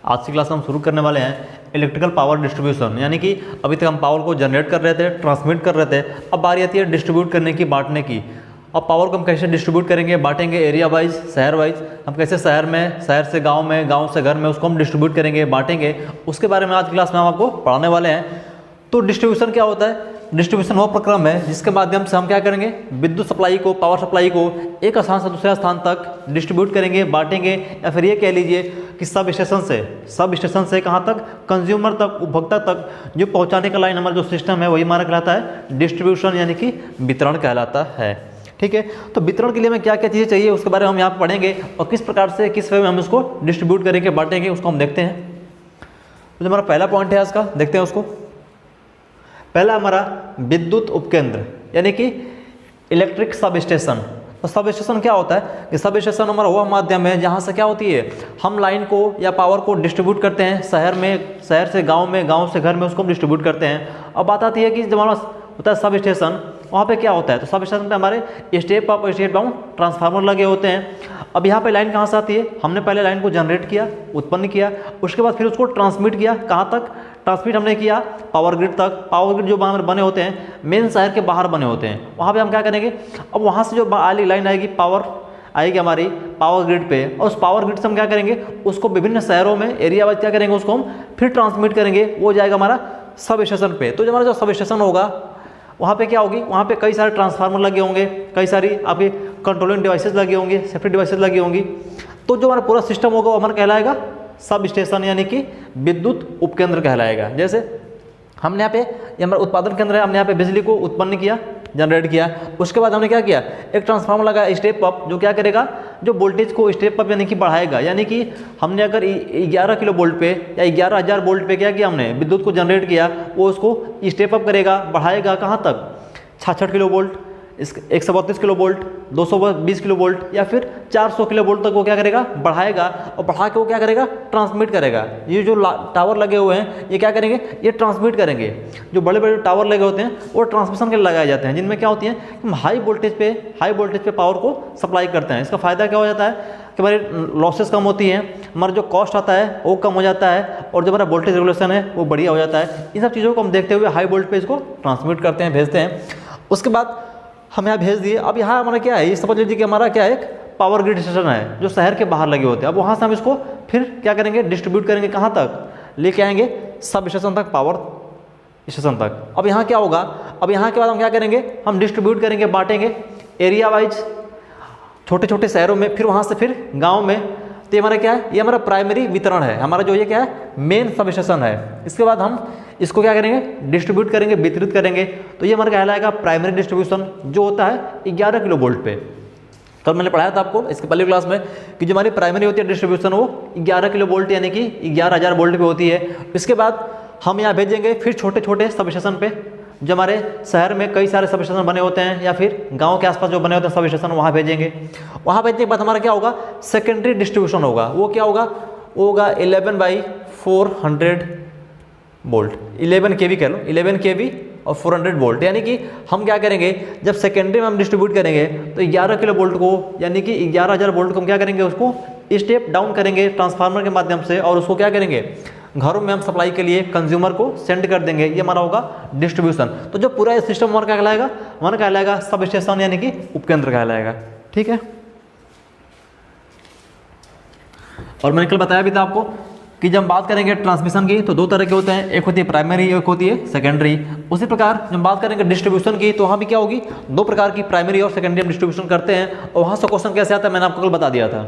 आज की क्लास में हम शुरू करने वाले हैं इलेक्ट्रिकल पावर डिस्ट्रीब्यूशन, यानी कि अभी तक हम पावर को जनरेट कर रहे थे, ट्रांसमिट कर रहे थे। अब बारी आती है डिस्ट्रीब्यूट करने की, बांटने की। अब पावर को हम कैसे डिस्ट्रीब्यूट करेंगे, बांटेंगे एरिया वाइज, शहर वाइज। हम कैसे शहर में, शहर से गांव में, गांव से घर में उसको हम डिस्ट्रीब्यूट करेंगे, बांटेंगे। उसके बारे में आज की क्लास में हम आपको पढ़ाने वाले हैं। तो डिस्ट्रीब्यूशन क्या होता है? डिस्ट्रीब्यूशन वो प्रक्रम है जिसके माध्यम से हम क्या करेंगे, विद्युत सप्लाई को, पावर सप्लाई को एक स्थान से दूसरे स्थान तक डिस्ट्रीब्यूट करेंगे, बांटेंगे। या फिर ये कह लीजिए कि सब स्टेशन से कहाँ तक, कंज्यूमर तक, उपभोक्ता तक जो पहुँचाने का लाइन हमारा जो सिस्टम है वही हमारा कहलाता है डिस्ट्रीब्यूशन, यानी कि वितरण कहलाता है। ठीक है, तो वितरण के लिए हमें क्या क्या चीज़ें चाहिए उसके बारे में हम यहाँ पर पढ़ेंगे, और किस प्रकार से, किस वे में हम उसको डिस्ट्रीब्यूट करेंगे, बांटेंगे, उसको हम देखते हैं। तो जो हमारा पहला पॉइंट है आज का, देखते हैं उसको। पहला हमारा विद्युत उपकेंद्र, यानी कि इलेक्ट्रिक सब स्टेशन। तो सब स्टेशन क्या होता है कि सब स्टेशन हमारा वह माध्यम है जहाँ से क्या होती है, हम लाइन को या पावर को डिस्ट्रीब्यूट करते हैं शहर में, शहर से गांव में, गांव से घर में, उसको हम डिस्ट्रीब्यूट करते हैं। अब बात आती है कि जब हमारा होता है सब स्टेशन, वहाँ पे क्या होता है, तो सब स्टेशन पे हमारे स्टेप अप और स्टेप डाउन ट्रांसफार्मर लगे होते हैं। अब यहाँ पे लाइन कहाँ से आती है, हमने पहले लाइन को जनरेट किया, उत्पन्न किया, उसके बाद फिर उसको ट्रांसमिट किया। कहाँ तक ट्रांसमिट हमने किया? पावर ग्रिड तक। पावर ग्रिड जो बाहर बने होते हैं, मेन शहर के बाहर बने होते हैं, वहाँ पे हम क्या करेंगे, अब वहाँ से जो वाली लाइन आएगी, पावर आएगी हमारी पावर ग्रिड पे, और उस पावर ग्रिड से हम क्या करेंगे, उसको विभिन्न शहरों में एरिया वाइज क्या करेंगे, उसको हम फिर ट्रांसमिट करेंगे। वो जाएगा हमारा सब स्टेशन पे। तो जो हमारा जो सब स्टेशन होगा वहाँ पे क्या होगी, वहाँ पे कई सारे ट्रांसफार्मर लगे होंगे, कई सारी आपके कंट्रोलिंग डिवाइसेस लगे होंगे, सेफ्टी डिवाइसेस लगी होंगी। तो जो हमारा पूरा सिस्टम होगा वो हमारा कहलाएगा सब स्टेशन, यानी कि विद्युत उपकेंद्र कहलाएगा। जैसे हमने यहाँ पे, ये हमारा उत्पादन केंद्र है, हमने यहाँ पे बिजली को उत्पन्न किया, जनरेट किया। उसके बाद हमने क्या किया, एक ट्रांसफार्मर लगा स्टेप अप, जो क्या करेगा, जो वोल्टेज को स्टेप अप यानी कि बढ़ाएगा। यानी कि हमने अगर 11 किलो वोल्ट पे या 11,000 वोल्ट पे क्या किया, हमने विद्युत को जनरेट किया, वो उसको स्टेप अप करेगा, बढ़ाएगा कहाँ तक, 66 kilo volt, 132 kilo volt, 220 kilo volt, या फिर 400 किलो वोल्ट तक वो क्या करेगा, बढ़ाएगा। और बढ़ा के वो क्या करेगा, ट्रांसमिट करेगा। ये जो टावर लगे हुए हैं ये क्या करेंगे, ये ट्रांसमिट करेंगे। जो बड़े बड़े टावर लगे होते हैं वो ट्रांसमिशन के लिए लगाए जाते हैं, जिनमें क्या होती है, हम हाई वोल्टेज पे पावर को सप्लाई करते हैं। इसका फ़ायदा क्या हो जाता है कि हमारी लॉसेस कम होती हैं, हमारा जो कॉस्ट आता है वो कम हो जाता है, और जो हमारा वोल्टेज रेगुलेशन है वो बढ़िया हो जाता है। इन सब चीज़ों को हम देखते हुए हाई वोल्ट पे इसको ट्रांसमिट करते हैं, भेजते हैं। उसके बाद हम यहाँ भेज दिए। अब यहाँ हमारा क्या है, ये समझ लीजिए कि हमारा क्या है, एक पावर ग्रिड स्टेशन है जो शहर के बाहर लगे होते हैं। अब वहाँ से हम इसको फिर क्या करेंगे, डिस्ट्रीब्यूट करेंगे, कहाँ तक लेके आएंगे, सब स्टेशन तक, पावर स्टेशन तक। अब यहाँ क्या होगा, अब यहाँ के बाद हम क्या करेंगे, हम डिस्ट्रीब्यूट करेंगे, बांटेंगे एरिया वाइज, छोटे छोटे शहरों में, फिर वहाँ से फिर गाँव में। तो ये हमारा क्या है, ये हमारा प्राइमरी वितरण है, हमारा जो ये क्या है, मेन सब स्टेशन है। इसके बाद हम इसको क्या करेंगे, डिस्ट्रीब्यूट करेंगे, वितरित करेंगे। तो ये हमारा कहलाएगा प्राइमरी डिस्ट्रीब्यूशन, जो होता है 11 किलो वोल्ट पे। तो मैंने पढ़ाया था आपको इसके पहले क्लास में कि जो हमारी प्राइमरी होती है डिस्ट्रीब्यूशन, वो 11 किलो वोल्ट यानी कि 11,000 वोल्ट पे होती है। इसके बाद हम यहाँ भेजेंगे फिर छोटे छोटे सब स्टेशन पे, जो हमारे शहर में कई सारे सब स्टेशन बने होते हैं, या फिर गांव के आसपास जो बने होते हैं सब स्टेशन, वहाँ भेजेंगे। वहाँ भेजने के बाद हमारा क्या होगा, सेकेंडरी डिस्ट्रीब्यूशन होगा। वो क्या होगा, वो होगा 11/400 वोल्ट, 11 kV कह लो, 11 kV और 400 वोल्ट। यानी कि हम क्या करेंगे, जब सेकेंडरी में हम डिस्ट्रीब्यूट करेंगे तो 11 किलो वोल्ट को, यानी कि 11,000 वोल्ट को हम क्या करेंगे, उसको स्टेप डाउन करेंगे ट्रांसफार्मर के माध्यम से, और उसको क्या करेंगे, घरों में हम सप्लाई के लिए कंज्यूमर को सेंड कर देंगे। ये हमारा होगा डिस्ट्रीब्यूशन। तो जो पूरा सिस्टम हमारा क्या कहलाएगा, हमारा कहलाएगा सब स्टेशन, यानी कि उपकेंद्र कहलाएगा। ठीक है, और मैंने कल बताया भी था आपको कि जब हम बात करेंगे ट्रांसमिशन की तो दो तरह के होते हैं, एक होती है प्राइमरी, एक होती है सेकेंडरी। उसी प्रकार जब हम बात करेंगे डिस्ट्रीब्यूशन की तो वहाँ भी क्या होगी, दो प्रकार की प्राइमरी और सेकेंडरी डिस्ट्रीब्यूशन करते हैं, और वहाँ से क्वेश्चन कैसे आता है मैंने आपको कल बता दिया था।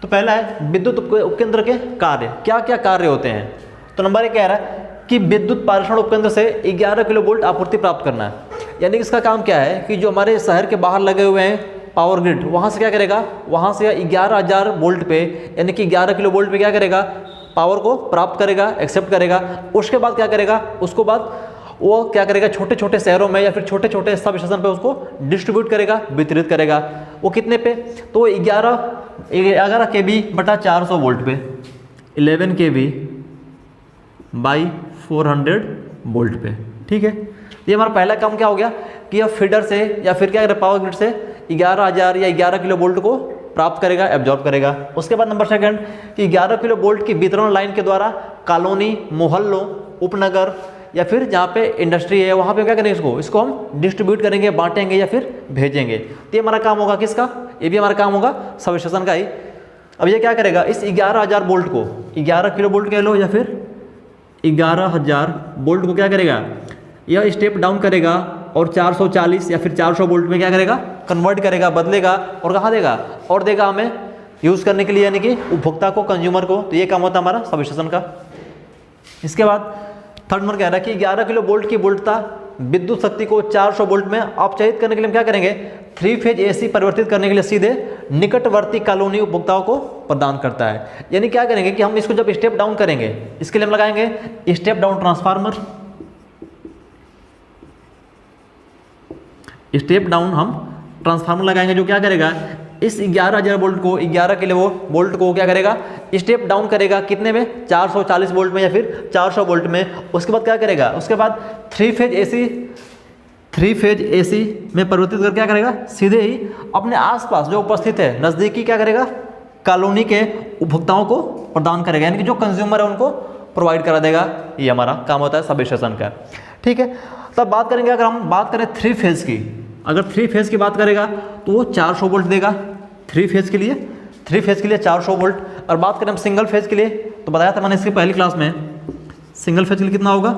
तो पहला है विद्युत उपकेंद्र के कार्य, क्या क्या कार्य होते हैं। तो नंबर 1 कह रहा है कि विद्युत पारेषण उपकेंद्र से 11 किलो वोल्ट आपूर्ति प्राप्त करना है। यानी कि इसका काम क्या है कि जो हमारे शहर के बाहर लगे हुए हैं पावर ग्रिड, वहाँ से क्या करेगा, वहाँ से 11,000 वोल्ट पे, यानी कि 11 किलो वोल्ट पे क्या करेगा, पावर को प्राप्त करेगा, एक्सेप्ट करेगा। उसके बाद क्या करेगा, उसको बाद वो क्या करेगा, छोटे छोटे शहरों में या फिर छोटे छोटे सब स्टेशन पे उसको डिस्ट्रीब्यूट करेगा, वितरित करेगा। वो कितने पे, तो 11 kV बटा 400 वोल्ट पे, 11 kV बाई 400 वोल्ट पे। ठीक है, ये हमारा पहला काम क्या हो गया कि अब फीडर से या फिर क्या पावर ग्रिड से 11,000 या 11 किलो वोल्ट को प्राप्त करेगा, एब्जॉर्ब करेगा। उसके बाद नंबर सेकंड कि 11 किलो वोल्ट की वितरण लाइन के द्वारा कॉलोनी, मोहल्लों, उपनगर या फिर जहाँ पे इंडस्ट्री है वहाँ पे क्या करेंगे, इसको हम डिस्ट्रीब्यूट करेंगे, बांटेंगे या फिर भेजेंगे। तो ये हमारा काम होगा किसका, ये भी हमारा काम होगा सब स्टेशन का ही। अब ये क्या करेगा, इस 11,000 वोल्ट को 11 किलो वोल्ट कह लो या फिर 11,000 वोल्ट को क्या करेगा, यह स्टेप डाउन करेगा और 440 या फिर 400 वोल्ट में क्या करेगा, कन्वर्ट करेगा, बदलेगा और कहाँ देगा, और देगा हमें यूज़ करने के लिए, यानी कि उपभोक्ता को, कंज्यूमर को। तो ये काम होता है हमारा सब स्टेशन का। इसके बाद थर्ड नंबर कह रहा है कि 11 किलो वोल्ट की वोल्टता विद्युत शक्ति को 400 वोल्ट में अपचायित करने के लिए हम क्या करेंगे, 3 फेज AC परिवर्तित करने के लिए सीधे निकटवर्ती कॉलोनी उपभोक्ताओं को प्रदान करता है। यानी क्या करेंगे कि हम इसको जब स्टेप डाउन करेंगे, इसके लिए हम लगाएंगे step down transformer. Step down हम ट्रांसफार्मर लगाएंगे जो क्या करेगा, इस 11,000 वोल्ट को, 11 किलो वोल्ट को क्या करेगा, स्टेप डाउन करेगा कितने में, 440 वोल्ट में या फिर 400 वोल्ट में। उसके बाद क्या करेगा, उसके बाद 3 फेज AC में परिवर्तित करके क्या करेगा, सीधे ही अपने आसपास जो उपस्थित है नज़दीकी क्या करेगा, कॉलोनी के उपभोक्ताओं को प्रदान करेगा, यानी कि जो कंज्यूमर है उनको प्रोवाइड करा देगा। ये हमारा काम होता है सब स्टेशन का। ठीक है, तब बात करेंगे, अगर हम बात करें 3 फेज की, अगर 3 फेज की बात करेगा तो वो 400 वोल्ट देगा 3 फेज के लिए, 3 फेज के लिए 400 वोल्ट। और बात करें हम सिंगल फेज के लिए, तो बताया था मैंने इसकी पहली क्लास में, सिंगल फेज के लिए कितना होगा,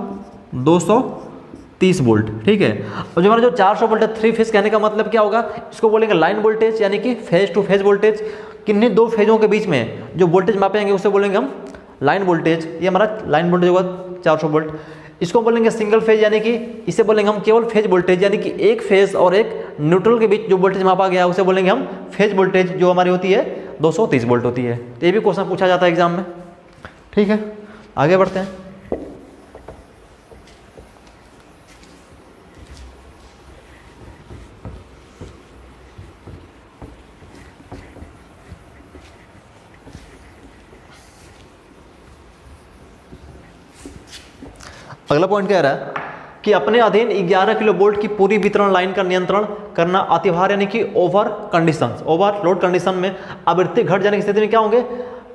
230 वोल्ट। ठीक है, और जो हमारा जो 400 वोल्ट है 3 फेज कहने का मतलब क्या होगा, इसको बोलेंगे लाइन वोल्टेज, यानी कि फेज टू फेज वोल्टेज। किन्हीं दो फेजों के बीच में जो वोल्टेज मापेंगे उसे बोलेंगे हम लाइन वोल्टेज। ये हमारा लाइन वोल्टेज होगा 400 वोल्ट। इसको बोलेंगे सिंगल फेज, यानी कि इसे बोलेंगे हम केवल फेज वोल्टेज, यानी कि एक फेज और एक न्यूट्रल के बीच जो वोल्टेज मापा गया है उसे बोलेंगे हम फेज वोल्टेज, जो हमारी होती है 230 वोल्ट होती है। तो ये भी क्वेश्चन पूछा जाता है एग्जाम में। ठीक है, आगे बढ़ते हैं। अगला पॉइंट कह रहा है कि अपने अधीन 11 किलो वोल्ट की पूरी वितरण लाइन का नियंत्रण करना अतिभार, यानी कि ओवरलोड कंडीशन में आवृत्ति घट जाने की स्थिति में क्या होंगे,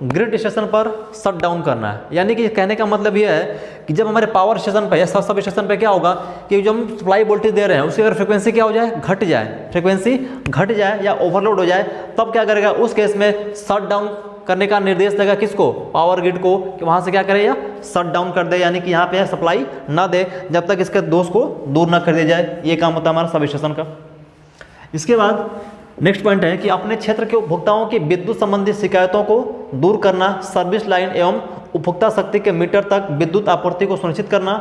ग्रिड स्टेशन पर शट डाउन करना है। यानी कि कहने का मतलब यह है कि जब हमारे पावर स्टेशन पर या सब स्टेशन पर क्या होगा कि जो हम सप्लाई वोल्टेज दे रहे हैं उसकी अगर फ्रिक्वेंसी क्या हो जाए, घट जाए, फ्रिक्वेंसी घट जाए या ओवरलोड हो जाए, तब क्या करेगा, उस केस में शट डाउन करने का निर्देश देगा किसको, पावर ग्रिड को, कि वहां से क्या करे या शट डाउन कर दे, यानी कि यहाँ पे सप्लाई ना दे जब तक इसके दोष को दूर ना कर दिया जाए। ये काम होता है हमारा सब स्टेशन का। इसके बाद नेक्स्ट पॉइंट है कि अपने क्षेत्र के उपभोक्ताओं की विद्युत संबंधी शिकायतों को दूर करना, सर्विस लाइन एवं उपभोक्ता शक्ति के मीटर तक विद्युत आपूर्ति को सुनिश्चित करना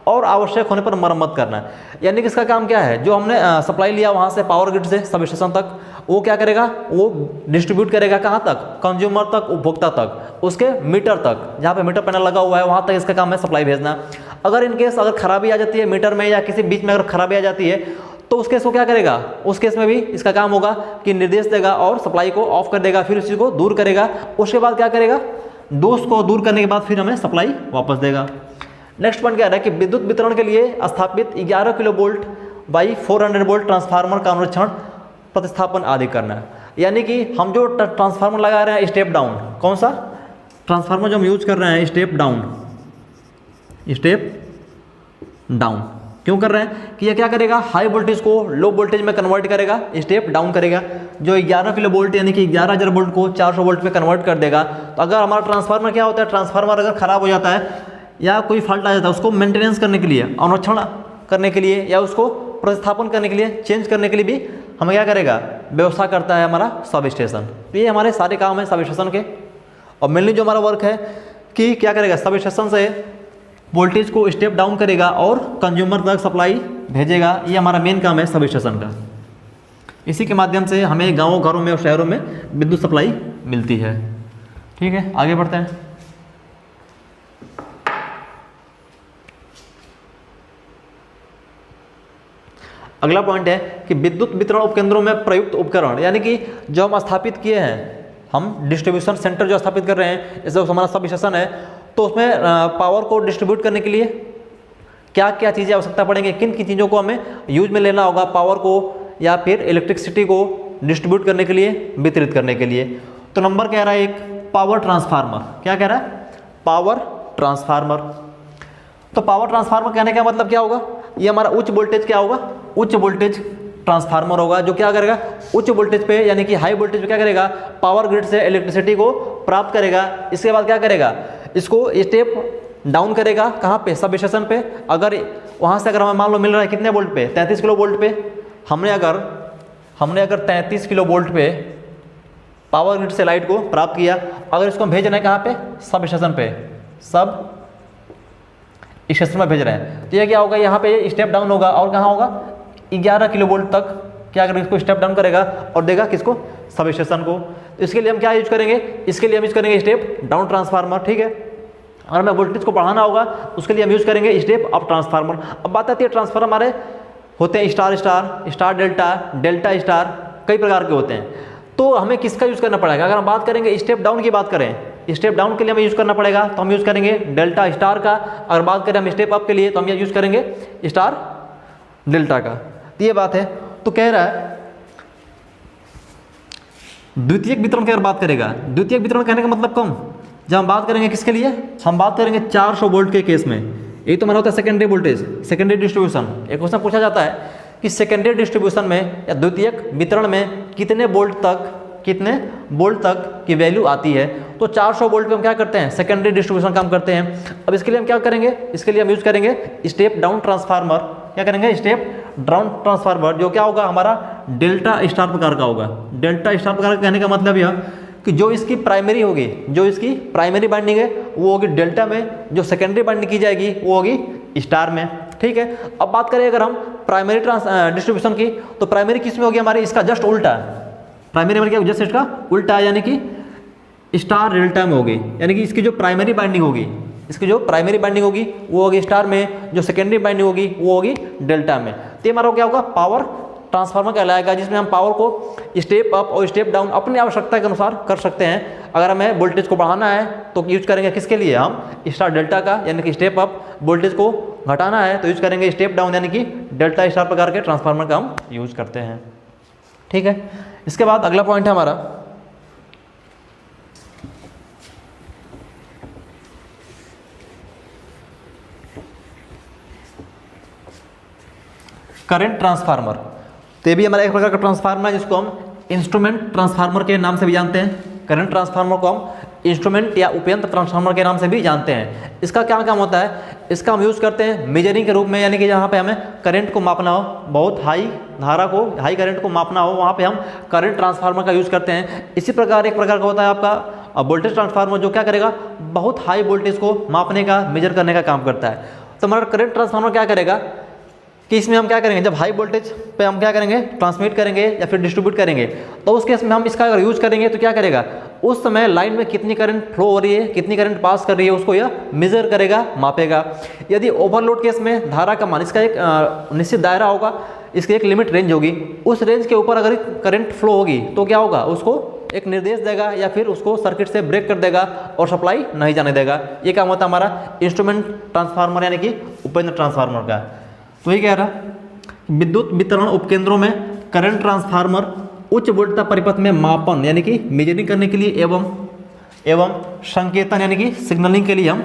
और आवश्यक होने पर मरम्मत करना। यानी कि इसका काम क्या है, जो हमने सप्लाई लिया वहाँ से पावर ग्रिड से सब स्टेशन तक, वो क्या करेगा, वो डिस्ट्रीब्यूट करेगा कहाँ तक, कंज्यूमर तक, उपभोक्ता तक, उसके मीटर तक, जहाँ पे मीटर पैनल लगा हुआ है वहाँ तक इसका काम है सप्लाई भेजना। अगर इन केस अगर खराबी आ जाती है मीटर में या किसी बीच में अगर खराबी आ जाती है तो उस केस को क्या करेगा, उस केस में भी इसका काम होगा कि निर्देश देगा और सप्लाई को ऑफ कर देगा, फिर उस चीज़ को दूर करेगा। उसके बाद क्या करेगा, दोष को दूर करने के बाद फिर हमें सप्लाई वापस देगा। नेक्स्ट पॉइंट क्या है कि विद्युत वितरण के लिए स्थापित 11 kilo volt by 400 volt transformer का अनुरक्षण, प्रतिस्थापन आदि करना है। यानी कि हम जो ट्रांसफार्मर लगा रहे हैं स्टेप डाउन, कौन सा ट्रांसफार्मर जो हम यूज कर रहे हैं, स्टेप डाउन क्यों कर रहे हैं कि यह क्या करेगा, हाई वोल्टेज को लो वोल्टेज में कन्वर्ट करेगा, स्टेप डाउन करेगा। जो 11 किलो वोल्ट यानी कि 11,000 वोल्ट को 400 वोल्ट में कन्वर्ट कर देगा। तो अगर हमारा ट्रांसफार्मर क्या होता है, ट्रांसफार्मर अगर खराब हो जाता है या कोई फॉल्ट आ जाता है, उसको मेंटेनेंस करने के लिए, अनुरक्षण करने के लिए या उसको प्रतिस्थापन करने के लिए, चेंज करने के लिए भी हमें क्या करेगा, व्यवस्था करता है हमारा सब स्टेशन। तो ये हमारे सारे काम हैं सब स्टेशन के। और मेनली जो हमारा वर्क है कि क्या करेगा, सब स्टेशन से वोल्टेज को स्टेप डाउन करेगा और कंज्यूमर तक सप्लाई भेजेगा। ये हमारा मेन काम है सब स्टेशन का। इसी के माध्यम से हमें गाँवों, घरों में और शहरों में विद्युत सप्लाई मिलती है। ठीक है, आगे बढ़ते हैं। अगला पॉइंट है कि विद्युत वितरण उपकेंद्रों में प्रयुक्त उपकरण, यानी कि जो हम स्थापित किए हैं, हम डिस्ट्रीब्यूशन सेंटर जो स्थापित कर रहे हैं, जैसे हमारा सब स्टेशन है, तो उसमें पावर को डिस्ट्रीब्यूट करने के लिए क्या क्या चीज़ें आवश्यकता पड़ेंगी, किन किन चीज़ों को हमें यूज में लेना होगा, पावर को या फिर इलेक्ट्रिसिटी को डिस्ट्रीब्यूट करने के लिए, वितरित करने के लिए। तो नंबर कह रहा है एक पावर ट्रांसफार्मर। क्या कह रहा है? Power transformer. तो पावर ट्रांसफार्मर कहने का मतलब क्या होगा? ये हमारा उच्च वोल्टेज क्या होगा? उच्च वोल्टेज ट्रांसफार्मर होगा, जो क्या करेगा? उच्च वोल्टेज पे यानी कि हाई वोल्टेज पे क्या करेगा? पावर ग्रिड से इलेक्ट्रिसिटी को प्राप्त करेगा। इसके बाद क्या करेगा? इसको स्टेप डाउन करेगा। कहाँ पे? सब स्टेशन पे। अगर वहाँ से अगर हमें मान लो मिल रहा है कितने वोल्ट पे? 33 किलो वोल्ट पे। हमने अगर 33 किलो वोल्ट पे पावर ग्रिड से लाइट को प्राप्त किया, अगर इसको हम भेजना है कहाँ पे? सब स्टेशन पे। सब स्टेशन में भेज रहे हैं, तो ये क्या होगा? यहाँ पे स्टेप डाउन होगा और कहाँ होगा? 11 किलो वोल्ट तक क्या करेगा? इसको स्टेप डाउन करेगा और देगा किसको? सब स्टेशन को। तो इसके लिए हम क्या यूज करेंगे? इसके लिए हम यूज करेंगे स्टेप डाउन ट्रांसफार्मर। ठीक है। अगर हमें वोल्टेज को बढ़ाना होगा उसके लिए हम यूज करेंगे स्टेप अप ट्रांसफार्मर। अब बात आती है ट्रांसफार्मर हमारे होते हैं star star, star delta, delta star, कई प्रकार के होते हैं। तो हमें किसका यूज करना पड़ेगा? अगर हम बात करेंगे स्टेप डाउन की बात करें, स्टेप डाउन के लिए हमें यूज करना पड़ेगा तो हम यूज करेंगे डेल्टा स्टार का। अगर बात करें हम स्टेप अप के लिए तो हम यूज करेंगे स्टार डेल्टा का। तो ये बात है। तो कह रहा है द्वितीयक वितरण की अगर बात करेगा, द्वितीयक वितरण कहने का मतलब कम, जब हम बात करेंगे किसके लिए? हम बात करेंगे 400 वोल्ट के केस में। ये तो हमारा होता है सेकेंडरी वोल्टेज, सेकेंडरी डिस्ट्रीब्यूशन। एक क्वेश्चन पूछा जाता है कि सेकेंडरी डिस्ट्रीब्यूशन में या द्वितीयक वितरण में कितने वोल्ट तक की वैल्यू आती है? तो 400 वोल्ट पे हम क्या करते हैं? सेकेंडरी डिस्ट्रीब्यूशन काम करते हैं। अब इसके लिए हम क्या करेंगे? इसके लिए हम यूज करेंगे स्टेप डाउन ट्रांसफार्मर। क्या करेंगे? स्टेप डाउन ट्रांसफार्मर, जो क्या होगा? हमारा डेल्टा स्टार प्रकार का होगा। डेल्टा स्टार प्रकार का कहने का मतलब यह कि जो इसकी प्राइमरी होगी, जो इसकी प्राइमरी बाइंडिंग है वो होगी डेल्टा में, जो सेकेंडरी बाइंडिंग की जाएगी वो होगी स्टार में। ठीक है। अब बात करें अगर हम प्राइमरी डिस्ट्रीब्यूशन की, तो प्राइमरी किस में होगी हमारी? इसका जस्ट उल्टा। प्राइमरी में क्या? जस्ट इसका उल्टा, यानी कि स्टार डेल्टा में होगी। यानी कि इसकी जो प्राइमरी बाइंडिंग होगी, वो होगी स्टार में, जो सेकेंडरी बाइंडिंग होगी वो होगी डेल्टा में। तो हमारा क्या होगा? पावर ट्रांसफार्मर कहलाएगा, जिसमें हम पावर को स्टेप अप और स्टेप डाउन अपनी आवश्यकता के अनुसार कर सकते हैं। अगर हमें वोल्टेज को बढ़ाना है तो यूज करेंगे किसके लिए? हम स्टार डेल्टा का, यानी कि स्टेप अप। वोल्टेज को घटाना है तो यूज करेंगे स्टेप डाउन, यानी कि डेल्टा स्टार प्रकार के ट्रांसफार्मर का हम यूज करते हैं। ठीक है। इसके बाद अगला पॉइंट है हमारा करंट ट्रांसफार्मर। तो ये भी हमारा एक प्रकार का ट्रांसफार्मर है, जिसको हम इंस्ट्रूमेंट ट्रांसफार्मर के नाम से भी जानते हैं। करंट ट्रांसफार्मर को हम इंस्ट्रूमेंट या उपयंत्र ट्रांसफार्मर के नाम से भी जानते हैं। इसका क्या काम होता है? इसका हम यूज़ करते हैं मेजरिंग के रूप में, यानी कि जहाँ पे हमें करंट को मापना हो, बहुत हाई धारा को, हाई करंट को मापना हो, वहाँ पे हम करंट ट्रांसफार्मर का यूज़ करते हैं। इसी प्रकार एक प्रकार का होता है आपका वोल्टेज ट्रांसफार्मर, जो क्या करेगा? बहुत हाई वोल्टेज को मापने का, मेजर करने का काम करता है। तो हमारा करंट ट्रांसफार्मर क्या करेगा कि इसमें हम क्या करेंगे? जब हाई वोल्टेज पे हम क्या करेंगे? ट्रांसमिट करेंगे या फिर डिस्ट्रीब्यूट करेंगे, तो उस केस में हम इसका अगर यूज करेंगे तो क्या करेगा? उस समय लाइन में कितनी करंट फ्लो हो रही है, कितनी करंट पास कर रही है, उसको यह मेजर करेगा, मापेगा। यदि ओवरलोड केस में धारा का मान, इसका एक निश्चित दायरा होगा, इसकी एक लिमिट रेंज होगी, उस रेंज के ऊपर अगर करंट फ्लो होगी तो क्या होगा? उसको एक निर्देश देगा या फिर उसको सर्किट से ब्रेक कर देगा और सप्लाई नहीं जाने देगा। ये काम होता है हमारा इंस्ट्रूमेंट ट्रांसफार्मर, यानी कि उपयंत्र ट्रांसफार्मर का। तो ये कह रहा विद्युत वितरण उपकेंद्रों में करंट ट्रांसफार्मर उच्च वोल्टता परिपथ में मापन, यानी कि मेजरिंग करने के लिए एवं संकेतन, यानी कि सिग्नलिंग के लिए हम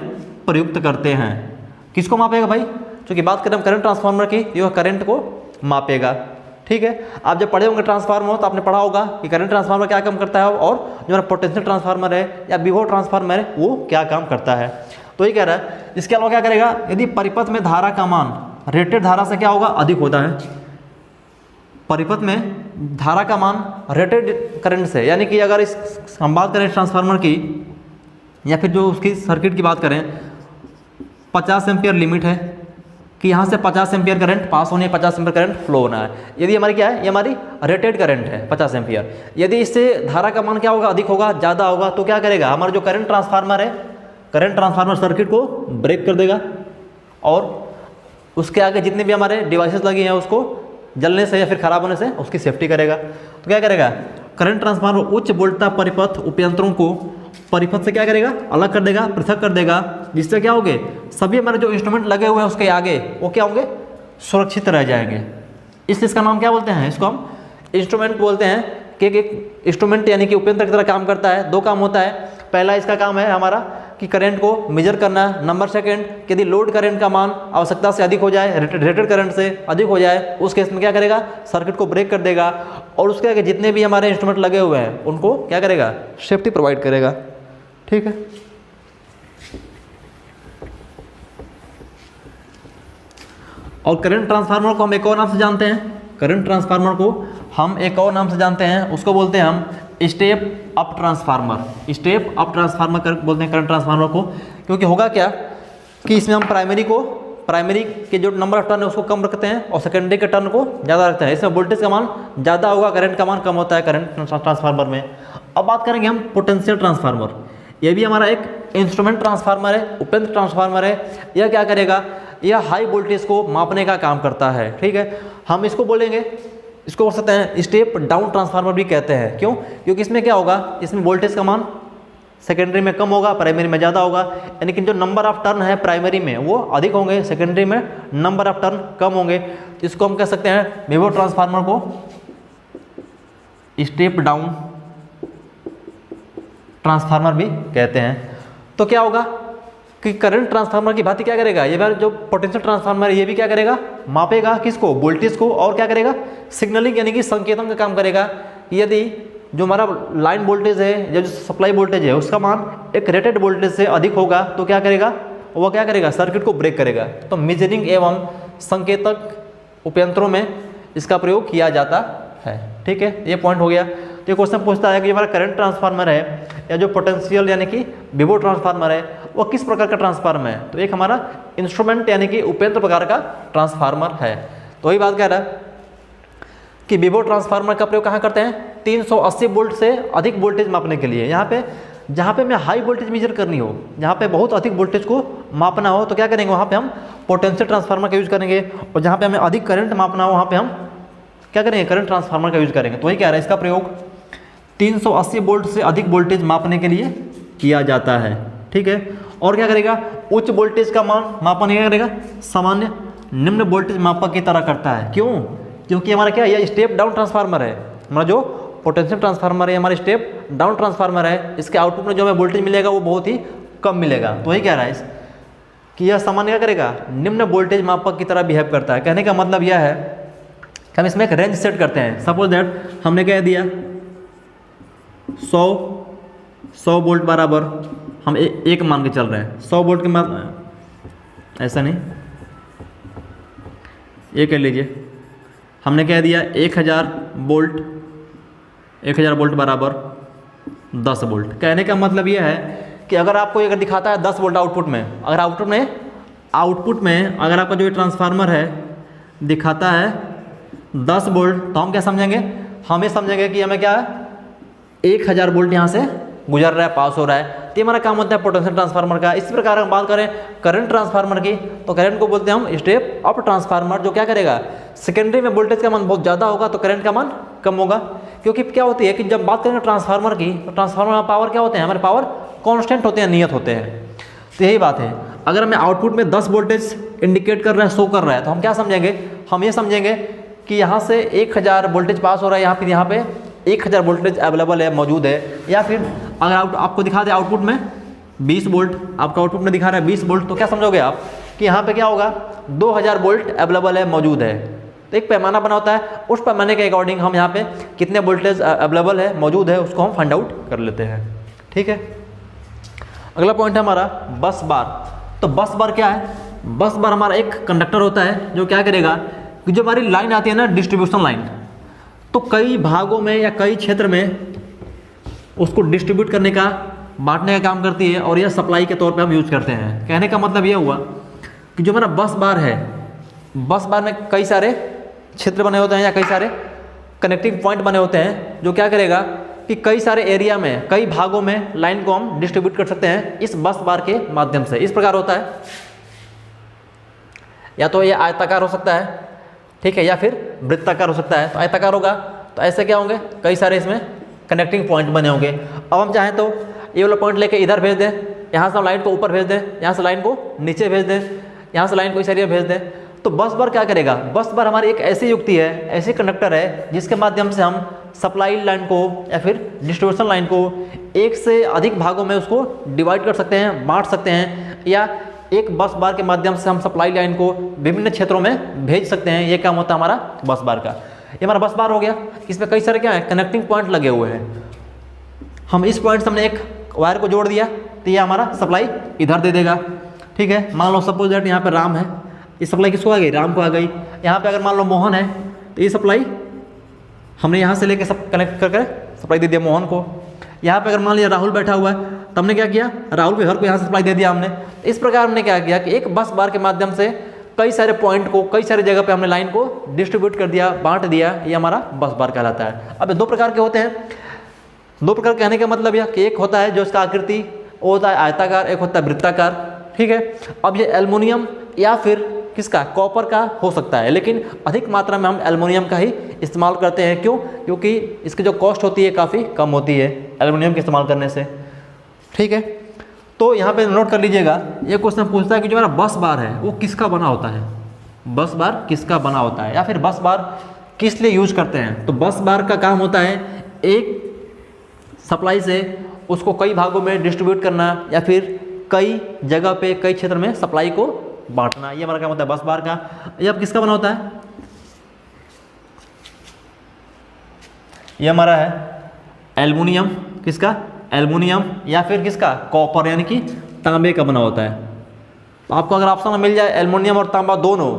प्रयुक्त करते हैं। किसको मापेगा भाई? क्योंकि बात करें हम करंट ट्रांसफार्मर की, यह करंट को मापेगा। ठीक है। आप जब पढ़े होंगे ट्रांसफार्मर तो आपने पढ़ा होगा कि करंट ट्रांसफार्मर क्या काम करता है और जो हमारा पोटेंशियल ट्रांसफार्मर है या विभव ट्रांसफार्मर है वो क्या काम करता है। तो ये कह रहा है इसके अलावा क्या करेगा? यदि परिपथ में धारा का मान रेटेड धारा से क्या होगा? अधिक होता है। परिपथ में धारा का मान रेटेड करंट से, यानी कि अगर इस हम बात करें ट्रांसफार्मर की या फिर जो उसकी सर्किट की बात करें, 50 एम्पियर लिमिट है कि यहाँ से 50 एम्पियर करंट पास होने, 50 एम्पियर करंट फ्लो होना है। यदि हमारी क्या है? ये हमारी रेटेड करंट है 50 एम्पियर। यदि इससे धारा का मान क्या होगा? अधिक होगा, ज़्यादा होगा, तो क्या करेगा? हमारा जो करंट ट्रांसफार्मर है, करंट ट्रांसफार्मर सर्किट को ब्रेक कर देगा और उसके आगे जितने भी हमारे डिवाइसेस लगे हैं उसको जलने से या फिर खराब होने से उसकी सेफ्टी करेगा। तो क्या करेगा? करंट ट्रांसफार्मर उच्च वोल्टता परिपथ उपयंत्रों को परिपथ से क्या करेगा? अलग कर देगा, पृथक कर देगा, जिससे क्या होंगे? सभी हमारे जो इंस्ट्रूमेंट लगे हुए हैं उसके आगे वो क्या होंगे? सुरक्षित रह जाएंगे। इसलिए इसका नाम क्या बोलते हैं? इसको हम इंस्ट्रूमेंट बोलते हैं कि एक इंस्ट्रूमेंट यानी कि उपयंत्र की तरह काम करता है। दो काम होता है, पहला इसका काम है हमारा कि करंट को मेजर करना, नंबर सेकंड कि यदि लोड करंट का मान आवश्यकता से अधिक हो जाए, रेटेड करंट से अधिक हो जाए, उस केस में क्या करेगा, सर्किट को ब्रेक कर देगा और उसके आगे जितने भी हमारे इंस्ट्रूमेंट लगे हुए हैं उनको क्या करेगा, सेफ्टी प्रोवाइड करेगा। ठीक है, और करंट ट्रांसफार्मर को हम एक और नाम से जानते हैं, करंट ट्रांसफार्मर को हम एक और नाम से जानते हैं, उसको बोलते हैं हम step up transformer. Step up transformer बोलते हैं करंट ट्रांसफार्मर को, क्योंकि होगा क्या कि इसमें हम प्राइमरी के जो नंबर ऑफ टर्न है उसको कम रखते हैं और सेकेंडरी के टर्न को ज़्यादा रखते हैं। इसमें वोल्टेज का मान ज़्यादा होगा, करंट का मान कम होता है करंट ट्रांसफार्मर में। अब बात करेंगे हम पोटेंशियल ट्रांसफार्मर। ये भी हमारा एक इंस्ट्रूमेंट ट्रांसफार्मर है, उपयंत्र ट्रांसफार्मर है। यह क्या करेगा, यह हाई वोल्टेज को मापने का काम करता है। ठीक है, हम इसको बोलेंगे, इसको बोल सकते हैं स्टेप डाउन ट्रांसफार्मर भी कहते हैं। क्यों, क्योंकि इसमें क्या होगा, इसमें वोल्टेज का मान सेकेंडरी में कम होगा, प्राइमरी में ज़्यादा होगा, यानी कि जो नंबर ऑफ टर्न है प्राइमरी में वो अधिक होंगे, सेकेंडरी में नंबर ऑफ टर्न कम होंगे। तो इसको हम कह सकते हैं विवो ट्रांसफार्मर को स्टेप डाउन ट्रांसफार्मर भी कहते हैं। तो क्या होगा कि करंट ट्रांसफार्मर की भांति क्या करेगा, ये जो पोटेंशियल ट्रांसफार्मर है ये भी क्या करेगा, मापेगा किसको, वोल्टेज को, और क्या करेगा, सिग्नलिंग यानी कि संकेतन का काम करेगा। यदि जो हमारा लाइन वोल्टेज है या जो सप्लाई वोल्टेज है उसका मान एक रेटेड वोल्टेज से अधिक होगा तो क्या करेगा, वो क्या करेगा, सर्किट को ब्रेक करेगा। तो मेजरिंग एवं संकेतक उपयंत्रों में इसका प्रयोग किया जाता है। ठीक है, ये पॉइंट हो गया। तो ये क्वेश्चन पूछता है कि हमारा करंट ट्रांसफार्मर है या जो पोटेंशियल यानी कि विवो ट्रांसफार्मर है वो किस प्रकार का ट्रांसफार्मर है। तो एक हमारा इंस्ट्रूमेंट यानी कि उपयंत्र प्रकार का ट्रांसफार्मर है। तो वही बात कह रहा है कि विवो ट्रांसफार्मर का प्रयोग कहाँ करते हैं, 380 वोल्ट से अधिक वोल्टेज मापने के लिए। यहाँ पे जहाँ पे हमें हाई वोल्टेज मेजर करनी हो, जहाँ पे बहुत अधिक वोल्टेज को मापना हो तो क्या करेंगे, वहाँ पे हम पोटेंशियल ट्रांसफार्मर का यूज़ करेंगे, और जहाँ पे हमें अधिक करंट मापना हो वहाँ पे हम क्या करेंगे, करंट ट्रांसफार्मर का यूज़ करेंगे। तो वही कह रहा है इसका प्रयोग 380 वोल्ट से अधिक वोल्टेज मापने के लिए किया जाता है। ठीक है, और क्या करेगा, उच्च वोल्टेज का मान मापन क्या करेगा, सामान्य निम्न वोल्टेज मापक की तरह करता है। क्यों, क्योंकि हमारा क्या, यह स्टेप डाउन ट्रांसफार्मर है। हमारा जो पोटेंशियल ट्रांसफार्मर है हमारा स्टेप डाउन ट्रांसफार्मर है, इसके आउटपुट में जो हमें वोल्टेज मिलेगा वो बहुत ही कम मिलेगा। तो वही कह रहा है कि यह सामान्य क्या करेगा, निम्न वोल्टेज मापक की तरह बिहेव करता है। कहने का मतलब यह है कि हम इसमें एक रेंज सेट करते हैं। सपोज दैट हमने कह दिया 100 वोल्ट बराबर हम एक मान के चल रहे हैं, 100 वोल्ट के मान, ऐसा नहीं, ये कह लीजिए हमने कह दिया 1000 वोल्ट बराबर 10 वोल्ट। कहने का मतलब यह है कि अगर आपको अगर दिखाता है 10 वोल्ट आउटपुट में, अगर आउटपुट में अगर आपका जो ट्रांसफार्मर है दिखाता है 10 वोल्ट, तो हम क्या समझेंगे, हम ये समझेंगे कि हमें क्या है 1000 वोल्ट यहाँ से गुजर रहा है, पास हो रहा है। तो ये हमारा काम होता है पोटेंशियल ट्रांसफार्मर का। इसी प्रकार हम बात करें करंट ट्रांसफार्मर की, तो करंट को बोलते हैं हम स्टेप अप ट्रांसफार्मर, जो क्या करेगा, सेकेंडरी में वोल्टेज का मान बहुत ज़्यादा होगा तो करंट का मान कम होगा। क्योंकि क्या होती है कि जब बात करेंगे ट्रांसफार्मर की, तो ट्रांसफार्मर में पावर क्या होते हैं, हमारे पावर कॉन्स्टेंट होते हैं, नियत होते हैं। तो यही बात है, अगर हमें आउटपुट में 10 वोल्टेज इंडिकेट कर रहा है, शो कर रहा है, तो हम क्या समझेंगे, हम ये समझेंगे कि यहाँ से 1000 वोल्टेज पास हो रहा है, यहाँ पे 1000 वोल्टेज अवेलेबल है, मौजूद है। या फिर अगर आपको दिखा दे आउटपुट में 20 वोल्ट, आपका आउटपुट में दिखा रहा है 20 वोल्ट, तो क्या समझोगे आप कि यहाँ पे क्या होगा, 2000 वोल्ट अवेलेबल है, मौजूद है। तो एक पैमाना बना होता है, उस पैमाने के अकॉर्डिंग हम यहाँ पे कितने वोल्टेज अवेलेबल है, मौजूद है, उसको हम फाइंड आउट कर लेते हैं। ठीक है, अगला पॉइंट है हमारा बस बार। तो बस बार क्या है, बस बार हमारा एक कंडक्टर होता है जो क्या करेगा कि जो हमारी लाइन आती है ना, डिस्ट्रीब्यूशन लाइन, तो कई भागों में या कई क्षेत्र में उसको डिस्ट्रीब्यूट करने का, बांटने का काम करती है, और यह सप्लाई के तौर पे हम यूज़ करते हैं। कहने का मतलब यह हुआ कि जो हमारा बस बार है, बस बार में कई सारे क्षेत्र बने होते हैं या कई सारे कनेक्टिंग पॉइंट बने होते हैं, जो क्या करेगा कि कई सारे एरिया में, कई भागों में लाइन को हम डिस्ट्रीब्यूट कर सकते हैं इस बस बार के माध्यम से। इस प्रकार होता है, या तो ये आयताकार हो सकता है, ठीक है, या फिर वृत्ताकार हो सकता है। तो आयताकार होगा तो ऐसे क्या होंगे, कई सारे इसमें कनेक्टिंग पॉइंट बने होंगे। अब हम चाहें तो ये वाला पॉइंट लेके इधर भेज दें, यहाँ से हम लाइन को ऊपर भेज दें, यहाँ से लाइन को नीचे भेज दें, यहाँ से लाइन को इस एरिया भेज दें। तो बस बार क्या करेगा, बस बार हमारी एक ऐसी युक्ति है, ऐसी कंडक्टर है जिसके माध्यम से हम सप्लाई लाइन को या फिर डिस्ट्रीब्यूशन लाइन को एक से अधिक भागों में उसको डिवाइड कर सकते हैं, बांट सकते हैं, या एक बस बार के माध्यम से हम सप्लाई लाइन को विभिन्न क्षेत्रों में भेज सकते हैं। ये काम होता है हमारा बस बार का। ये हमारा बस बार हो गया। इसमें कई सारे क्या है, कनेक्टिंग पॉइंट लगे हुए हैं। हम इस पॉइंट से हमने एक वायर को जोड़ दिया तो ये हमारा सप्लाई इधर दे देगा। ठीक है, मान लो सपोज दैट यहाँ पे राम है, ये सप्लाई किसको आ गई, राम को आ गई। यहाँ पे अगर मान लो मोहन है तो ये सप्लाई हमने यहाँ से लेके सब कनेक्ट करके सप्लाई दे दिया मोहन को। यहाँ पे अगर मान लिया राहुल बैठा हुआ है तो हमने क्या किया, राहुल के घर को यहाँ से सप्लाई दे दिया हमने। इस प्रकार हमने क्या किया कि एक बस बार के माध्यम से कई सारे पॉइंट को कई सारी जगह पे हमने लाइन को डिस्ट्रीब्यूट कर दिया, बांट दिया। ये हमारा बस बार कहलाता है। अब दो प्रकार के होते हैं। दो प्रकार कहने का मतलब यह कि एक होता है जो इसका आकृति वो होता है आयताकार, एक होता है वृत्ताकार। ठीक है, अब ये एल्युमिनियम या फिर किसका, कॉपर का हो सकता है, लेकिन अधिक मात्रा में हम एल्युमिनियम का ही इस्तेमाल करते हैं। क्यों? क्योंकि इसकी जो कॉस्ट होती है काफ़ी कम होती है एल्युमिनियम के इस्तेमाल करने से। ठीक है, तो यहाँ पे नोट कर लीजिएगा, ये क्वेश्चन पूछता है कि जो हमारा बस बार है वो किसका बना होता है, बस बार किसका बना होता है, या फिर बस बार किस लिए यूज करते हैं। तो बस बार का काम होता है एक सप्लाई से उसको कई भागों में डिस्ट्रीब्यूट करना या फिर कई जगह पे कई क्षेत्र में सप्लाई को बांटना। ये हमारा काम होता है बस बार का। ये अब किसका बना होता है, ये हमारा है एल्युमिनियम, किसका, एल्युमिनियम या फिर किसका, कॉपर यानी कि तांबे का बना होता है। तो आपको अगर ऑप्शन में मिल जाए एल्युमिनियम और तांबा दोनों,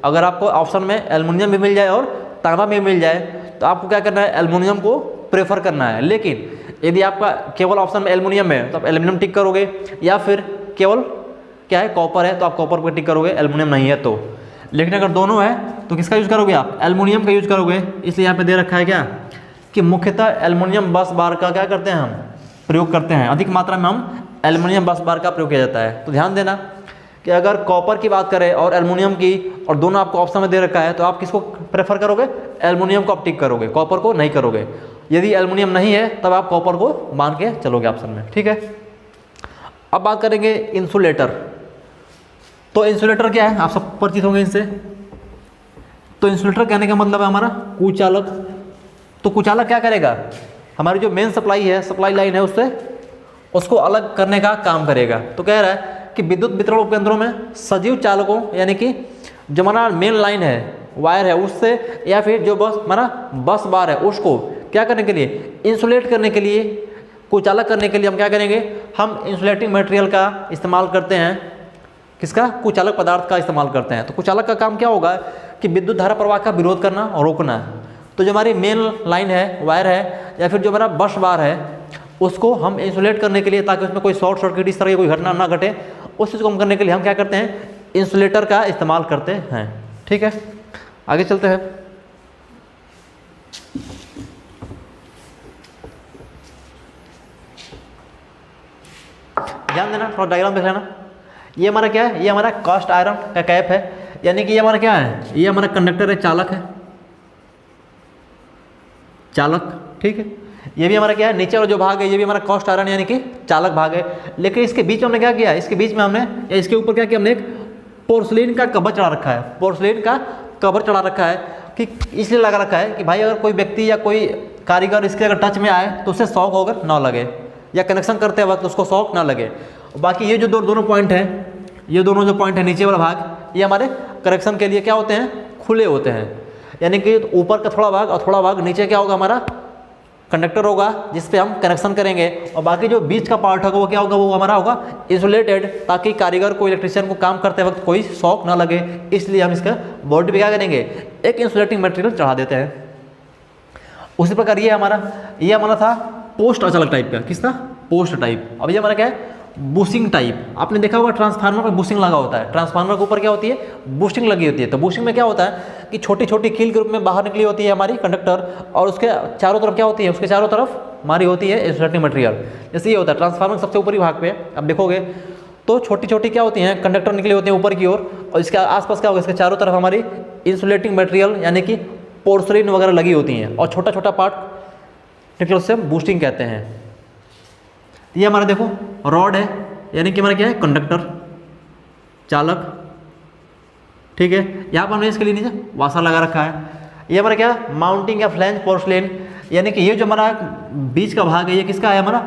अगर आपको ऑप्शन में एल्युमिनियम भी मिल जाए और तांबा भी मिल जाए तो आपको क्या करना है, एल्युमिनियम को प्रेफर करना है। लेकिन यदि आपका केवल ऑप्शन में एल्युमिनियम है तो आप एल्युमिनियम टिक करोगे, या फिर केवल क्या है कॉपर है तो आप कॉपर पर टिक करोगे, एल्युमिनियम नहीं है तो। लेकिन अगर दोनों है तो किसका यूज करोगे आप, एल्युमिनियम का यूज करोगे। इसलिए यहाँ पे दे रखा है क्या कि मुख्यतः एल्युमिनियम बस बार का क्या करते हैं हम प्रयोग करते हैं, अधिक मात्रा में हम एल्युमिनियम बस बार का प्रयोग किया जाता है। तो ध्यान देना कि अगर कॉपर की बात करें और एल्युमिनियम की, और दोनों आपको ऑप्शन में दे रखा है, तो आप किसको प्रेफर करोगे, एल्युमिनियम को आप टिक करोगे, कॉपर को नहीं करोगे। यदि एल्युमिनियम नहीं है तब आप कॉपर को मान के चलोगे ऑप्शन में। ठीक है, अब बात करेंगे इंसुलेटर। तो इंसुलेटर क्या है, आप सब परिचित होंगे इनसे। तो इंसुलेटर कहने का मतलब है हमारा कुचालक। तो कुचालक क्या करेगा, हमारी जो मेन सप्लाई है, सप्लाई लाइन है, उससे उसको अलग करने का काम करेगा। तो कह रहा है कि विद्युत वितरण उपकेंद्रों में सजीव चालकों यानी कि जो हमारा मेन लाइन है, वायर है, उससे या फिर जो बस हमारा बस बार है उसको क्या करने के लिए, इंसुलेट करने के लिए, कुचालक करने के लिए हम क्या करेंगे, हम इंसुलेटिंग मटेरियल का इस्तेमाल करते हैं। किसका, कुचालक पदार्थ का इस्तेमाल करते हैं। तो कुचालक का काम क्या होगा कि विद्युत धारा प्रवाह का विरोध करना और रोकना। तो जो हमारी मेन लाइन है, वायर है, या फिर जो हमारा बस बार है, उसको हम इंसुलेट करने के लिए, ताकि उसमें कोई शॉर्ट सर्किट इस तरह की कोई घटना ना घटे, उस चीज़ को हम करने के लिए हम क्या करते हैं, इंसुलेटर का इस्तेमाल करते हैं। ठीक है, आगे चलते हैं। ध्यान देना, थोड़ा डायग्राम देख लेना। ये हमारा क्या है, ये हमारा कास्ट आयरन का कैप है, यानी कि ये हमारा क्या है, ये हमारा कंडक्टर है, चालक है, चालक। ठीक है, ये भी हमारा क्या है, नीचे वाला जो भाग है ये भी हमारा कास्ट आयरन यानी कि चालक भाग है। लेकिन इसके बीच में हमने क्या किया, इसके बीच में हमने या इसके ऊपर क्या किया, हमने एक पोर्सलिन का कवर चढ़ा रखा है। पोर्सलिन का कवर चढ़ा रखा है कि इसलिए लगा रखा है कि भाई अगर कोई व्यक्ति या कोई कारीगर इसके अगर टच में आए तो उसे शॉक होकर ना लगे, या कनेक्शन करते वक्त उसको शॉक ना लगे। बाकी ये जो दोनों पॉइंट हैं, ये दोनों जो पॉइंट है नीचे वाला भाग, ये हमारे कनेक्शन के लिए क्या होते हैं, खुले होते हैं। यानी कि ऊपर का थोड़ा भाग और थोड़ा भाग नीचे क्या होगा, हमारा कंडक्टर होगा जिस पे हम कनेक्शन करेंगे, और बाकी जो बीच का पार्ट होगा वो क्या होगा, वो हमारा होगा इंसुलेटेड, ताकि कारीगर को, इलेक्ट्रिशियन को काम करते वक्त कोई शॉक ना लगे। इसलिए हम इसका बॉडी पे क्या करेंगे, एक इंसुलेटिंग मटेरियल चढ़ा देते हैं। उसी प्रकार ये हमारा था पोस्ट अचालक टाइप का। किस था, पोस्ट टाइप। अब ये हमारा क्या है, बूस्टिंग टाइप। आपने देखा होगा ट्रांसफार्मर पर बूस्टिंग लगा होता है, ट्रांसफार्मर के ऊपर क्या होती है, बूस्टिंग लगी होती है। तो बूस्टिंग में क्या होता है कि छोटी छोटी कील के रूप में बाहर निकली होती है हमारी कंडक्टर, और उसके चारों तरफ क्या होती है, उसके चारों तरफ हमारी होती है इंसुलेटिंग मटेरियल। जैसे ये होता है ट्रांसफार्मर सबसे ऊपरी भाग पे अब देखोगे तो छोटी छोटी क्या होती हैं, कंडक्टर निकले होते हैं ऊपर की ओर, और इसके आसपास क्या होगा, इसके चारों तरफ हमारी इंसुलेटिंग मटेरियल यानी कि पोर्सलिन वगैरह लगी होती हैं, और छोटा छोटा पार्ट निकले, उससे हम बूस्टिंग कहते हैं। ये हमारा देखो रॉड है, यानी कि हमारा क्या है, कंडक्टर, चालक। ठीक है, यहाँ पर हमने इसके लिए नीचे वासा लगा रखा है। ये हमारा क्या, माउंटिंग या फ्लैंज पोर्सलिन, यानी कि ये जो हमारा बीच का भाग है ये किसका है, हमारा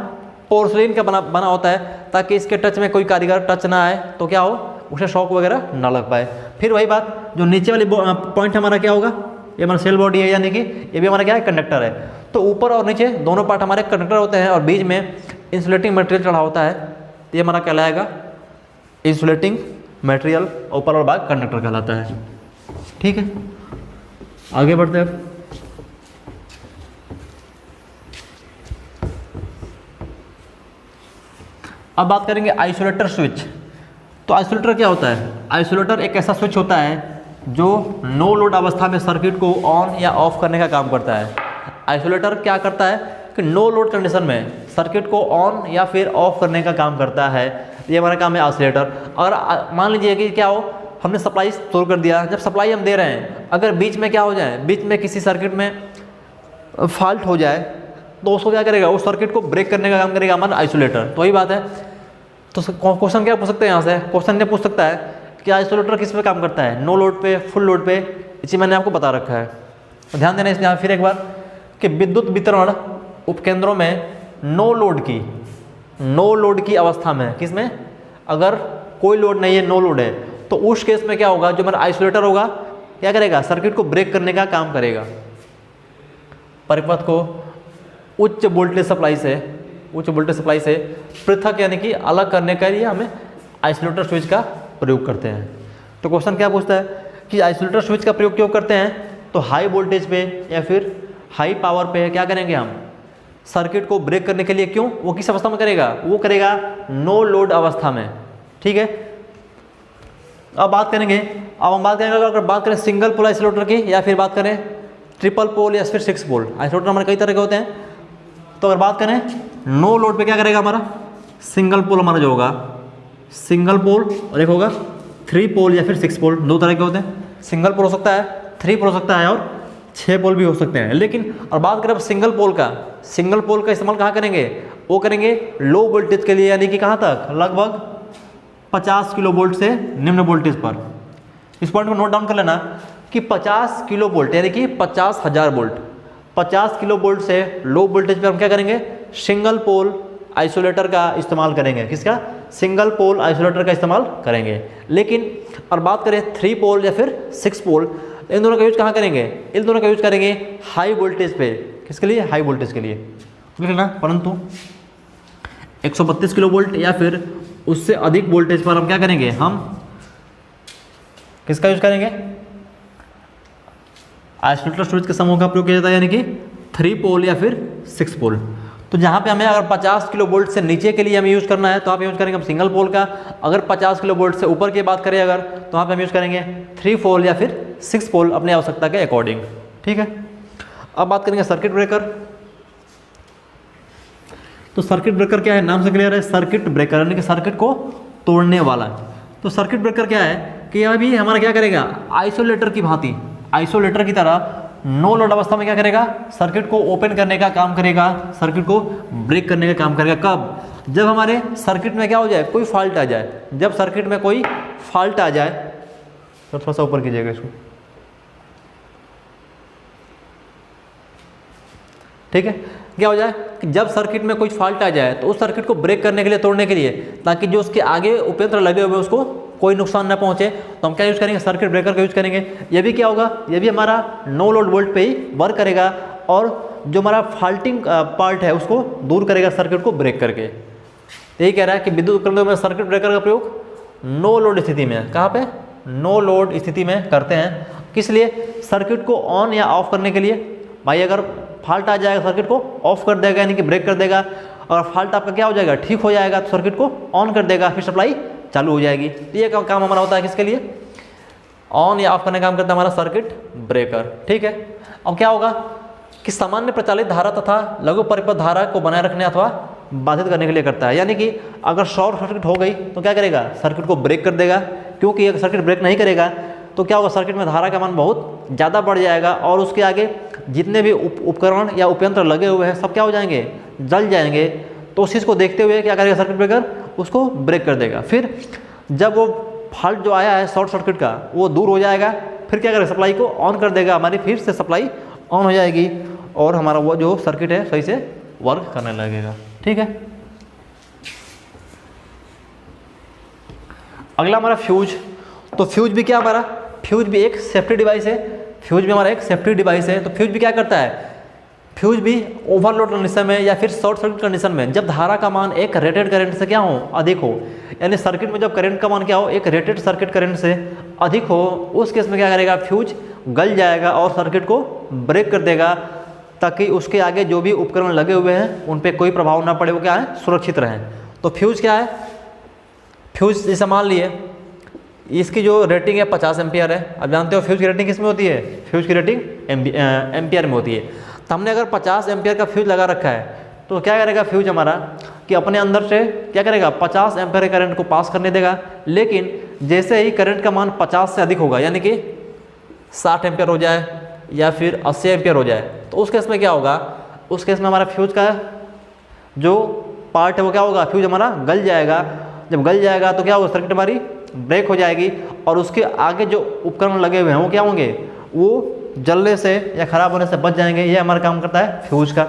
पोर्सलिन का बना होता है, ताकि इसके टच में कोई कारीगर टच ना आए तो क्या हो, उसे शॉक वगैरह ना लग पाए। फिर वही बात, जो नीचे वाली पॉइंट हमारा क्या होगा, ये हमारा सेल बॉडी है, यानी कि ये भी हमारा क्या है, कंडक्टर है। तो ऊपर और नीचे दोनों पार्ट हमारे कंडक्टर होते हैं और बीच में इंसुलेटिंग मटेरियल चढ़ा होता है, तो ये हमारा कहलाएगा इंसुलेटिंग मटेरियल, ऊपर और भाग कंडक्टर कहलाता है। ठीक है, आगे बढ़ते हैं। अब बात करेंगे आइसोलेटर स्विच। तो आइसोलेटर क्या होता है, आइसोलेटर एक ऐसा स्विच होता है जो नो लोड अवस्था में सर्किट को ऑन या ऑफ करने का काम करता है। आइसोलेटर क्या करता है कि नो लोड कंडीशन में सर्किट को ऑन या फिर ऑफ करने का काम करता है, ये हमारा काम है आइसोलेटर। और मान लीजिए कि क्या हो, हमने सप्लाई स्टोर कर दिया, जब सप्लाई हम दे रहे हैं, अगर बीच में क्या हो जाए, बीच में किसी सर्किट में फॉल्ट हो जाए, तो उसको क्या करेगा, उस सर्किट को ब्रेक करने का काम करेगा हमारा आइसोलेटर। तो वही बात है। तो क्वेश्चन क्या पूछ सकते हैं यहाँ से, क्वेश्चन क्या पूछ सकता है कि आइसोलेटर किस पे काम करता है, नो लोड पे, फुल लोड पे, इसी मैंने आपको बता रखा है। तो ध्यान देना इसमें फिर एक बार कि विद्युत वितरण उपकेंद्रों में नो लोड की अवस्था में, किसमें, अगर कोई लोड नहीं है, नो लोड है, तो उस केस में क्या होगा, जो हमारा आइसोलेटर होगा क्या करेगा, सर्किट को ब्रेक करने का काम करेगा। परिपथ को उच्च वोल्टेज सप्लाई से पृथक यानी कि अलग करने के लिए हमें आइसोलेटर स्विच का प्रयोग करते हैं। तो क्वेश्चन क्या पूछता है कि आइसोलेटर स्विच का प्रयोग क्यों करते हैं, तो हाई वोल्टेज पे या फिर हाई पावर पे क्या करेंगे हम, सर्किट को ब्रेक करने के लिए। क्यों, वो किस अवस्था में करेगा, वो करेगा नो लोड अवस्था में। ठीक है, अब हम बात करेंगे अगर बात करें सिंगल पोल आइसोलेटर की, या फिर बात करें ट्रिपल पोल या फिर 6 पोल आइसोलेटर, हमारे कई तरह के होते हैं। तो अगर बात करें नो लोड पे क्या करेगा, हमारा सिंगल पोल हमारा जो होगा, सिंगल पोल, और एक होगा 3 पोल या फिर 6 पोल, दो तरह के होते हैं। सिंगल पोल हो सकता है, 3 पोल हो सकता है, और 6 पोल भी हो सकते हैं। लेकिन और बात करें अब सिंगल पोल का इस्तेमाल कहाँ करेंगे, वो करेंगे लो वोल्टेज के लिए, यानी कि कहाँ तक, लगभग 50 किलो वोल्ट से निम्न वोल्टेज पर। इस पॉइंट को नोट डाउन कर लेना कि 50 किलो वोल्ट यानी कि 50,000 वोल्ट, 50 किलो वोल्ट से लो वोल्टेज पर हम क्या करेंगे, सिंगल पोल आइसोलेटर का इस्तेमाल करेंगे। किसका, सिंगल पोल आइसोलेटर का इस्तेमाल करेंगे। लेकिन और बात करें 3 पोल या फिर 6 पोल, इन दोनों का यूज कहाँ करेंगे, इन दोनों का यूज करेंगे हाई वोल्टेज पे। किसके लिए, हाई वोल्टेज के लिए, ना, परंतु 132 किलो वोल्ट या फिर उससे अधिक वोल्टेज पर हम क्या करेंगे, हम किसका यूज करेंगे, आइसोलेटर स्विच के समूह का प्रयोग किया जाता है, यानी कि 3 पोल या फिर 6 पोल। तो जहाँ पे हमें अगर 50 किलो वोल्ट से नीचे के लिए हमें यूज़ करना है तो आप यूज़ करेंगे हम सिंगल पोल का। अगर 50 किलो वोल्ट से ऊपर की बात करें अगर, तो वहाँ पे हम यूज़ करेंगे 3 पोल या फिर 6 पोल अपनी आवश्यकता के अकॉर्डिंग। ठीक है, अब बात करेंगे सर्किट ब्रेकर। तो सर्किट ब्रेकर क्या है, नाम से क्लियर है, सर्किट ब्रेकर यानी कि सर्किट को तोड़ने वाला। तो सर्किट ब्रेकर क्या है कि यह भी हमारा क्या करेगा, आइसोलेटर की भांति, आइसोलेटर की तरह नो लोड अवस्था में क्या करेगा, सर्किट को ओपन करने का काम करेगा, सर्किट को ब्रेक करने का काम करेगा। कब, जब हमारे सर्किट में क्या हो जाए, कोई फॉल्ट आ जाए। जब सर्किट में कोई फॉल्ट आ जाए, तो थोड़ा सा ऊपर कीजिएगा इसको, ठीक है। क्या हो जाए कि जब सर्किट में कोई फॉल्ट आ जाए तो उस सर्किट को ब्रेक करने के लिए, तोड़ने के लिए, ताकि जो उसके आगे उपयंत्र लगे हुए उसको कोई नुकसान ना पहुंचे, तो हम क्या यूज़ करेंगे, सर्किट ब्रेकर का यूज़ करेंगे। ये भी क्या होगा, ये भी हमारा नो लोड वोल्ट पे ही वर्क करेगा और जो हमारा फॉल्टिंग पार्ट है उसको दूर करेगा सर्किट को ब्रेक करके। यही कह रहा है कि विद्युत उपकरणों में सर्किट ब्रेकर का प्रयोग नो लोड स्थिति में, कहाँ पे, नो लोड स्थिति में करते हैं। किस लिए, सर्किट को ऑन या ऑफ करने के लिए। भाई अगर फॉल्ट आ जाएगा सर्किट को ऑफ कर देगा, यानी कि ब्रेक कर देगा, और फॉल्ट आपका क्या हो जाएगा, ठीक हो जाएगा, तो सर्किट को ऑन कर देगा, फिर सप्लाई चालू हो जाएगी। तो ये काम हमारा होता है किसके लिए, ऑन या ऑफ करने का काम करता है हमारा सर्किट ब्रेकर। ठीक है, अब क्या होगा कि सामान्य प्रचालित धारा तथा लघु परिपथ धारा को बनाए रखने अथवा बाधित करने के लिए करता है। यानी कि अगर शॉर्ट सर्किट हो गई तो क्या करेगा, सर्किट को ब्रेक कर देगा, क्योंकि अगर सर्किट ब्रेक नहीं करेगा तो क्या होगा, सर्किट में धारा का मान बहुत ज़्यादा बढ़ जाएगा और उसके आगे जितने भी उपकरण या उपयंत्र लगे हुए हैं सब क्या हो जाएंगे, जल जाएंगे। तो उस चीज़ को देखते हुए क्या करेगा सर्किट ब्रेकर, उसको ब्रेक कर देगा। फिर जब वो फॉल्ट जो आया है शॉर्ट सर्किट का वो दूर हो जाएगा, फिर क्या करेगा, सप्लाई को ऑन कर देगा, हमारी फिर से सप्लाई ऑन हो जाएगी। और हमारा वो जो सर्किट है सही से वर्क करने लगेगा। ठीक है, अगला हमारा फ्यूज। तो फ्यूज भी क्या हमारा, फ्यूज भी एक सेफ्टी डिवाइस है, फ्यूज भी हमारा एक सेफ्टी डिवाइस है। तो फ्यूज भी क्या करता है, फ्यूज भी ओवरलोड कंडीशन में या फिर शॉर्ट सर्किट कंडीशन में जब धारा का मान एक रेटेड करंट से क्या हो, अधिक हो, यानी सर्किट में जब करंट का मान क्या हो, एक रेटेड सर्किट करंट से अधिक हो, उस केस में क्या करेगा, फ्यूज गल जाएगा और सर्किट को ब्रेक कर देगा, ताकि उसके आगे जो भी उपकरण लगे हुए हैं उन पर कोई प्रभाव ना पड़े, वो क्या है, सुरक्षित रहें। तो फ्यूज क्या है, फ्यूज जैसे मान लिए इसकी जो रेटिंग है 50 एम्पियर है। अब जानते हो फ्यूज की रेटिंग किस में होती है, फ्यूज की रेटिंग एम्पियर में होती है। तो हमने अगर 50 एम्पियर का फ्यूज लगा रखा है तो क्या करेगा फ्यूज हमारा कि अपने अंदर से क्या करेगा, 50 एम्पियर करंट को पास करने देगा। लेकिन जैसे ही करंट का मान 50 से अधिक होगा, यानी कि 60 एम्पियर हो जाए या फिर 80 एम्पियर हो जाए, तो उस केस में क्या होगा, उस केस में हमारा फ्यूज का जो पार्ट है वो क्या होगा, फ्यूज हमारा गल जाएगा। जब गल जाएगा तो क्या होगा, सर्किट हमारी ब्रेक हो जाएगी और उसके आगे जो उपकरण लगे हुए हैं वो क्या होंगे, वो जलने से या खराब होने से बच जाएंगे। ये हमारा काम करता है फ्यूज का।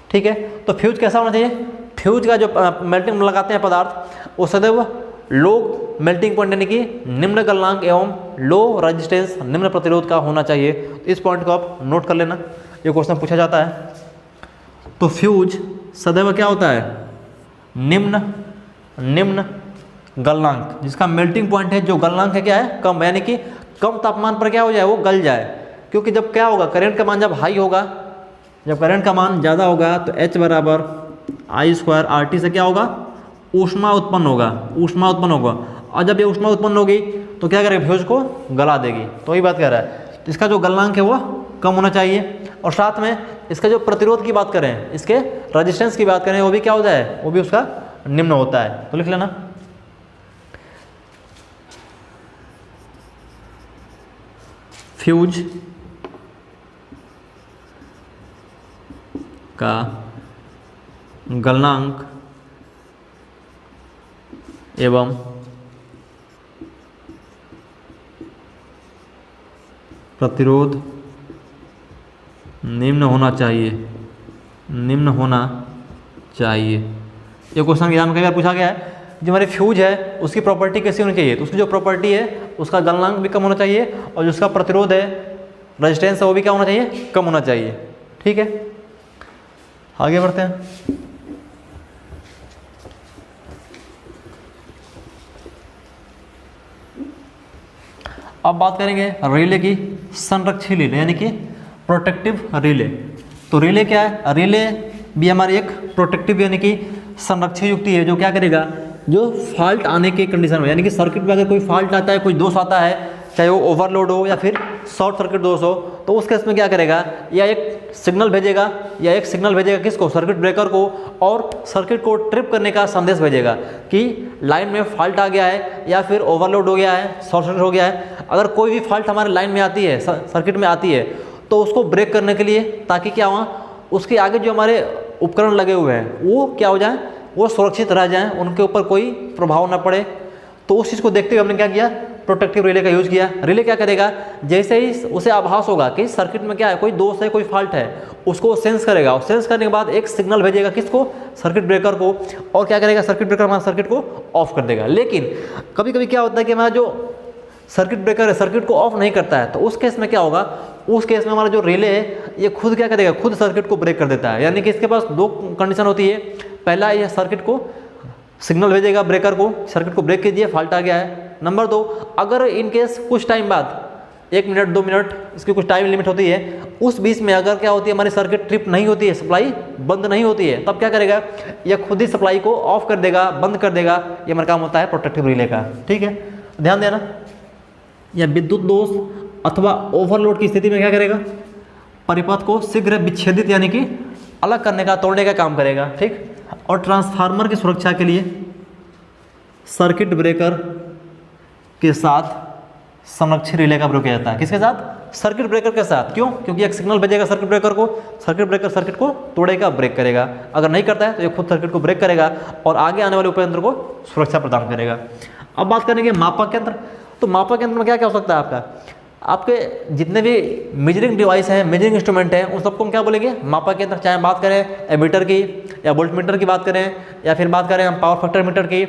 ठीक है, तो फ्यूज कैसा होना चाहिए, फ्यूज का जो मेल्टिंग लगाते हैं पदार्थ वो सदैव लो मेल्टिंग पॉइंट यानी कि निम्न गलनांक एवं लो रेजिस्टेंस, निम्न प्रतिरोध का होना चाहिए। इस पॉइंट को आप नोट कर लेना, ये क्वेश्चन पूछा जाता है। तो फ्यूज सदैव क्या होता है, निम्न गलनांक, जिसका मेल्टिंग पॉइंट है, जो गलनांक है क्या है, कम, यानी कि कम तापमान पर क्या हो जाए, वो गल जाए। क्योंकि जब क्या होगा, करंट का मान जब हाई होगा, जब करंट का मान ज़्यादा होगा तो H बराबर I² RT से क्या होगा, ऊष्मा उत्पन्न होगा, ऊष्मा उत्पन्न होगा। और जब ये ऊष्मा उत्पन्न होगी तो क्या करेगा, फ्यूज को गला देगी। तो वही बात कह रहा है, इसका जो गलनांक है वो कम होना चाहिए। और साथ में इसका जो प्रतिरोध की बात करें, इसके रजिस्टेंस की बात करें, वो भी क्या होता है, वो भी उसका निम्न होता है। तो लिख लेना, फ्यूज का गलनांक एवं प्रतिरोध निम्न होना चाहिए, निम्न होना चाहिए। ये क्वेश्चन एग्जाम में कई बार पूछा गया है। जो हमारी फ्यूज है उसकी प्रॉपर्टी कैसी होनी चाहिए, तो उसकी जो प्रॉपर्टी है उसका गलनांक भी कम होना चाहिए और जो उसका प्रतिरोध है, रेजिस्टेंस है, वो भी क्या होना चाहिए, कम होना चाहिए। ठीक है, आगे बढ़ते हैं। अब बात करेंगे रिले की, संरक्षी रिले यानी कि प्रोटेक्टिव रिले। तो रिले क्या है, रिले भी हमारी एक प्रोटेक्टिव यानी कि संरक्षी युक्ति है, जो क्या करेगा, जो फॉल्ट आने के कंडीशन में, यानी कि सर्किट में अगर कोई फॉल्ट आता है, कोई दोष आता है, चाहे वो ओवरलोड हो या फिर शॉर्ट सर्किट दोष हो, तो उस केस में क्या करेगा, या एक सिग्नल भेजेगा किसको, सर्किट ब्रेकर को, और सर्किट को ट्रिप करने का संदेश भेजेगा कि लाइन में फॉल्ट आ गया है या फिर ओवरलोड हो गया है, शॉर्ट सर्किट हो गया है। अगर कोई भी फॉल्ट हमारे लाइन में आती है, सर्किट में आती है, तो उसको ब्रेक करने के लिए, ताकि क्या हुआ, उसके आगे जो हमारे उपकरण लगे हुए हैं वो क्या हो जाए, वो सुरक्षित रह जाएं, उनके ऊपर कोई प्रभाव ना पड़े। तो उस चीज़ को देखते हुए हमने क्या किया, प्रोटेक्टिव रिले का यूज़ किया। रिले क्या करेगा, जैसे ही उसे आभास होगा कि सर्किट में क्या है, कोई दोष है, कोई फॉल्ट है, उसको सेंस करेगा, और सेंस करने के बाद एक सिग्नल भेजेगा किसको, सर्किट ब्रेकर को, और क्या करेगा, सर्किट ब्रेकर हमारा सर्किट को ऑफ कर देगा। लेकिन कभी कभी क्या होता है कि हमारा जो सर्किट ब्रेकर है सर्किट को ऑफ नहीं करता है, तो उस केस में क्या होगा, उस केस में हमारा जो रिले है ये खुद क्या करेगा, खुद सर्किट को ब्रेक कर देता है। यानी कि इसके पास दो कंडीशन होती है, पहला ये सर्किट को सिग्नल भेजेगा ब्रेकर को, सर्किट को ब्रेक कीजिए, फॉल्ट आ गया है। नंबर 2, अगर इन केस कुछ टाइम बाद, 1 मिनट 2 मिनट इसकी कुछ टाइम लिमिट होती है, उस बीच में अगर क्या होती है, हमारी सर्किट ट्रिप नहीं होती है, सप्लाई बंद नहीं होती है, तब क्या करेगा, यह खुद ही सप्लाई को ऑफ कर देगा, बंद कर देगा। ये हमारा काम होता है प्रोटेक्टिव रिले का। ठीक है, ध्यान देना। या विद्युत दोष अथवा ओवरलोड की स्थिति में क्या करेगा, परिपथ को शीघ्र विच्छेदित यानी कि अलग करने का, तोड़ने का काम करेगा। ठीक, और ट्रांसफार्मर की सुरक्षा के लिए सर्किट ब्रेकर के साथ संरक्षी रिले का प्रयोग किया जाता है। किसके साथ, सर्किट ब्रेकर के साथ। क्यों, क्योंकि एक सिग्नल भेजेगा सर्किट ब्रेकर को, सर्किट ब्रेकर सर्किट को तोड़ेगा, ब्रेक करेगा। अगर नहीं करता है तो ये खुद सर्किट को ब्रेक करेगा और आगे आने वाले उपयंत्र को सुरक्षा प्रदान करेगा। अब बात करेंगे मापक यंत्र। तो मापक यंत्र में क्या क्या हो सकता है आपका, आपके जितने भी मेजरिंग डिवाइस हैं, मेजरिंग इंस्ट्रूमेंट हैं, उन सबको हम क्या बोलेंगे, मापक यंत्र। चाहे बात करें एमीटर की या वोल्टमीटर की बात करें, या फिर बात करें हम पावर फैक्टर मीटर की,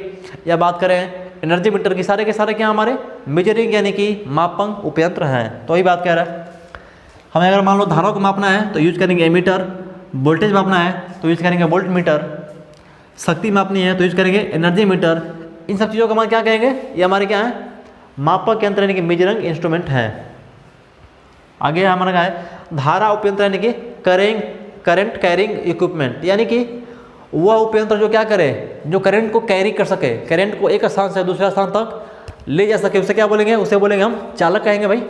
या बात करें एनर्जी मीटर की, सारे के सारे क्या हमारे मेजरिंग यानी कि मापन उपयंत्र हैं। तो वही बात कह रहा है। हमें अगर मान लो धाराओं को मापना है तो यूज करेंगे एमीटर, वोल्टेज मापना है तो यूज करेंगे वोल्ट मीटर, शक्ति मापनी है तो यूज करेंगे एनर्जी मीटर। इन सब चीज़ों को हमारे क्या कहेंगे, ये हमारे क्या है, मापक यंत्र यानी कि मेजरिंग इंस्ट्रूमेंट हैं। आगे हमारा क्या है, धारा उपयंत्र यानी कि करंट कैरिंग इक्विपमेंट, यानी कि वह उपयंत्र जो क्या करे, जो करंट को कैरी कर सके, करंट को एक स्थान से दूसरे स्थान तक ले जा सके, उसे क्या बोलेंगे, उसे बोलेंगे हम चालक कहेंगे भाई।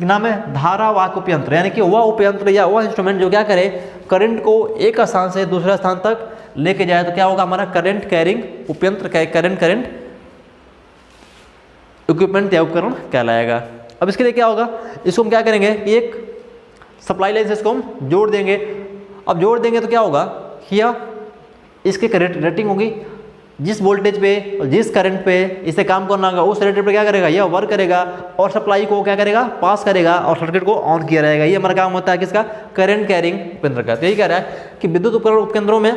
नाम है धारावाहक उपयंत्र, यानी कि वह उपयंत्र या वह इंस्ट्रूमेंट जो क्या करे, करंट को एक स्थान से दूसरे स्थान तक लेके जाए, तो क्या होगा हमारा करंट कैरिंग उपयंत्र, करंट इक्विपमेंट या उपकरण कहलाएगा। अब इसके लिए क्या होगा, इसको हम क्या करेंगे, एक सप्लाई लाइन से इसको हम जोड़ देंगे। अब जोड़ देंगे तो क्या होगा, यह इसकी रेटिंग होगी, जिस वोल्टेज पे और जिस करंट पे इसे काम करना होगा उस रेटेड पे क्या करेगा, यह वर्क करेगा और सप्लाई को क्या करेगा, पास करेगा और सर्किट को ऑन किया रहेगा। ये हमारा काम होता है किसका, करंट कैरिंग उपयंत्र का। तो यही कह रहा है कि विद्युत उपकरण उपकेंद्रों में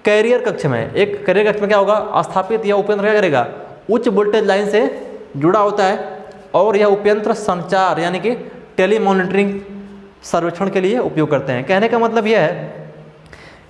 कैरियर कक्ष में, एक कैरियर कक्ष में क्या होगा, स्थापित यह उपयंत्र क्या करेगा, उच्च वोल्टेज लाइन से जुड़ा होता है और यह उपयंत्र संचार यानी कि टेलीमॉनिटरिंग सर्वेक्षण के लिए उपयोग करते हैं। कहने का मतलब यह है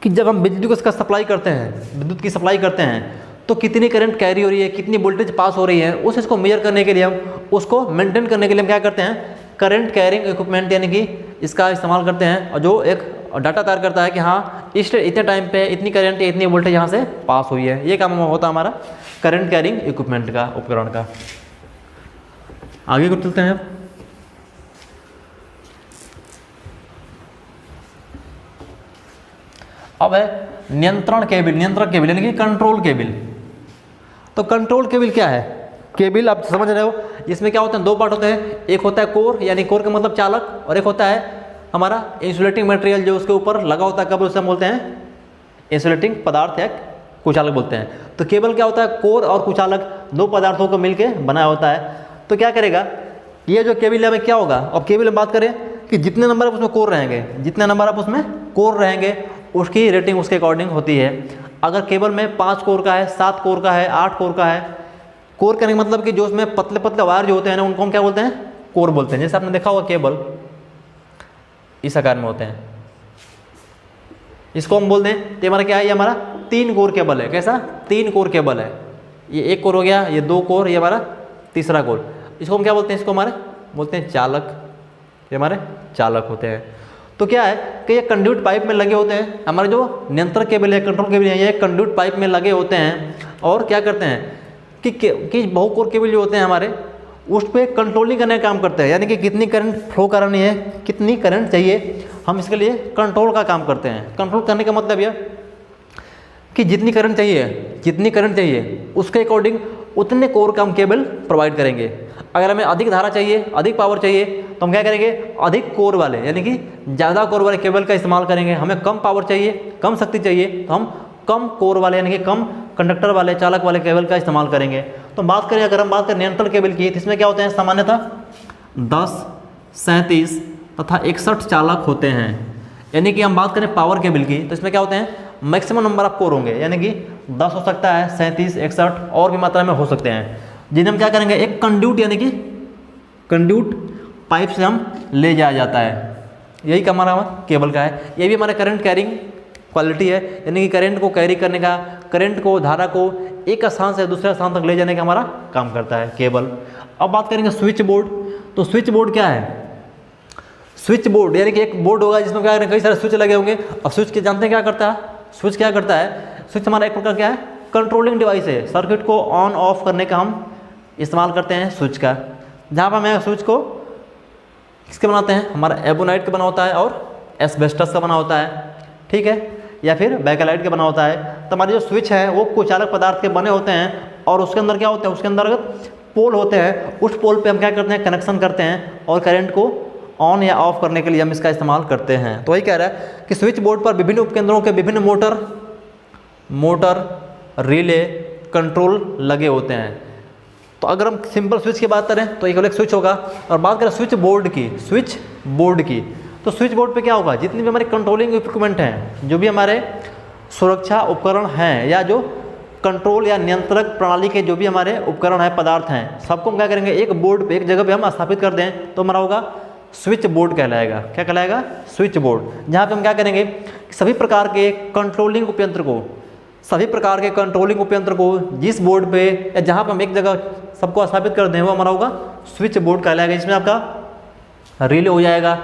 कि जब हम बिजली को इसका सप्लाई करते हैं, विद्युत की सप्लाई करते हैं, तो कितनी करंट कैरी हो रही है, कितनी वोल्टेज पास हो रही है, उस इसको मेजर करने के लिए हम, उसको मेंटेन करने के लिए हम क्या करते हैं, करंट कैरिंग इक्विपमेंट यानी कि इसका इस्तेमाल करते हैं, और जो एक डाटा तैयार करता है कि हाँ इतने टाइम पे इतनी करंट इतनी वोल्टेज यहाँ से पास हुई है। ये काम होता है हमारा करंट कैरिंग इक्विपमेंट का, उपकरण का। आगे को चलते हैं। अब है नियंत्रण केबल, नियंत्रक केबल यानी कि कंट्रोल केबल। तो कंट्रोल केबल क्या है, केबल आप समझ रहे हो, इसमें क्या होते हैं, दो पार्ट होते हैं, एक होता है कोर, यानी कोर का मतलब चालक, और एक होता है हमारा इंसुलेटिंग मटेरियल जो उसके ऊपर लगा होता है, कब उसे हम बोलते हैं इंसुलेटिंग पदार्थ या कुचालक बोलते हैं। तो केबल क्या होता है, कोर और कुचालक दो पदार्थों को मिलकर बनाया होता है। तो क्या करेगा, ये जो केबल है में क्या होगा, अब केबल में बात करें कि जितने नंबर आप उसमें कोर रहेंगे, जितने नंबर आप उसमें कोर रहेंगे उसकी रेटिंग उसके अकॉर्डिंग होती है। अगर केबल में 5 कोर का है, 7 कोर का है, 8 कोर का है, कोर करने का मतलब कि जो उसमें पतले पतले वायर जो होते हैं ना, उनको हम क्या बोलते हैं, कोर बोलते हैं। जैसे आपने देखा होगा केबल इस आकार में होते हैं, इसको हम बोलते हैं, तो हमारा क्या है, ये हमारा 3 कोर केबल है। कैसा, 3 कोर केबल है, ये 1 कोर हो गया, ये 2 कोर, ये हमारा तीसरा कोर। इसको हम क्या बोलते हैं, इसको हमारे बोलते हैं चालक, ये हमारे चालक होते हैं। तो क्या है कि ये कंड्यूट पाइप में लगे होते हैं, हमारे जो नियंत्रक केबल है, कंट्रोल केबल है, ये कंड्यूट पाइप में लगे होते हैं, और क्या करते हैं कि बहुकोर केबल जो होते हैं हमारे, उस पर कंट्रोलिंग करने का काम करते हैं, यानी कि कितनी करंट फ्लो करनी है, कितनी करंट चाहिए, हम इसके लिए कंट्रोल का काम करते हैं। कंट्रोल करने का मतलब यह कि जितनी करंट चाहिए उसके अकॉर्डिंग उतने कोर का हम केबल प्रोवाइड करेंगे। अगर हमें अधिक धारा चाहिए, अधिक पावर चाहिए, तो हम क्या करेंगे, अधिक कोर वाले यानी कि ज़्यादा कोर वाले केबल का इस्तेमाल करेंगे। हमें कम पावर चाहिए, कम शक्ति चाहिए, तो हम कम कोर वाले यानी कि कम कंडक्टर वाले, चालक वाले केबल का इस्तेमाल करेंगे। तो बात करें, अगर हम बात करें नियंत्रण केबल की, तो इसमें क्या होते हैं, सामान्यतः 10, 37 तथा 61 चालक होते हैं। यानी कि हम बात करें पावर केबल की, तो इसमें क्या होते हैं, मैक्सिमम नंबर ऑफ कोर होंगे, यानी कि 10 हो सकता है, 37, 61 और भी मात्रा में हो सकते हैं, जिन्हें हम क्या करेंगे, एक कंड्यूट यानी कि कंड्यूट पाइप से हम ले जाया जाता है। यही काम हमारा केबल का है। ये भी हमारा करंट कैरिंग क्वालिटी है, यानी कि करंट को कैरी करने का, करंट को, धारा को एक स्थान से दूसरे स्थान तक ले जाने का हमारा काम करता है केबल। अब बात करेंगे स्विच बोर्ड। तो स्विच बोर्ड क्या है, स्विच बोर्ड यानी कि एक बोर्ड होगा जिसमें क्या करेंगे, कई सारे स्विच लगे होंगे। और स्विच के जानते हैं क्या करता है, स्विच क्या करता है, स्विच हमारा एक प्रकार क्या है, कंट्रोलिंग डिवाइस है। सर्किट को ऑन ऑफ करने का हम इस्तेमाल करते हैं स्विच का। जहाँ पर हमें स्विच को किसके बनाते हैं, हमारा एबोनाइट का बना होता है और एस्बेस्टस का बना होता है, ठीक है, या फिर बैकेलाइट का बना होता है। तो हमारे जो स्विच है वो कुचालक पदार्थ के बने होते हैं, और उसके अंदर क्या होता है, उसके अंदर पोल होते हैं, उस पोल पे हम क्या करते हैं, कनेक्शन करते हैं, और करंट को ऑन या ऑफ करने के लिए हम इसका इस्तेमाल करते हैं। तो वही कह रहा है कि स्विच बोर्ड पर विभिन्न उपकेंद्रों के विभिन्न मोटर, रिले, कंट्रोल लगे होते हैं। तो अगर हम सिंपल स्विच की बात करें तो एक स्विच होगा, और बात करें स्विच बोर्ड की, स्विच बोर्ड की, तो स्विच बोर्ड पे क्या होगा, जितनी भी हमारे कंट्रोलिंग इक्विपमेंट हैं, जो भी हमारे सुरक्षा उपकरण हैं, या जो कंट्रोल या नियंत्रक प्रणाली के जो भी हमारे उपकरण हैं, पदार्थ हैं, सबको हम क्या करेंगे, एक बोर्ड पे, एक जगह पे हम स्थापित कर दें तो हमारा होगा स्विच बोर्ड कहलाएगा। क्या कहलाएगा? Switch board. जहाँ पे हम क्या करेंगे, सभी प्रकार के कंट्रोलिंग उपयंत्र को, सभी प्रकार के कंट्रोलिंग उपयंत्र को जिस बोर्ड पे या जहाँ पे हम एक जगह सबको स्थापित कर दें वो हमारा होगा स्विच बोर्ड कहलाएगा। इसमें आपका रिले हो जाएगा,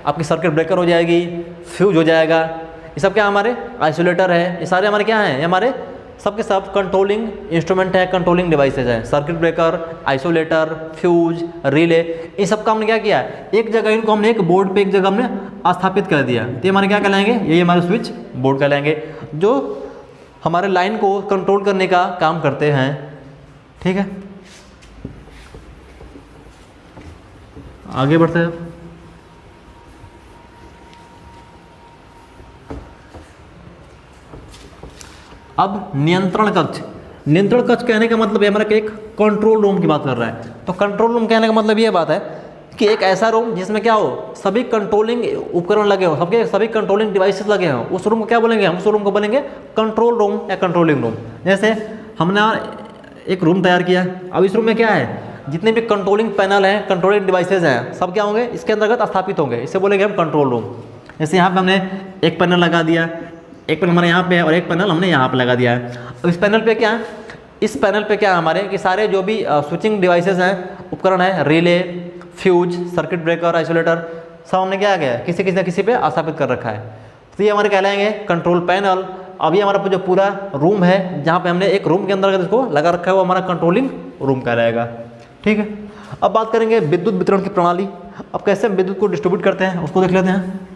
आपकी सर्किट ब्रेकर हो जाएगी, फ्यूज हो जाएगा, ये सब क्या हमारे आइसोलेटर है, ये सारे हमारे क्या हैं, ये हमारे सबके सब कंट्रोलिंग इंस्ट्रूमेंट है, कंट्रोलिंग डिवाइसेज हैं। Circuit breaker, isolator, fuse, relay, इन सब का हमने क्या किया, एक जगह इनको हमने एक बोर्ड पे एक जगह हमने स्थापित कर दिया, तो ये हमारे क्या कहलाएंगे, यही हमारे स्विच बोर्ड कहलाएंगे, जो हमारे लाइन को कंट्रोल करने का काम करते हैं। ठीक है, आगे बढ़ते हैं। अब नियंत्रण कक्ष। नियंत्रण कक्ष कहने का मतलब ये हमारा एक कंट्रोल रूम की बात कर रहा है। तो कंट्रोल रूम कहने का मतलब ये बात है कि एक ऐसा रूम जिसमें क्या हो, सभी कंट्रोलिंग उपकरण लगे हो, सबके सभी कंट्रोलिंग डिवाइसेस लगे हों, उस रूम को क्या बोलेंगे हम, उस रूम को बोलेंगे कंट्रोल रूम या कंट्रोलिंग रूम। जैसे हमने एक रूम तैयार किया, अब इस रूम में क्या है, जितने भी कंट्रोलिंग पैनल हैं, कंट्रोलिंग डिवाइसेज हैं, सब क्या होंगे, इसके अंतर्गत स्थापित होंगे, इसे बोलेंगे हम कंट्रोल रूम। जैसे यहाँ पे हमने एक पैनल लगा दिया, एक पैनल हमारे यहाँ पे है और एक पैनल हमने यहाँ पे लगा दिया है। अब इस पैनल पे क्या है, इस पैनल पे क्या है हमारे कि सारे जो भी स्विचिंग डिवाइसेस हैं, उपकरण है, relay, fuse, circuit breaker, isolator, सब हमने क्या किया है, किसी न किसी पे स्थापित कर रखा है। तो ये हमारे कहलाएंगे कंट्रोल पैनल। अब ये हमारा जो पूरा रूम है, जहाँ पे हमने एक रूम के अंदर इसको लगा रखा है, वो हमारा कंट्रोलिंग रूम कहलाएगा। ठीक है, अब बात करेंगे विद्युत वितरण की प्रणाली। अब कैसे हम विद्युत को डिस्ट्रीब्यूट करते हैं उसको देख लेते हैं।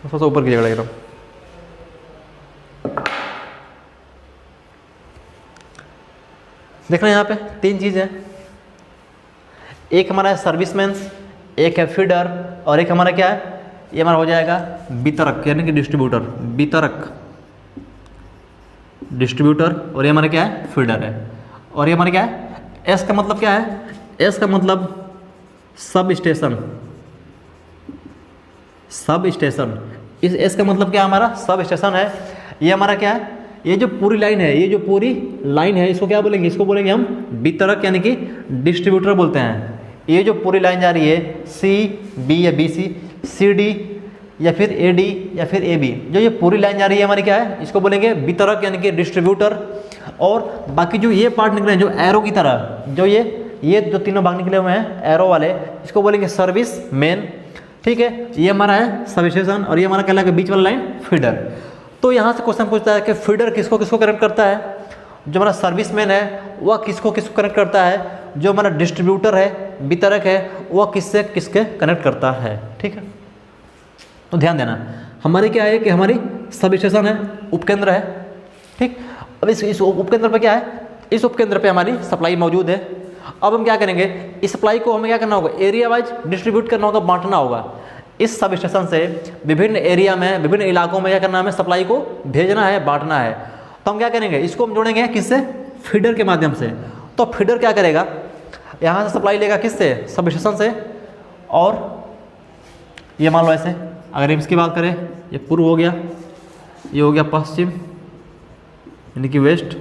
सबसे ऊपर की जगह लग रहा हूँ। देख रहे हैं यहाँ पे तीन चीज़ है, एक हमारा है सर्विसमैन्स, एक है फीडर, और एक हमारा क्या है, ये हमारा हो जाएगा वितरक यानी कि डिस्ट्रीब्यूटर, वितरक डिस्ट्रीब्यूटर, और ये हमारा क्या है, फीडर है। और ये हमारा क्या है, एस का मतलब क्या है, एस का मतलब सब स्टेशन, सब स्टेशन, इस एस का मतलब क्या हमारा सब स्टेशन है। ये हमारा क्या है, ये जो पूरी लाइन है, ये जो पूरी लाइन है, इसको क्या बोलेंगे, इसको बोलेंगे हम वितरक यानी कि डिस्ट्रीब्यूटर बोलते हैं। ये जो पूरी लाइन जा रही है, सी बी या बी सी, सी डी या फिर ए डी या फिर ए बी, जो ये पूरी लाइन जा रही है हमारी क्या है, इसको बोलेंगे वितरक यानी कि डिस्ट्रीब्यूटर। और बाकी जो ये पार्ट निकले हैं जो एरो की तरह, जो ये जो तीनों भाग निकले हुए हैं एरो वाले, इसको बोलेंगे सर्विस मेन। ठीक है, ये हमारा है सब स्टेशन, और ये हमारा कहलाएगा बीच वाला लाइन फीडर। तो यहाँ से क्वेश्चन पूछता है कि फीडर किसको किसको कनेक्ट करता है, जो हमारा सर्विस मैन है वह किसको किसको कनेक्ट करता है, जो हमारा डिस्ट्रीब्यूटर है, वितरक है, वह किससे किसके कनेक्ट करता है। ठीक है, तो ध्यान देना, हमारे क्या है कि हमारी सब स्टेशन है, उपकेंद्र है। ठीक, अब इस उपकेंद्र पर क्या है, इस उपकेंद्र पे हमारी सप्लाई मौजूद है। अब हम क्या करेंगे, इस सप्लाई को हमें क्या करना होगा, एरिया वाइज डिस्ट्रीब्यूट करना होगा, बांटना होगा। इस सब स्टेशन से विभिन्न एरिया में, विभिन्न इलाकों में क्या करना है, हमें सप्लाई को भेजना है, बांटना है। तो हम क्या करेंगे, इसको हम जोड़ेंगे किससे, फीडर के माध्यम से। तो फीडर क्या करेगा, यहाँ से सप्लाई लेगा किससे, सब स्टेशन से, और ये मान लो ऐसे, अगर इसकी बात करें, ये पूर्व हो गया, ये हो गया पश्चिम यानी कि वेस्ट,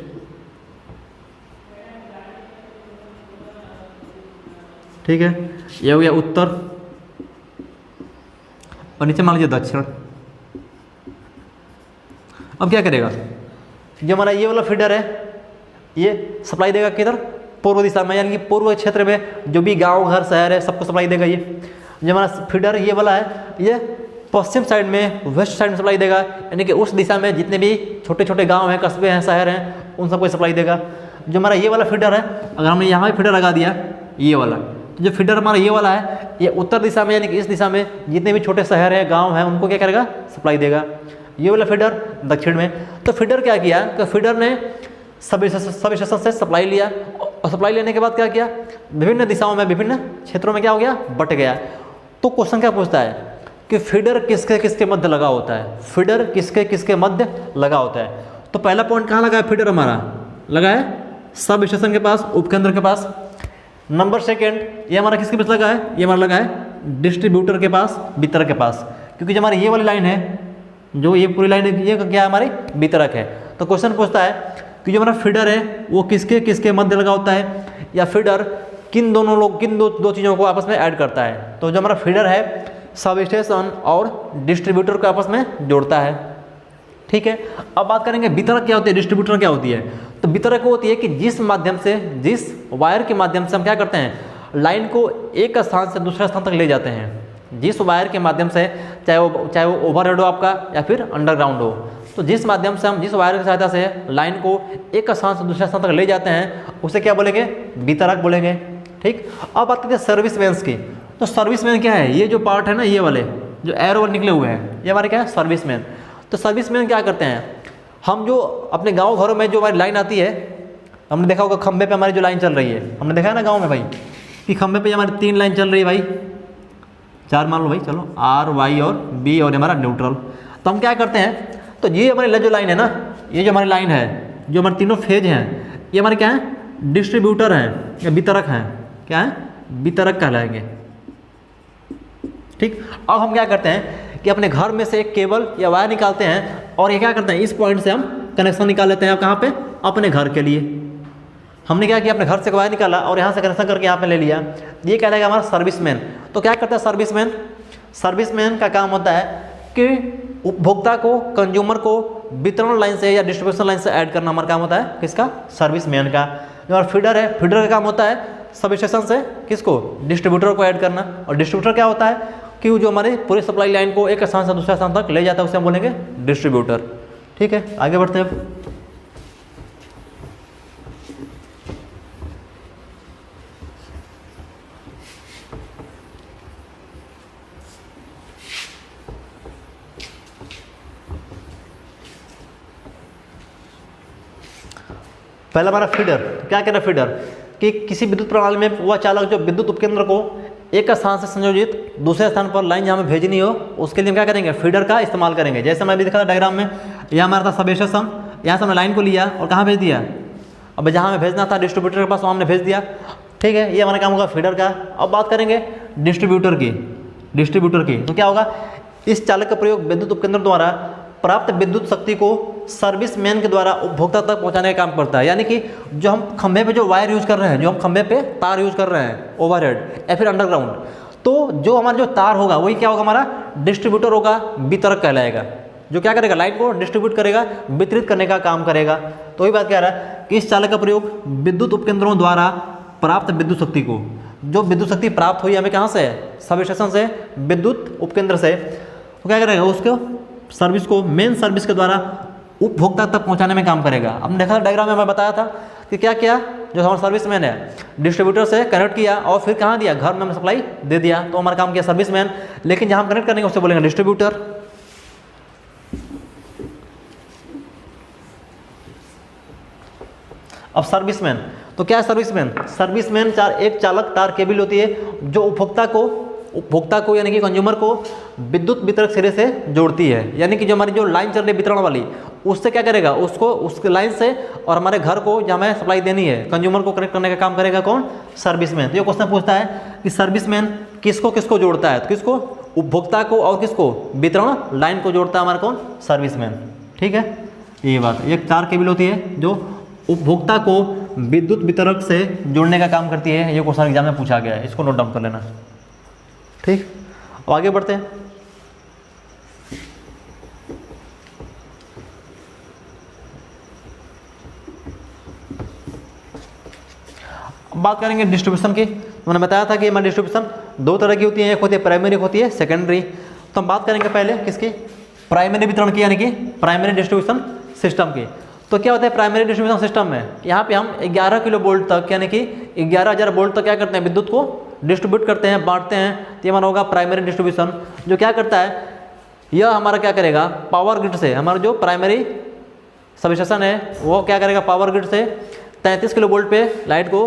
ठीक है, ये हो गया उत्तर, और नीचे मान लीजिए दक्षिण। अब क्या करेगा, जो हमारा ये वाला फीडर है, ये सप्लाई देगा किधर, पूर्व दिशा में, यानी कि पूर्व क्षेत्र में जो भी गांव घर शहर है सबको सप्लाई देगा। ये जो हमारा फीडर ये वाला है, ये पश्चिम साइड में, वेस्ट साइड में सप्लाई देगा, यानी कि उस दिशा में जितने भी छोटे छोटे गांव हैं, कस्बे हैं, शहर हैं, उन सबको सप्लाई देगा। जो हमारा ये वाला फीडर है, अगर हमने यहाँ भी फीडर लगा दिया ये वाला, तो जो फीडर हमारा ये वाला है, ये उत्तर दिशा में यानी कि इस दिशा में जितने भी छोटे शहर हैं, गांव हैं, उनको क्या करेगा, सप्लाई देगा। ये वाला फीडर दक्षिण में। तो फीडर क्या किया कि फीडर ने सब स्टेशन से सप्लाई लिया, और सप्लाई लेने के बाद क्या किया, विभिन्न दिशाओं में, विभिन्न क्षेत्रों में क्या हो गया, बट गया। तो क्वेश्चन क्या पूछता है कि फीडर किसके किसके मध्य लगा होता है, फीडर किसके किसके मध्य लगा होता है। तो पहला पॉइंट कहाँ लगा है, फीडर हमारा लगा है सब स्टेशन के पास, उपकेंद्र के पास। नंबर सेकेंड, ये हमारा किसके पास लगा है, ये हमारा लगा है डिस्ट्रीब्यूटर के पास, वितरक के पास, क्योंकि जो हमारी ये वाली लाइन है, जो ये पूरी लाइन है, ये क्या है हमारी वितरक है। तो क्वेश्चन पूछता है कि जो हमारा फीडर है वो किसके किसके मध्य लगा होता है, या फीडर किन दोनों लोग किन दो चीज़ों को आपस में ऐड करता है। तो जो हमारा फीडर है सब स्टेशन और डिस्ट्रीब्यूटर को आपस में जोड़ता है, ठीक है। अब बात करेंगे वितरक क्या होती है, डिस्ट्रीब्यूटर क्या होती है। तो वितरक वो होती है कि जिस माध्यम से, जिस वायर के माध्यम से हम क्या करते हैं, लाइन को एक स्थान से दूसरे स्थान तक ले जाते हैं। जिस वायर के माध्यम से, चाहे वो ओवरहेड हो आपका या फिर अंडरग्राउंड हो, तो जिस माध्यम से हम, जिस वायर की सहायता से लाइन को एक स्थान से दूसरे स्थान तक ले जाते हैं, उसे क्या बोलेंगे, वितरक बोलेंगे, ठीक। अब बात करते हैं सर्विसमैन की। तो सर्विसमैन क्या है, ये जो पार्ट है ना, ये वाले जो एरो वाले निकले हुए हैं, ये हमारे क्या है, सर्विसमैन। तो सर्विसमैन क्या करते हैं, हम जो अपने गांव घरों में जो हमारी लाइन आती है, हमने देखा होगा खंबे पे हमारी जो लाइन चल रही है, हमने देखा है ना गांव में भाई कि खंबे पे हमारी 3 लाइन चल रही है भाई, 4 मान लो भाई, चलो आर वाई और बी और हमारा न्यूट्रल। तो हम क्या करते हैं, तो ये हमारी जो लाइन है ना, ये जो हमारी लाइन है, जो हमारे तीनों फेज हैं, ये हमारे क्या है, डिस्ट्रीब्यूटर हैं या वितरक हैं, क्या है, वितरक कहलाएंगे, ठीक। अब हम क्या करते हैं कि अपने घर में से एक केबल या वायर निकालते हैं और ये क्या करते हैं, इस पॉइंट से हम कनेक्शन निकाल लेते हैं। कहाँ पे, अपने घर के लिए। हमने क्या किया, अपने घर से वायर निकाला और यहाँ से कनेक्शन करके यहाँ पे ले लिया। ये कहलाएगा हमारा सर्विसमैन। तो क्या करता है सर्विसमैन, सर्विसमैन का काम होता है कि उपभोक्ता को, कंज्यूमर को वितरण लाइन से या डिस्ट्रीब्यूशन लाइन से ऐड करना हमारा काम होता है, किसका, सर्विसमैन का। जो हमारा फीडर है, फीडर का काम होता है सब स्टेशन से किसको, डिस्ट्रीब्यूटर को ऐड करना। और डिस्ट्रीब्यूटर क्या होता है कि जो हमारे पूरे सप्लाई लाइन को एक स्थान से दूसरे स्थान तक ले जाता है, उसे हम बोलेंगे डिस्ट्रीब्यूटर, ठीक है। आगे बढ़ते हैं। पहला हमारा फीडर, क्या कह रहा है फीडर, कि किसी विद्युत प्रणाली में वह चालक जो विद्युत उपकेंद्र को एक स्थान से संयोजित दूसरे स्थान पर लाइन जहाँ में भेजनी हो, उसके लिए हम क्या करेंगे, फीडर का इस्तेमाल करेंगे। जैसे मैं भी दिखा था डायग्राम में, यहाँ हमारा था सब स्टेशन, यहाँ से हमने लाइन को लिया और कहाँ भेज दिया, अब जहाँ हमें भेजना था डिस्ट्रीब्यूटर के पास, वहाँ हमने भेज दिया, ठीक है। ये हमारा काम होगा फीडर का। अब बात करेंगे डिस्ट्रीब्यूटर की, डिस्ट्रीब्यूटर की। तो क्या होगा, इस चालक का प्रयोग विद्युत उपकेंद्र द्वारा प्राप्त विद्युत शक्ति को सर्विसमैन के द्वारा उपभोक्ता तक पहुंचाने का काम करता है। यानी कि जो हम खंभे पे जो वायर यूज कर रहे हैं, जो हम खंभे पे तार यूज कर रहे हैं, ओवरहेड या फिर अंडरग्राउंड, तो जो हमारा जो तार होगा वही क्या होगा, हमारा डिस्ट्रीब्यूटर होगा, वितरक कहलाएगा, जो क्या करेगा, लाइन को डिस्ट्रीब्यूट करेगा, वितरित करने का काम करेगा। तो वही बात कह रहा है कि इस चालक का प्रयोग विद्युत उपकेंद्रों द्वारा प्राप्त विद्युत शक्ति को, जो विद्युत शक्ति प्राप्त हुई हमें कहाँ से, सब स्टेशन से, विद्युत उपकेंद्र से, तो क्या करेगा, उसको सर्विस को मेन सर्विस के द्वारा उपभोक्ता तक पहुंचाने में काम करेगा। हमने देखा डायग्राम में मैं बताया था कि क्या किया, जो हमारा सर्विसमैन है डिस्ट्रीब्यूटर से कनेक्ट किया और फिर कहाँ दिया, घर में हमने सप्लाई दे दिया, तो हमारा काम किया सर्विसमैन। लेकिन जहाँ हम कनेक्ट करेंगे उससे बोलेंगे डिस्ट्रीब्यूटर। अब सर्विसमैन, तो क्या है सर्विसमैन, सर्विसमैन एक चालक तार केबल होती है जो उपभोक्ता को यानी कि कंज्यूमर को विद्युत वितरक सिरे से जोड़ती है। यानी कि जो हमारी जो लाइन चल रही है वितरण वाली, उससे क्या करेगा, उसको उसके लाइन से और हमारे घर को जहाँ हमें सप्लाई देनी है, कंज्यूमर को कनेक्ट करने का काम करेगा कौन, सर्विसमैन। तो ये क्वेश्चन पूछता है कि सर्विसमैन किसको किसको जोड़ता है, तो किसको, उपभोक्ता को और किसको, वितरण लाइन को जोड़ता है हमारा कौन, सर्विसमैन, ठीक है। ये बात, एक तार केबल होती है जो उपभोक्ता को विद्युत वितरक से जोड़ने का काम करती है। ये क्वेश्चन एग्जाम में पूछा गया है, इसको नोट डाउन कर लेना, ठीक। अब आगे बढ़ते हैं। बात करेंगे डिस्ट्रीब्यूशन की। मैंने बताया था कि हमारी डिस्ट्रीब्यूशन दो तरह की होती है, एक होती है प्राइमरी, एक होती है सेकेंडरी। तो हम बात करेंगे पहले किसकी, प्राइमरी वितरण की, यानी कि प्राइमरी डिस्ट्रीब्यूशन सिस्टम की। तो क्या होता है प्राइमरी डिस्ट्रीब्यूशन सिस्टम में, यहाँ पे हम 11 किलो वोल्ट तक यानी कि 11,000 वोल्ट तक क्या करते हैं, विद्युत को डिस्ट्रीब्यूट करते हैं, बांटते हैं। तो ये हमारा होगा प्राइमरी डिस्ट्रीब्यूशन। जो क्या करता है, यह हमारा क्या करेगा, पावर ग्रिड से, हमारा जो प्राइमरी सबस्टेशन है वो क्या करेगा, पावर ग्रिड से 33 किलो वोल्ट पे लाइट को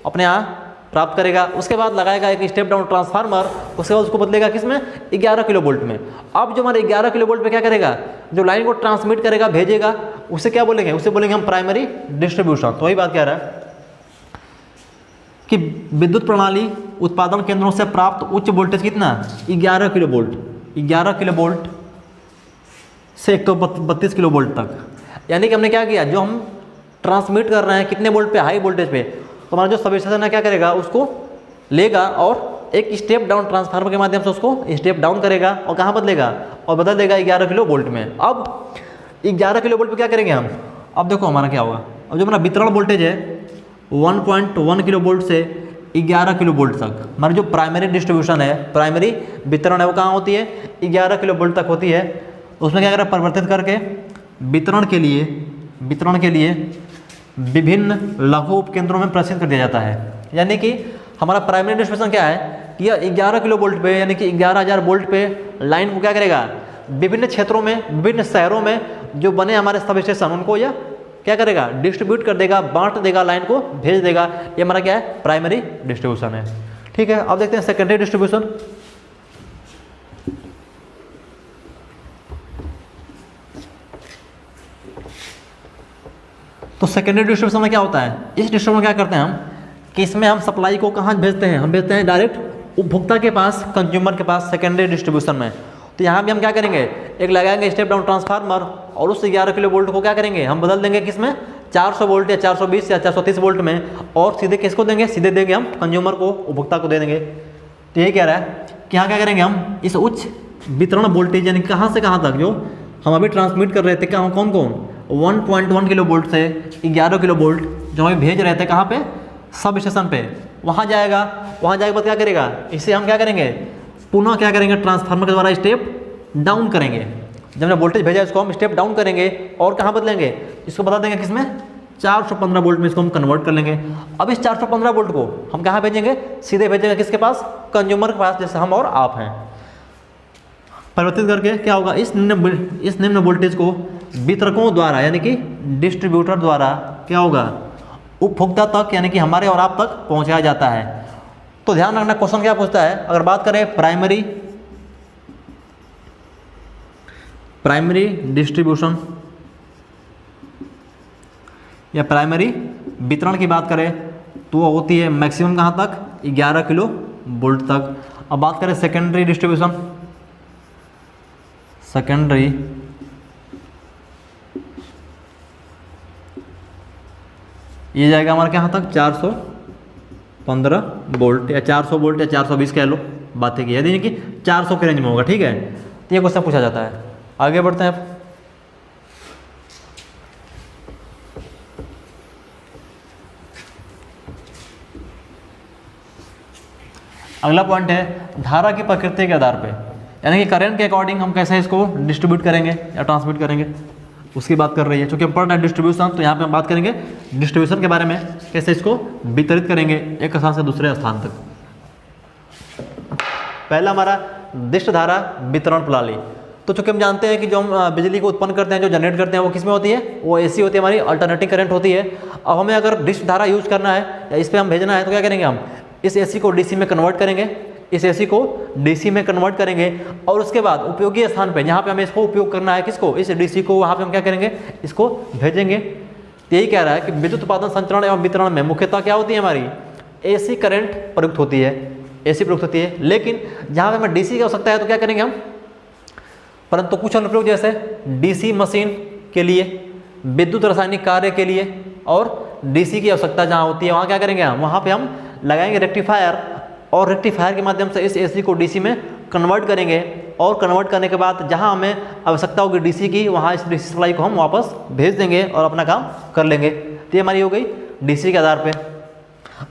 अपने यहाँ प्राप्त करेगा, उसके बाद लगाएगा एक स्टेप डाउन ट्रांसफार्मर, उसके बाद उसको बदलेगा किस में 11 किलो वोल्ट में। अब जो हमारे 11 किलो वोल्ट पे क्या करेगा, जो लाइन को ट्रांसमिट करेगा भेजेगा, उसे क्या बोलेंगे, उसे बोलेंगे हम प्राइमरी डिस्ट्रीब्यूशन। तो वही बात कह रहा है कि विद्युत प्रणाली उत्पादन केंद्रों से प्राप्त उच्च वोल्टेज कितना 11 किलो वोल्ट, 11 किलो वोल्ट से 132 किलो वोल्ट तक। यानी कि हमने क्या किया, जो हम ट्रांसमिट कर रहे हैं कितने वोल्ट पे, हाई वोल्टेज पे, तो हमारा जो सब स्टेशन है क्या करेगा, उसको लेगा और एक स्टेप डाउन ट्रांसफार्मर के माध्यम से उसको स्टेप डाउन करेगा और कहाँ बदलेगा, और बदल देगा 11 किलो वोल्ट में। अब 11 किलो वोल्ट पे क्या करेंगे हम, अब देखो हमारा क्या होगा, अब जो हमारा वितरण वोल्टेज है 1.1 किलो वोल्ट से 11 किलो वोल्ट तक, हमारी जो प्राइमरी डिस्ट्रीब्यूशन है, प्राइमरी वितरण है, वो कहाँ होती है 11 किलो वोल्ट तक होती है। उसमें क्या करें, परिवर्तित करके वितरण के लिए विभिन्न लघु उपकेंद्रों में प्रसारित कर दिया जाता है। यानी कि हमारा प्राइमरी डिस्ट्रीब्यूशन क्या है, यह 11 किलो वोल्ट पे यानी कि 11,000 वोल्ट पे लाइन को क्या करेगा, विभिन्न क्षेत्रों में, विभिन्न शहरों में जो बने हमारे सब स्टेशन, उनको यह क्या करेगा, डिस्ट्रीब्यूट कर देगा, बांट देगा, लाइन को भेज देगा। ये हमारा क्या है, प्राइमरी डिस्ट्रीब्यूशन है। ठीक है, अब देखते हैं सेकेंडरी डिस्ट्रीब्यूशन। तो सेकेंडरी डिस्ट्रीब्यूशन में क्या होता है, इस डिस्ट्रीब्यूशन में क्या करते हैं हम कि इसमें हम सप्लाई को कहाँ भेजते हैं, हम भेजते हैं डायरेक्ट उपभोक्ता के पास, कंज्यूमर के पास, सेकेंडरी डिस्ट्रीब्यूशन में। तो यहाँ भी हम क्या करेंगे, एक लगाएंगे स्टेप डाउन ट्रांसफार्मर और उस 11 किलो वोल्ट को क्या करेंगे, हम बदल देंगे किसमें 400 वोल्ट या 420 या 430 वोल्ट में, और सीधे किसको देंगे, सीधे देंगे हम कंज्यूमर को, उपभोक्ता को दे देंगे। तो यही कह रहा है कि यहाँ क्या करेंगे, हम इस उच्च वितरण वोल्टेज यानी कहाँ से कहाँ तक जो हम अभी ट्रांसमिट कर रहे थे, कहाँ कौन कौन 1.1 किलो वोल्ट से 11 किलो वोल्ट जो हम भेज रहे थे, कहाँ पे सब स्टेशन पे, वहाँ जाएगा। वहाँ जाने के बाद क्या करेगा, इसे हम क्या करेंगे, पुनः क्या करेंगे, ट्रांसफार्मर के द्वारा स्टेप डाउन करेंगे। जब हमने वोल्टेज भेजा इसको हम स्टेप डाउन करेंगे और कहाँ बदलेंगे, इसको बता देंगे किसमें 415 वोल्ट में, इसको हम कन्वर्ट कर लेंगे। अब इस 415 वोल्ट को हम कहाँ भेजेंगे, सीधे भेजेंगे किसके पास, कंज्यूमर के पास, जैसे हम और आप हैं। परिवर्तित करके क्या होगा, इस निम्न वोल्टेज को वितरकों द्वारा यानी कि डिस्ट्रीब्यूटर द्वारा क्या होगा, उपभोक्ता तक यानी कि हमारे और आप तक पहुंचाया जाता है। तो ध्यान रखना क्वेश्चन क्या पूछता है, अगर बात करें प्राइमरी डिस्ट्रीब्यूशन या प्राइमरी वितरण की बात करें तो वो होती है मैक्सिमम कहाँ तक 11 किलो वोल्ट तक। अब बात करें सेकेंडरी डिस्ट्रीब्यूशन, सेकेंडरी ये जाएगा हमारे यहाँ तक 415 वोल्ट या 400 वोल्ट या 420 कह लो, बातें की यानी कि 400 के रेंज में होगा। ठीक है, तो ये क्वेश्चन पूछा जाता है। आगे बढ़ते हैं। अगला पॉइंट है धारा की प्रकृति के आधार पे, यानी कि करंट के अकॉर्डिंग हम कैसे इसको डिस्ट्रीब्यूट करेंगे या ट्रांसमिट करेंगे, उसकी बात कर रही है। चूंकि इम्पोर्टेंट है डिस्ट्रीब्यूशन, तो यहाँ पे हम बात करेंगे डिस्ट्रीब्यूशन के बारे में, कैसे इसको वितरित करेंगे एक स्थान से दूसरे स्थान तक। पहला हमारा दिष्ट धारा वितरण प्रणाली। तो चूंकि हम जानते हैं कि जो हम बिजली को उत्पन्न करते हैं, जो जनरेट करते हैं, वो किस में होती है, वो एसी होती है, हमारी अल्टरनेटिंग करंट होती है। अब हमें अगर डिष्ट धारा यूज करना है या इस पर हम भेजना है, तो क्या करेंगे, हम इस एसी को डीसी में कन्वर्ट करेंगे, इस एसी को डीसी में कन्वर्ट करेंगे, और उसके बाद उपयोगी स्थान पे जहाँ पे हमें इसको उपयोग करना है, किसको, इस डीसी को, वहाँ पे हम क्या करेंगे, इसको भेजेंगे। तो यही कह रहा है कि विद्युत उत्पादन, संचरण एवं वितरण में मुख्यतः क्या होती है, हमारी एसी करंट प्रयुक्त होती है, एसी प्रयुक्त होती है। लेकिन जहाँ पे हमें डीसी की आवश्यकता है तो क्या करेंगे हम, परंतु कुछ अनुप्रयोग जैसे डीसी मशीन के लिए, विद्युत रासायनिक कार्य के लिए और डीसी की आवश्यकता जहाँ होती है, वहाँ क्या करेंगे हम, वहाँ पे हम लगाएंगे रेक्टिफायर, और रेक्टिफायर के माध्यम से इस एसी को डीसी में कन्वर्ट करेंगे, और कन्वर्ट करने के बाद जहाँ हमें आवश्यकता होगी डीसी की, वहाँ इस डीसी सप्लाई को हम वापस भेज देंगे और अपना काम कर लेंगे। तो ये हमारी हो गई डीसी के आधार पे।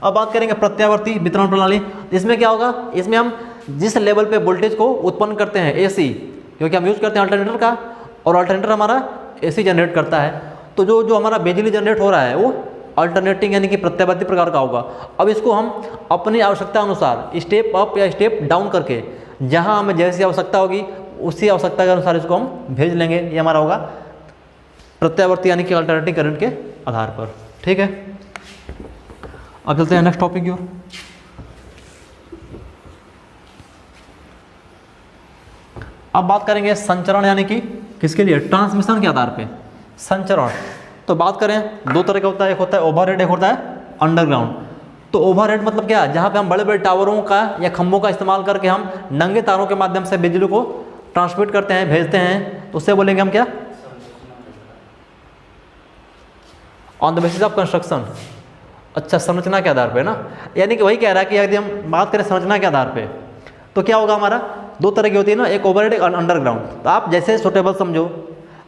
अब बात करेंगे प्रत्यावर्ती वितरण प्रणाली। इसमें क्या होगा, इसमें हम जिस लेवल पे वोल्टेज को उत्पन्न करते हैं एसी, क्योंकि हम यूज़ करते हैं अल्टरनेटर का, और अल्टरनेटर हमारा एसी जनरेट करता है, तो जो हमारा बिजली जनरेट हो रहा है वो अल्टरनेटिंग यानी कि प्रत्यावर्ती प्रकार का होगा। अब इसको हम अपनी आवश्यकता अनुसार स्टेप अप या स्टेप डाउन करके जहां हमें जैसी आवश्यकता होगी उसी आवश्यकता के अनुसार इसको हम भेज लेंगे। ये हमारा होगा प्रत्यावर्ती यानी कि अल्टरनेटिंग करंट के आधार पर। ठीक है, अब चलते हैं नेक्स्ट टॉपिक की ओर। अब बात करेंगे संचरण, यानी कि किसके लिए, ट्रांसमिशन के आधार पे संचरण। तो बात करें दो तरह का होता है, एक होता है ओवरहेड, एक होता है अंडरग्राउंड। तो ओवरहेड मतलब क्या, जहाँ पे हम बड़े बड़े टावरों का या खंभों का इस्तेमाल करके हम नंगे तारों के माध्यम से बिजली को ट्रांसमिट करते हैं, भेजते हैं, तो उससे बोलेंगे हम क्या, on the basis of construction. अच्छा, संरचना के आधार पे ना, यानी कि वही कह रहा है कि यदि हम बात करें संरचना के आधार पे तो क्या होगा, हमारा दो तरह की होती है ना, एक ओवरहेड एक अंडरग्राउंड। तो आप जैसे सुटेबल समझो।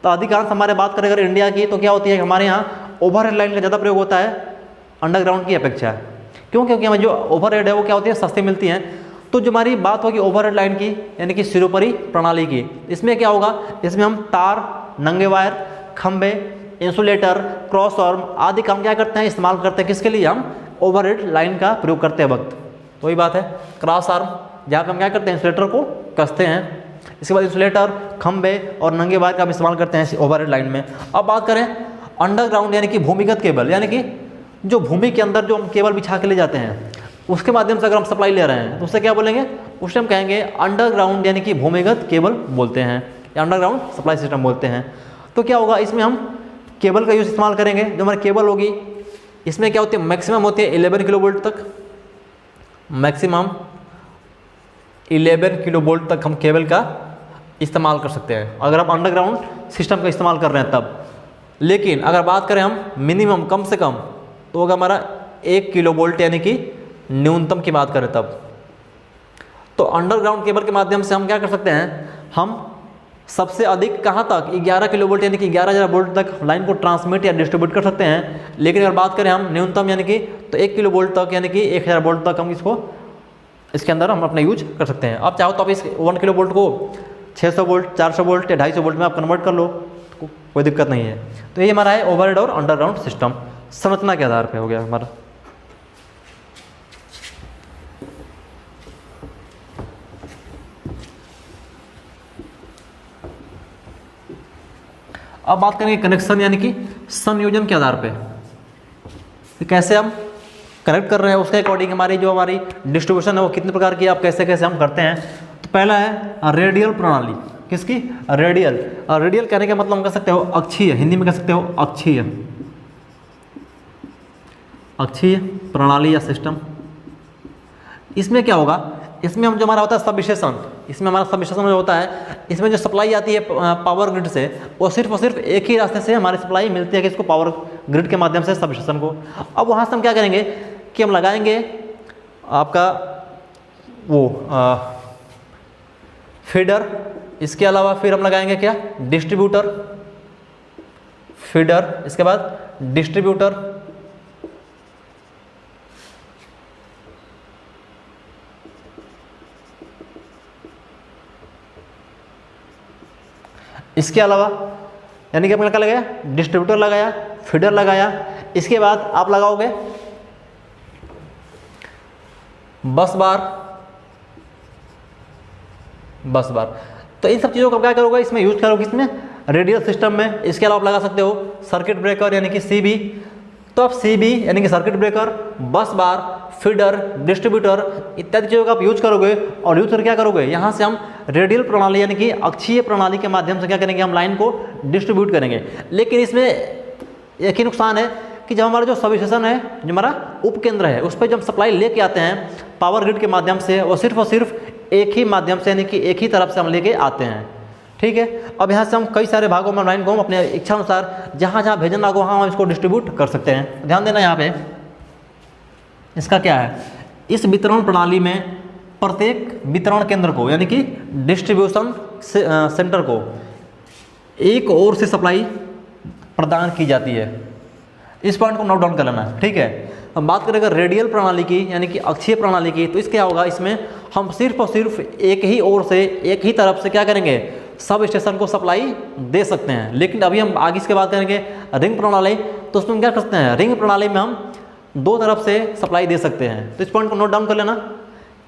तो अधिकांश हमारे बात करें अगर इंडिया की, तो क्या होती है, हमारे यहाँ ओवरहेड लाइन का ज़्यादा प्रयोग होता है अंडरग्राउंड की अपेक्षा। क्यों? क्योंकि हमें जो ओवरहेड है वो क्या होती है, सस्ती मिलती हैं। तो जो हमारी बात होगी ओवरहेड लाइन की, यानी कि सिरोपरि प्रणाली की, इसमें क्या होगा, इसमें हम तार, नंगे वायर, खंबे, इंसुलेटर, क्रॉस आर्म आदि काम क्या करते हैं, इस्तेमाल करते हैं। किसके लिए, हम ओवरहेड लाइन का प्रयोग करते हैं वक्त। तो वही बात है, क्रॉस आर्म जहाँ पे हम क्या करते हैं, इंसुलेटर को कसते हैं। इसके बाद इंसुलेटर, खंबे और नंगे वायर का हम इस्तेमाल करते हैं ओवरहेड लाइन में। अब बात करें अंडरग्राउंड, यानी कि भूमिगत केबल, यानी कि जो भूमि के अंदर जो हम केबल बिछा के ले जाते हैं, उसके माध्यम से अगर हम सप्लाई ले रहे हैं तो उससे क्या बोलेंगे, उससे हम कहेंगे अंडरग्राउंड, यानी कि भूमिगत केबल बोलते हैं या अंडरग्राउंड सप्लाई सिस्टम बोलते हैं। तो क्या होगा, इसमें हम केबल का यूज़ इस्तेमाल करेंगे। जो हमारी केबल होगी इसमें क्या होती है, मैक्सिमम होती है 11 किलो वोल्ट तक, मैक्सिमम 11 किलो वोल्ट तक हम केबल का इस्तेमाल कर सकते हैं अगर हम अंडरग्राउंड सिस्टम का इस्तेमाल कर रहे हैं तब। लेकिन अगर बात करें हम मिनिमम, कम से कम, तो होगा हमारा 1 किलो वोल्ट, यानी कि न्यूनतम की बात करें तब। तो अंडरग्राउंड केबल के माध्यम से हम क्या कर सकते हैं, हम सबसे अधिक कहाँ तक 11 किलो वोल्ट, यानी कि 11,000 वोल्ट तक लाइन को ट्रांसमिट या डिस्ट्रीब्यूट कर सकते हैं। लेकिन अगर बात करें हम न्यूनतम, यानी कि तो 1 किलो वोल्ट तक, यानी कि 1000 वोल्ट तक हम इसके अंदर हम अपना यूज कर सकते हैं। आप चाहो तो आप इस 1 किलो वोल्ट को 600 वोल्ट, 400 वोल्ट या 250 वोल्ट में आप कन्वर्ट कर लो, तो कोई दिक्कत नहीं है। तो ये हमारा है ओवरहेड और अंडरग्राउंड सिस्टम, संरचना के आधार पे हो गया हमारा। अब बात करेंगे कनेक्शन, यानी कि संयोजन के आधार पे कैसे हम कनेक्ट कर रहे हैं, उसके अकॉर्डिंग हमारी जो हमारी डिस्ट्रीब्यूशन है वो कितने प्रकार की, आप कैसे कैसे हम करते हैं। तो पहला है रेडियल प्रणाली। किसकी, रेडियल। रेडियल कहने का मतलब हम कह सकते हो अक्षीय, हिंदी में कह सकते हो अक्षीय, अक्षीय प्रणाली या सिस्टम। इसमें क्या होगा, इसमें हम जो हमारा होता है सब स्टेशन, इसमें हमारा सब स्टेशन जो होता है, इसमें जो सप्लाई आती है पावर ग्रिड से, वो सिर्फ और सिर्फ एक ही रास्ते से हमारी सप्लाई मिलती है कि इसको पावर ग्रिड के माध्यम से सब स्टेशन को। अब वहाँ से हम क्या करेंगे कि हम लगाएंगे आपका वो फीडर, इसके अलावा फिर हम लगाएंगे क्या, डिस्ट्रीब्यूटर, फीडर, इसके बाद डिस्ट्रीब्यूटर, इसके अलावा यानी कि आपने क्या लगाया, डिस्ट्रीब्यूटर लगाया, फीडर लगाया, इसके बाद आप लगाओगे बस बार, बस बार। तो इन सब चीज़ों का क्या करोगे, इसमें यूज करोगे इसमें रेडियल सिस्टम में। इसके अलावा आप लगा सकते हो सर्किट ब्रेकर यानी कि सीबी। तो आप सीबी यानी कि सर्किट ब्रेकर, बस बार, फीडर, डिस्ट्रीब्यूटर इत्यादि चीज़ों का आप यूज करोगे। और यूज करके क्या करोगे, यहाँ से हम रेडियल प्रणाली यानी कि अक्षीय प्रणाली के माध्यम से क्या करेंगे, हम लाइन को डिस्ट्रीब्यूट करेंगे। लेकिन इसमें एक ही नुकसान है कि जब हमारा जो सब स्टेशन है, जो हमारा उपकेंद्र है, उस पर जब सप्लाई लेके आते हैं पावर ग्रिड के माध्यम से, वो सिर्फ और सिर्फ एक ही माध्यम से यानी कि एक ही तरफ से हम लेके आते हैं। ठीक है, अब यहाँ से हम कई सारे भागों में लाइन को हम अपने इच्छा अनुसार जहाँ जहाँ भेजना हो वहाँ हम इसको डिस्ट्रीब्यूट कर सकते हैं। ध्यान देना यहाँ पे इसका क्या है, इस वितरण प्रणाली में प्रत्येक वितरण केंद्र को यानी कि डिस्ट्रीब्यूशन सेंटर को एक ओर से सप्लाई प्रदान की जाती है। इस पॉइंट को नोट डाउन कर लेना है। ठीक है, अब बात करें अगर रेडियल प्रणाली की यानी कि अक्षीय प्रणाली की, तो इस क्या होगा, इसमें हम सिर्फ और सिर्फ एक ही ओर से एक ही तरफ से क्या करेंगे, सब स्टेशन को सप्लाई दे सकते हैं। लेकिन अभी हम आगे इसके बात करेंगे रिंग प्रणाली, तो उसमें हम क्या कर सकते हैं, रिंग प्रणाली में हम दो तरफ से सप्लाई दे सकते हैं। तो इस पॉइंट को नोट डाउन कर लेना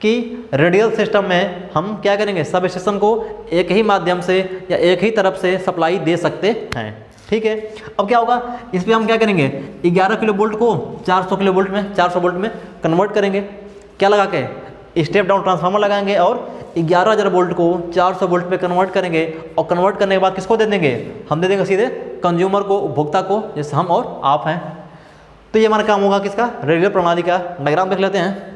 कि रेडियल सिस्टम में हम क्या करेंगे, सब स्टेशन को एक ही माध्यम से या एक ही तरफ से सप्लाई दे सकते हैं। ठीक है, अब क्या होगा, इस पर हम क्या करेंगे, 11 किलो वोल्ट को 400 किलो वोल्ट में, 400 वोल्ट में कन्वर्ट करेंगे। क्या लगा के, स्टेप डाउन ट्रांसफार्मर लगाएंगे और 11,000 वोल्ट को 400 वोल्ट में कन्वर्ट करेंगे और कन्वर्ट करने के बाद किसको दे देंगे, हम दे देंगे सीधे कंज्यूमर को, उपभोक्ता को, जैसे हम और आप हैं। तो ये हमारा काम होगा किसका, रेडियल प्रणाली का। डायग्राम देख लेते हैं।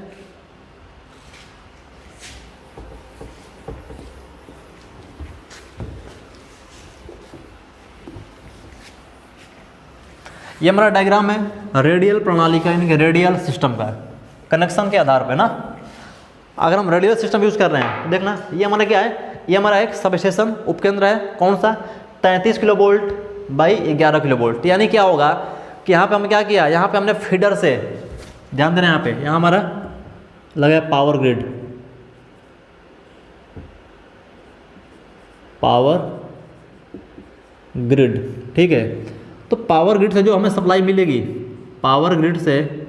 ये हमारा डायग्राम है रेडियल प्रणाली का, यानी कि रेडियल सिस्टम का, कनेक्शन के आधार पे ना। अगर हम रेडियल सिस्टम यूज़ कर रहे हैं तो देखना ये हमारा क्या है, ये हमारा एक सब स्टेशन उपकेंद्र है। कौन सा, 33 kilo volt by 11 kilo volt. यानी क्या होगा कि यहाँ पे हमने क्या किया, यहाँ पे हमने फीडर से, ध्यान देना यहाँ पे, यहाँ हमारा लगा पावर ग्रिड, पावर ग्रिड, ठीक है। तो पावर ग्रिड से जो हमें सप्लाई मिलेगी, पावर ग्रिड से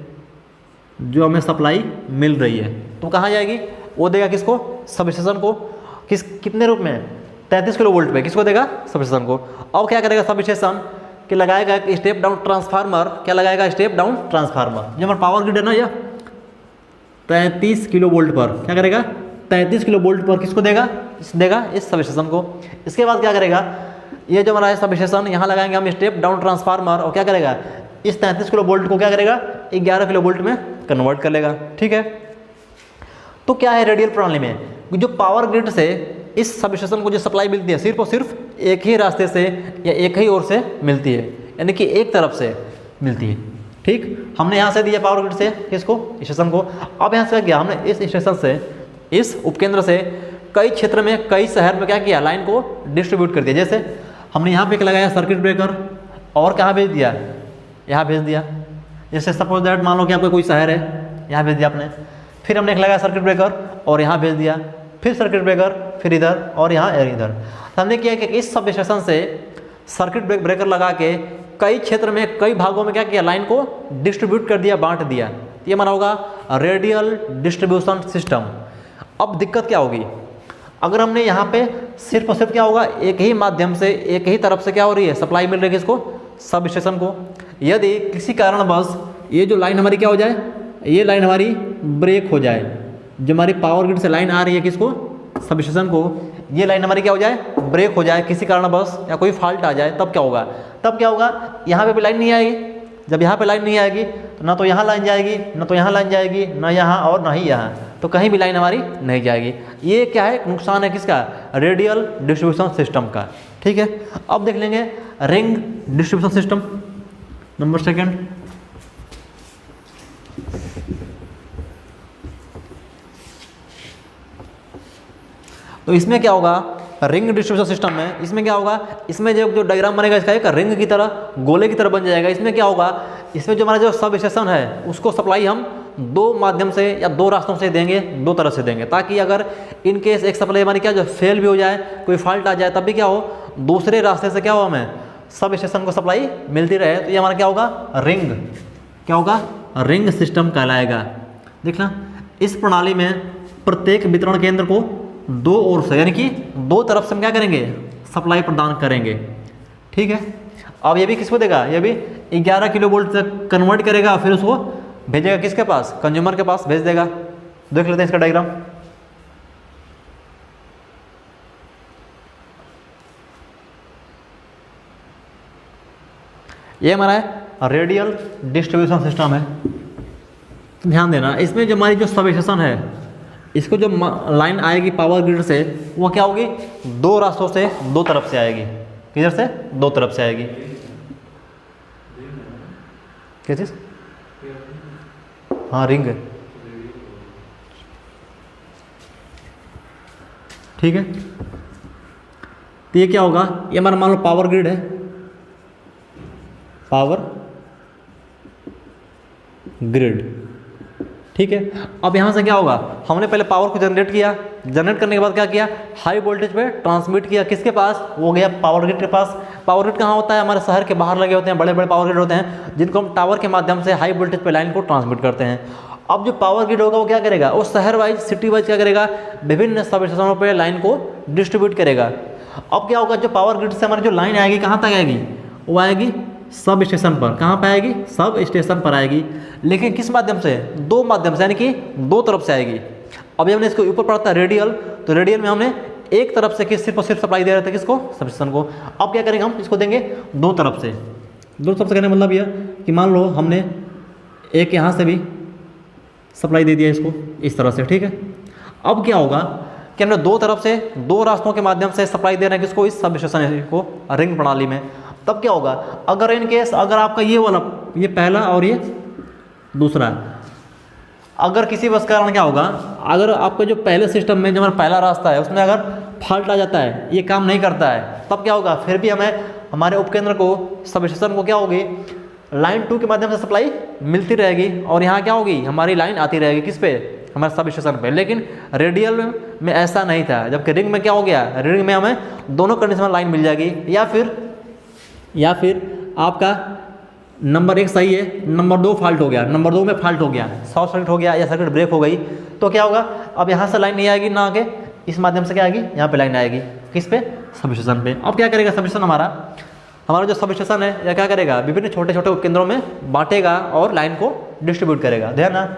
जो हमें सप्लाई मिल रही है तो कहाँ जाएगी, वो देगा किसको, सब स्टेशन को। कितने रूप में, 33 किलो वोल्ट पे किसको देगा, सब स्टेशन को। अब क्या करेगा सब स्टेशन कि लगाएगा एक स्टेप डाउन ट्रांसफार्मर। क्या लगाएगा, स्टेप डाउन ट्रांसफार्मर। जो हमारा पावर ग्रिड है ना, यह 33 किलो वोल्ट पर क्या करेगा, 33 किलो वोल्ट पर किसको देगा, देगा इस सब स्टेशन को। इसके बाद क्या करेगा, ये जो हमारा सब स्टेशन यहाँ लगाएंगे हम स्टेप डाउन ट्रांसफार्मर, और क्या करेगा, इस 33 किलो वोल्ट को क्या करेगा, 11 किलो वोल्ट में कन्वर्ट कर लेगा, ठीक है। तो क्या है रेडियल प्रणाली में, जो पावर ग्रिड से इस सब स्टेशन को जो सप्लाई मिलती है सिर्फ और सिर्फ एक ही रास्ते से या एक ही ओर से मिलती है, यानी कि एक तरफ से मिलती है, ठीक। हमने यहाँ से दिया पावर ग्रिड से किसको, स्टेशन को। अब यहाँ से क्या, हमने इस स्टेशन से, इस उपकेंद्र से कई क्षेत्र में, कई शहर में क्या किया, लाइन को डिस्ट्रीब्यूट कर दिया। जैसे हमने यहाँ पे एक लगाया सर्किट ब्रेकर, और कहाँ भेज दिया, यहाँ भेज दिया। जैसे सपोज दैट मान लो कि आपका कोई शहर है, यहाँ भेज दिया आपने। फिर हमने एक लगाया सर्किट ब्रेकर और यहाँ भेज दिया, फिर सर्किट ब्रेकर, फिर इधर और यहाँ इधर। तो हमने किया कि इस सब स्टेशन से सर्किट ब्रेकर लगा के कई क्षेत्र में, कई भागों में क्या किया, लाइन को डिस्ट्रीब्यूट कर दिया, बांट दिया। ये हमारा होगा रेडियल डिस्ट्रीब्यूशन सिस्टम। अब दिक्कत क्या होगी, अगर हमने यहाँ पे सिर्फ और सिर्फ क्या होगा, एक ही माध्यम से, एक ही तरफ से क्या हो रही है, सप्लाई मिल रही है किसको, सब स्टेशन को। यदि किसी कारणवश ये जो लाइन हमारी क्या हो जाए, ये लाइन हमारी ब्रेक हो जाए, जो हमारी पावर ग्रिड से लाइन आ रही है किसको, सब स्टेशन को, ये लाइन हमारी क्या हो जाए, ब्रेक हो जाए किसी कारणवश, या कोई फॉल्ट आ जाए, तब क्या होगा, तब क्या होगा, यहाँ पे भी लाइन नहीं आएगी। जब यहाँ पे लाइन नहीं आएगी तो ना तो यहाँ लाइन जाएगी, ना तो यहाँ लाइन जाएगी, ना यहाँ और ना ही यहाँ, तो कहीं भी लाइन हमारी नहीं जाएगी। ये क्या है, नुकसान है किसका, रेडियल डिस्ट्रीब्यूशन सिस्टम का, ठीक है। अब देख लेंगे ring distribution system, number second. तो इसमें क्या होगा, रिंग डिस्ट्रीब्यूशन सिस्टम में, इसमें क्या होगा, इसमें जो डायग्राम बनेगा इसका एक रिंग की तरह, गोले की तरह बन जाएगा। इसमें क्या होगा, इसमें जो हमारा जो सब स्टेशन है उसको सप्लाई हम दो माध्यम से या दो रास्तों से देंगे, दो तरह से देंगे, ताकि अगर इन केस एक सप्लाई हमारी क्या जो फेल भी हो जाए, कोई फॉल्ट आ जाए, तब भी क्या हो, दूसरे रास्ते से क्या हो, हमें सब स्टेशन को सप्लाई मिलती रहे। तो ये हमारा क्या होगा, रिंग, क्या होगा, रिंग सिस्टम कहलाएगा। देखना इस प्रणाली में प्रत्येक वितरण केंद्र को दो ओर से, यानी कि दो तरफ से हम क्या करेंगे, सप्लाई प्रदान करेंगे, ठीक है। अब ये भी किसको देगा, ये भी 11 किलो वोल्ट तक कन्वर्ट करेगा, फिर उसको भेजेगा किसके पास, कंज्यूमर के पास भेज देगा। देख लेते हैं इसका डायग्राम। ये हमारा है रेडियल डिस्ट्रीब्यूशन सिस्टम है। ध्यान देना, इसमें जो हमारी जो सब स्टेशन है, इसको जो लाइन आएगी पावर ग्रिड से, वो क्या होगी, दो रास्तों से, दो तरफ से आएगी। किधर से, दो तरफ से आएगी। क्या चीज, हाँ रिंग, ठीक है। तो ये क्या होगा, ये हमारा मान लो पावर ग्रिड है, पावर ग्रिड, ठीक है। अब यहाँ से क्या होगा, हमने पहले पावर को जनरेट किया, जनरेट करने के बाद क्या किया, हाई वोल्टेज पे ट्रांसमिट किया, किसके पास, वो गया पावर ग्रिड के पास। पावर ग्रिड कहाँ होता है, हमारे शहर के बाहर लगे होते हैं, बड़े बड़े पावर ग्रिड होते हैं, जिनको हम टावर के माध्यम से हाई वोल्टेज पे लाइन को ट्रांसमिट करते हैं। अब जो पावर ग्रिड होगा वो क्या करेगा, वो शहर वाइज, सिटी वाइज क्या करेगा, विभिन्न सब स्टेशनों पर लाइन को डिस्ट्रीब्यूट करेगा। अब क्या होगा, जो पावर ग्रिड से हमारी जो लाइन आएगी कहाँ तक आएगी, वो आएगी सब स्टेशन पर। कहाँ पर आएगी, सब स्टेशन पर आएगी, लेकिन किस माध्यम से, दो माध्यम से, यानी कि दो तरफ से आएगी। अभी हमने इसको ऊपर पढ़ा था रेडियल, तो रेडियल में हमने एक तरफ से सिर्फ और सिर्फ सप्लाई दे रहे थे, किसको, सबस्टेशन को। अब क्या करेंगे हम, इसको देंगे दो तरफ से। दो तरफ से कहने का मतलब यह कि मान लो हमने एक यहाँ से भी सप्लाई दे दिया इसको इस तरह से, ठीक है। अब क्या होगा कि हमने दो तरफ से दो रास्तों के माध्यम से सप्लाई दे रहे हैं किसको, इस सबस्टेशन को, रिंग प्रणाली में। तब क्या होगा, अगर इन केस अगर आपका ये वाला, ये पहला और ये दूसरा, अगर किसी बस कारण क्या होगा, अगर आपका जो पहले सिस्टम में जो हमारा पहला रास्ता है उसमें अगर फॉल्ट आ जाता है, ये काम नहीं करता है, तब क्या होगा, फिर भी हमें हमारे उपकेंद्र को, सबस्टेशन को क्या होगी, लाइन 2 के माध्यम से सप्लाई मिलती रहेगी और यहाँ क्या होगी, हमारी लाइन आती रहेगी किस पे, हमारे सब स्टेशन पे। लेकिन रेडियल में ऐसा नहीं था, जबकि रिंग में क्या हो गया, रिंग में हमें दोनों कंडीशन में लाइन मिल जाएगी, या फिर आपका नंबर 1 सही है, नंबर 2 फॉल्ट हो गया, नंबर 2 में फॉल्ट हो गया, शॉर्ट सर्किट हो गया या सर्किट ब्रेक हो गई, तो क्या होगा, अब यहाँ से लाइन नहीं आएगी, ना आके इस माध्यम से क्या आएगी, यहाँ पे लाइन आएगी, किस पे, सब स्टेशन पे। अब क्या करेगा सबस्टेशन, हमारा जो सब स्टेशन है या क्या करेगा, विभिन्न छोटे छोटे उपकेंद्रों में बांटेगा और लाइन को डिस्ट्रीब्यूट करेगा। ध्यान ना,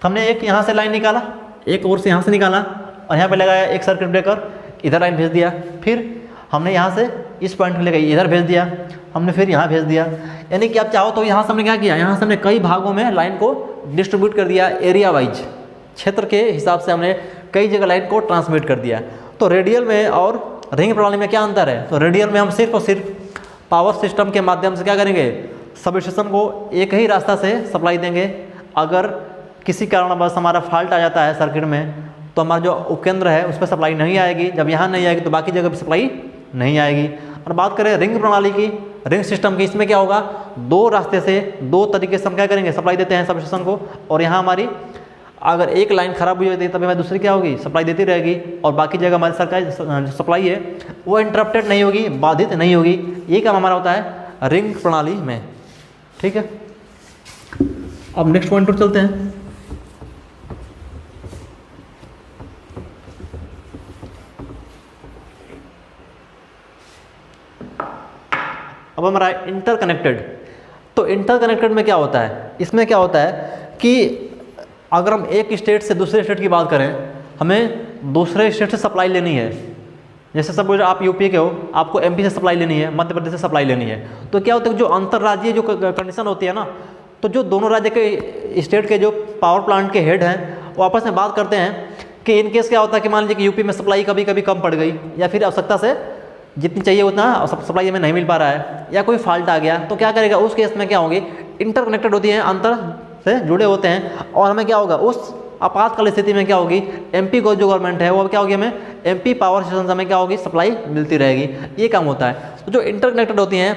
हमने एक यहाँ से लाइन निकाला, एक और से यहाँ से निकाला और यहाँ पे लगाया एक सर्किट ब्रेकर, इधर लाइन भेज दिया, फिर हमने यहाँ से इस पॉइंट पे ले गई, इधर भेज दिया हमने, फिर यहाँ भेज दिया। यानी कि आप चाहो तो यहाँ से हमने क्या किया, यहाँ से हमने कई भागों में लाइन को डिस्ट्रीब्यूट कर दिया, एरिया वाइज, क्षेत्र के हिसाब से हमने कई जगह लाइन को ट्रांसमिट कर दिया। तो रेडियल में और रिंग प्रणाली में क्या अंतर है, तो रेडियल में हम सिर्फ और सिर्फ पावर सिस्टम के माध्यम से क्या करेंगे, सब स्टेशन को एक ही रास्ता से सप्लाई देंगे। अगर किसी कारणवश हमारा फॉल्ट आ जाता है सर्किट में, तो हमारा जो उपकेंद्र है उस पर सप्लाई नहीं आएगी, जब यहाँ नहीं आएगी तो बाकी जगह पर सप्लाई नहीं आएगी। और बात करें रिंग प्रणाली की, रिंग सिस्टम की, इसमें क्या होगा, दो रास्ते से दो तरीके से हम क्या करेंगे, सप्लाई देते हैं सब स्टेशन को। और यहाँ हमारी अगर एक लाइन खराब हो जाती है तभी हमारी दूसरी क्या होगी, सप्लाई देती रहेगी, और बाकी जगह हमारी सरकारी जो सप्लाई है वो इंटरप्टेड नहीं होगी, बाधित नहीं होगी। ये काम हमारा होता है रिंग प्रणाली में, ठीक है। अब नेक्स्ट पॉइंट पर चलते हैं। अब हमारा इंटरकनेक्टेड, तो इंटरकनेक्टेड में क्या होता है, इसमें क्या होता है कि अगर हम एक स्टेट से दूसरे स्टेट की बात करें, हमें दूसरे स्टेट से सप्लाई लेनी है, जैसे सपोज आप यूपी के हो, आपको एमपी से सप्लाई लेनी है, मध्य प्रदेश से सप्लाई लेनी है, तो क्या होता है, जो अंतर्राज्यीय जो कंडीशन होती है ना, तो जो दोनों राज्य के स्टेट के जो पावर प्लांट के हेड हैं वो आपस में बात करते हैं कि इन केस क्या होता है कि मान लीजिए कि यूपी में सप्लाई कभी कभी कम पड़ गई, या फिर आवश्यकता से जितनी चाहिए उतना सप्लाई हमें नहीं मिल पा रहा है, या कोई फॉल्ट आ गया, तो क्या करेगा, उस केस में क्या होगी, इंटरकनेक्टेड होती है, अंतर से जुड़े होते हैं, और हमें क्या होगा, उस आपातकाल स्थिति में क्या होगी, एमपी को जो गवर्नमेंट है वो क्या होगी, हमें एमपी पावर स्टेशन से हमें क्या होगी, सप्लाई मिलती रहेगी। ये काम होता है। तो जो इंटरकनेक्टेड होती हैं,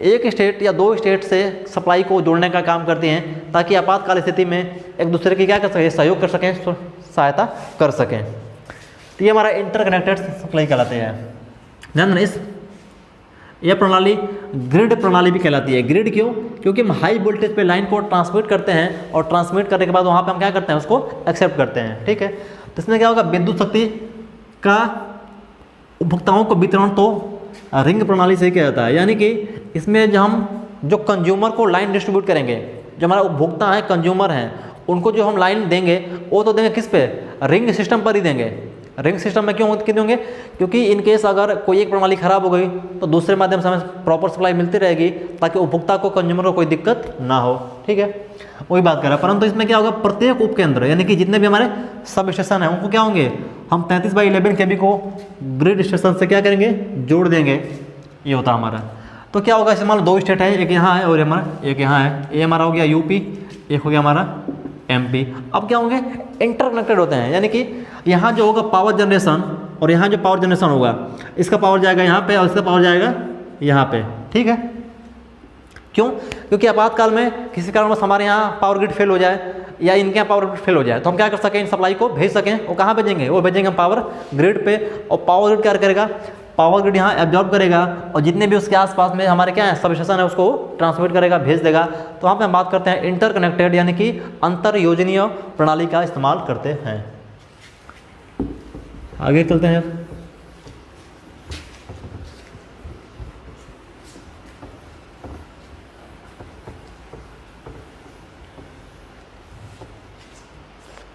एक स्टेट या दो स्टेट से सप्लाई को जोड़ने का काम करती हैं, ताकि आपातकाल स्थिति में एक दूसरे की क्या कर सकें, सहयोग कर सकें, सहायता कर सकें। तो ये हमारा इंटरकनेक्टेड सप्लाई कहलाते हैं। ध्यान देना, यह प्रणाली ग्रिड प्रणाली भी कहलाती है। ग्रिड क्यों, क्योंकि हम हाई वोल्टेज पे लाइन को ट्रांसमिट करते हैं और ट्रांसमिट करने के बाद वहाँ पे हम क्या करते हैं, उसको एक्सेप्ट करते हैं, ठीक है। तो इसमें क्या होगा, विद्युत शक्ति का उपभोक्ताओं को वितरण तो रिंग प्रणाली से किया जाता है। यानी कि इसमें जो हम जो कंज्यूमर को लाइन डिस्ट्रीब्यूट करेंगे, जो हमारा उपभोक्ता है, कंज्यूमर हैं, उनको जो हम लाइन देंगे वो तो देंगे किस पे, रिंग सिस्टम पर ही देंगे। रिंग सिस्टम में क्यों देंगे, क्योंकि इन केस अगर कोई एक प्रणाली खराब हो गई तो दूसरे माध्यम से हमें प्रॉपर सप्लाई मिलती रहेगी, ताकि उपभोक्ता को, कंज्यूमर को कोई दिक्कत ना हो, ठीक है। वही बात कर रहा है। परंतु इसमें क्या होगा, प्रत्येक उपकेंद्र यानी कि जितने भी हमारे सब स्टेशन हैं उनको क्या होंगे, हम 33/11 kV को ग्रिड स्टेशन से क्या करेंगे, जोड़ देंगे। ये होता हमारा। तो क्या होगा, इसमें मान लो दो स्टेट है, एक यहाँ है और हमारा एक यहाँ है। ये हमारा हो गया यूपी, एक हो गया हमारा एमपी। अब क्या होंगे, इंटरकनेक्टेड होते हैं, यानी कि यहाँ जो होगा पावर जनरेशन और यहाँ जो पावर जनरेशन होगा, इसका पावर जाएगा यहाँ पे और इसका पावर जाएगा यहाँ पे, ठीक है। क्यों, क्योंकि आपातकाल में किसी कारणवश हमारे यहाँ पावर ग्रिड फेल हो जाए या इनके यहाँ पावर ग्रिड फेल हो जाए, तो हम क्या कर सकें, इन सप्लाई को भेज सकें। वो कहाँ भेजेंगे, वो भेजेंगे हम पावर ग्रिड पे, और पावर ग्रिड क्या करेगा, पावर ग्रिड यहाँ एब्जॉर्ब करेगा और जितने भी उसके आसपास में हमारे क्या है सब स्टेशन है उसको ट्रांसमिट करेगा, भेज देगा। तो वहाँ पे हम बात करते हैं इंटरकनेक्टेड यानी कि अंतर योजनीय प्रणाली का इस्तेमाल करते हैं। आगे चलते हैं।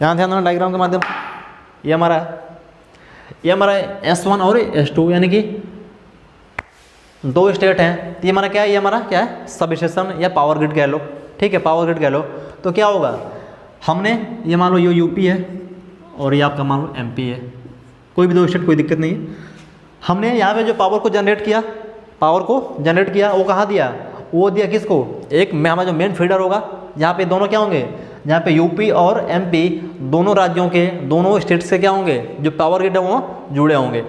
यहाँ ध्यान देना डायग्राम के माध्यम से। ये हमारा S1 और S2 यानी कि दो स्टेट हैं। तो ये हमारा क्या है, ये हमारा क्या है, सब स्टेशन या पावर ग्रिड कह लो, ठीक है, पावर ग्रिड कह लो। तो क्या होगा, हमने ये मान लो ये यूपी है और ये आपका मान लो MP है, कोई भी दो स्टेट, कोई दिक्कत नहीं है। हमने यहाँ पे जो पावर को जनरेट किया वो कहाँ दिया, वो दिया किसको, एक में हमारा जो मेन फीडर होगा, यहाँ पे दोनों क्या होंगे, यहाँ पे यूपी और MP दोनों राज्यों के, दोनों स्टेट से क्या होंगे, जो पावर ग्रिड है वो जुड़े होंगे।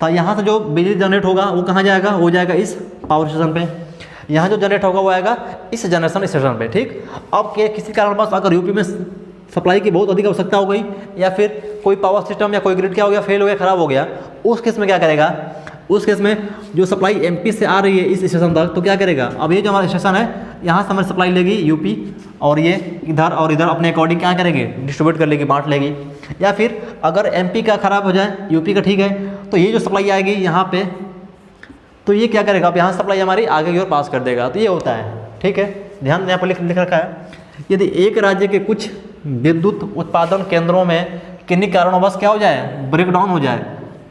तो यहाँ से जो बिजली जनरेट होगा वो कहाँ जाएगा, वो जाएगा इस पावर स्टेशन पे, यहाँ जो जनरेट होगा वो आएगा इस जनरेशन स्टेशन पे, ठीक। अब क्या किसी कारणवश अगर यूपी में सप्लाई की बहुत अधिक आवश्यकता हो गई, या फिर कोई पावर सिस्टम या कोई ग्रिड क्या हो गया, फेल हो गया, खराब हो गया, उस केस में क्या करेगा, उस केस में जो सप्लाई MP से आ रही है इस स्टेशन तक, तो क्या करेगा, अब ये जो हमारा स्टेशन है यहाँ से हमारी सप्लाई लेगी यूपी, और ये इधर और इधर अपने अकॉर्डिंग क्या करेंगे, डिस्ट्रीब्यूट कर लेगी, बांट लेगी। या फिर अगर MP का खराब हो जाए, यूपी का ठीक है, तो ये जो सप्लाई आएगी यहाँ पे, तो ये क्या करेगा, अब यहाँ सप्लाई हमारी आगे की ओर पास कर देगा। तो ये होता है, ठीक है, ध्यान यहाँ पर लिख रखा है, यदि एक राज्य के कुछ विद्युत उत्पादन केंद्रों में किन्हीं कारणवश क्या हो जाए, ब्रेकडाउन हो जाए,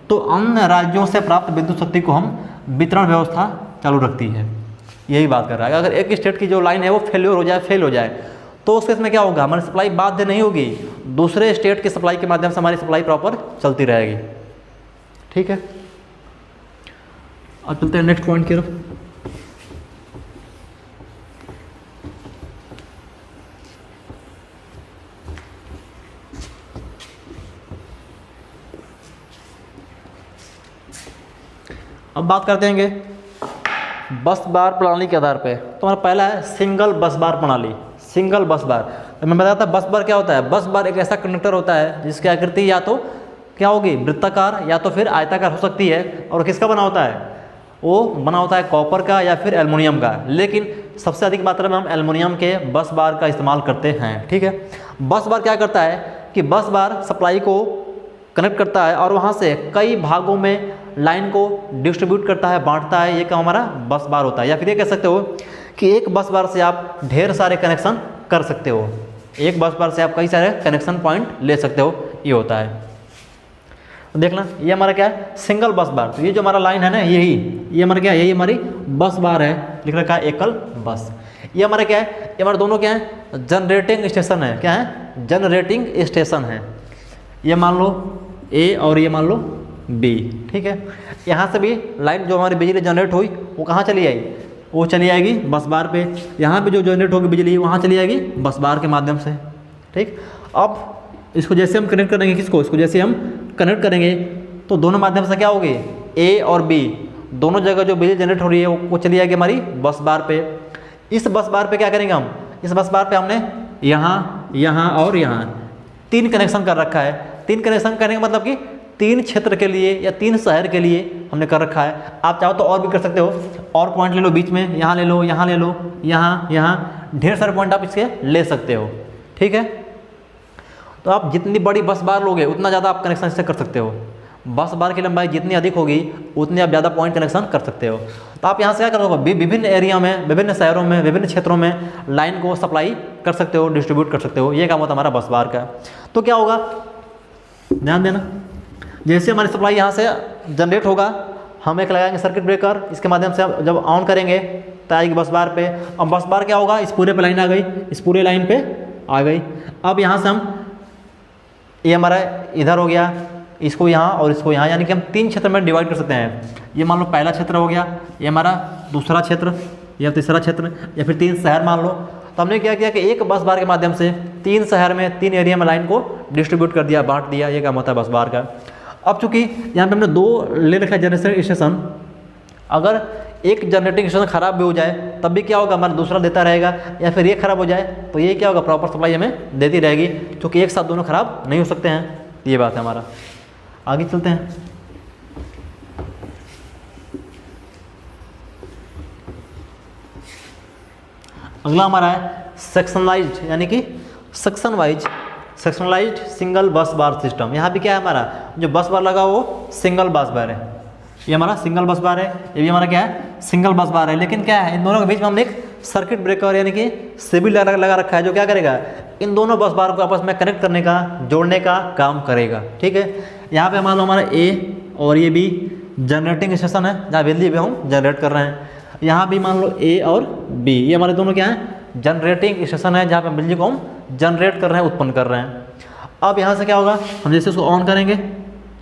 तो अन्य राज्यों से प्राप्त विद्युत शक्ति को हम वितरण व्यवस्था चालू रखती है। यही बात कर रहा है, अगर एक स्टेट की जो लाइन है वो फेल हो जाए तो उस केस में क्या होगा, हमारी सप्लाई बाध्य नहीं होगी, दूसरे स्टेट की सप्लाई के माध्यम से हमारी सप्लाई प्रॉपर चलती रहेगी, ठीक है। अब चलते हैं नेक्स्ट पॉइंट की तरफ। अब बात करते हैं बस बार प्रणाली के आधार पे। तो हमारा पहला है सिंगल बस बार प्रणाली, सिंगल बस बार। तो मैं बताया था बस बार क्या होता है, बस बार एक ऐसा कंडक्टर होता है जिसकी आकृति या तो क्या होगी, वृत्ताकार या तो फिर आयताकार हो सकती है, और किसका बना होता है, वो बना होता है कॉपर का या फिर एल्युमिनियम का, लेकिन सबसे अधिक मात्रा में हम एल्युमिनियम के बस बार का इस्तेमाल करते हैं, ठीक है। बस बार क्या करता है कि बस बार सप्लाई को कनेक्ट करता है और वहाँ से कई भागों में लाइन को डिस्ट्रीब्यूट करता है, बांटता है, ये काम हमारा बस बार होता है। या फिर ये कह सकते हो कि एक बस बार से आप ढेर सारे कनेक्शन कर सकते हो, एक बस बार से आप कई सारे कनेक्शन पॉइंट ले सकते हो, ये होता है। तो देखना ये हमारा क्या है, सिंगल बस बार। तो ये जो हमारा लाइन है ना, ये हमारा क्या है, यही हमारी बस बार है, लिख रखा है एकल बस। ये हमारा क्या है, ये हमारा दोनों क्या है, जनरेटिंग स्टेशन है, क्या है, जनरेटिंग स्टेशन है। ये मान लो A और ये मान लो B, ठीक है। यहाँ से भी लाइन जो हमारी बिजली जनरेट हुई वो कहाँ चली आई, वो चली आएगी बस बार पे। यहाँ पे जो जनरेट होगी बिजली वहाँ चली आएगी बस बार के माध्यम से, ठीक। अब इसको जैसे हम कनेक्ट करेंगे, किसको, इसको जैसे हम कनेक्ट करेंगे तो दोनों माध्यम से क्या होगी, A और B दोनों जगह जो बिजली जनरेट हो रही है वो चली आएगी हमारी बस बार पे। इस बस बार पे क्या करेंगे हम, इस बस बार पे हमने यहाँ और यहाँ 3 कनेक्शन कर रखा है। 3 कनेक्शन करने का मतलब कि 3 क्षेत्र के लिए या 3 शहर के लिए हमने कर रखा है। आप चाहो तो और भी कर सकते हो, और पॉइंट ले लो बीच में, यहाँ ले लो, यहाँ ले लो, यहाँ ढेर सारे पॉइंट आप इसके ले सकते हो, ठीक है। तो आप जितनी बड़ी बस बार लोगे उतना ज़्यादा आप कनेक्शन इससे कर सकते हो। बस बार की लंबाई जितनी अधिक होगी उतनी आप ज़्यादा पॉइंट कनेक्शन कर सकते हो। तो आप यहाँ से क्या करोगे, विभिन्न एरिया में, विभिन्न शहरों में, विभिन्न क्षेत्रों में लाइन को सप्लाई कर सकते हो, डिस्ट्रीब्यूट कर सकते हो। ये काम होता है हमारा बस बार का। तो क्या होगा, ध्यान देना, जैसे हमारी सप्लाई यहाँ से जनरेट होगा, हम एक लगाएंगे सर्किट ब्रेकर, इसके माध्यम से जब ऑन करेंगे तो आएगी बस बार पे। अब बस बार क्या होगा, इस पूरे पे लाइन आ गई, इस पूरे लाइन पे आ गई। अब यहाँ से हम, ये हमारा इधर हो गया, इसको यहाँ और इसको यहाँ, यानी कि हम 3 क्षेत्र में डिवाइड कर सकते हैं। ये मान लो पहला क्षेत्र हो गया, ये हमारा दूसरा क्षेत्र या तीसरा क्षेत्र, या फिर 3 शहर मान लो। तो हमने क्या किया कि एक बस बार के माध्यम से 3 शहर में 3 एरिया में लाइन को डिस्ट्रीब्यूट कर दिया, बांट दिया। ये काम होता है बस बार का। अब चूंकि यहाँ पे हमने 2 ले रखा है जनरेटर स्टेशन, अगर एक जनरेटिंग स्टेशन खराब भी हो जाए तब भी क्या होगा, हमारा दूसरा देता रहेगा, या फिर ये खराब हो जाए तो ये क्या होगा, प्रॉपर सप्लाई हमें देती रहेगी, क्योंकि एक साथ दोनों खराब नहीं हो सकते हैं। ये बात है हमारा। आगे चलते हैं। अगला हमारा है सेक्शनलाइज्ड, यानी कि सेक्शनलाइज्ड सिंगल बस बार सिस्टम। यहाँ भी क्या है, हमारा जो बस बार लगा वो सिंगल बस बार है। ये हमारा सिंगल बस बार है, ये भी हमारा क्या है, सिंगल बस बार है। लेकिन क्या है, इन दोनों के बीच में हमने एक सर्किट ब्रेकर यानी कि सिबिल लगा रखा है, जो क्या करेगा, इन दोनों बस बार को आपस में कनेक्ट करने का, जोड़ने का काम करेगा। ठीक है, यहाँ पे मान लो हमारा ए और ये बी जनरेटिंग स्टेशन है जहाँ बिजली भी हम जनरेट कर रहे हैं। यहाँ भी मान लो ए और बी, ये हमारे दोनों क्या हैं, जनरेटिंग स्टेशन है जहाँ पे बिजली को हम जनरेट कर रहे हैं, उत्पन्न कर रहे हैं। अब यहाँ से क्या होगा, हम जैसे उसको ऑन करेंगे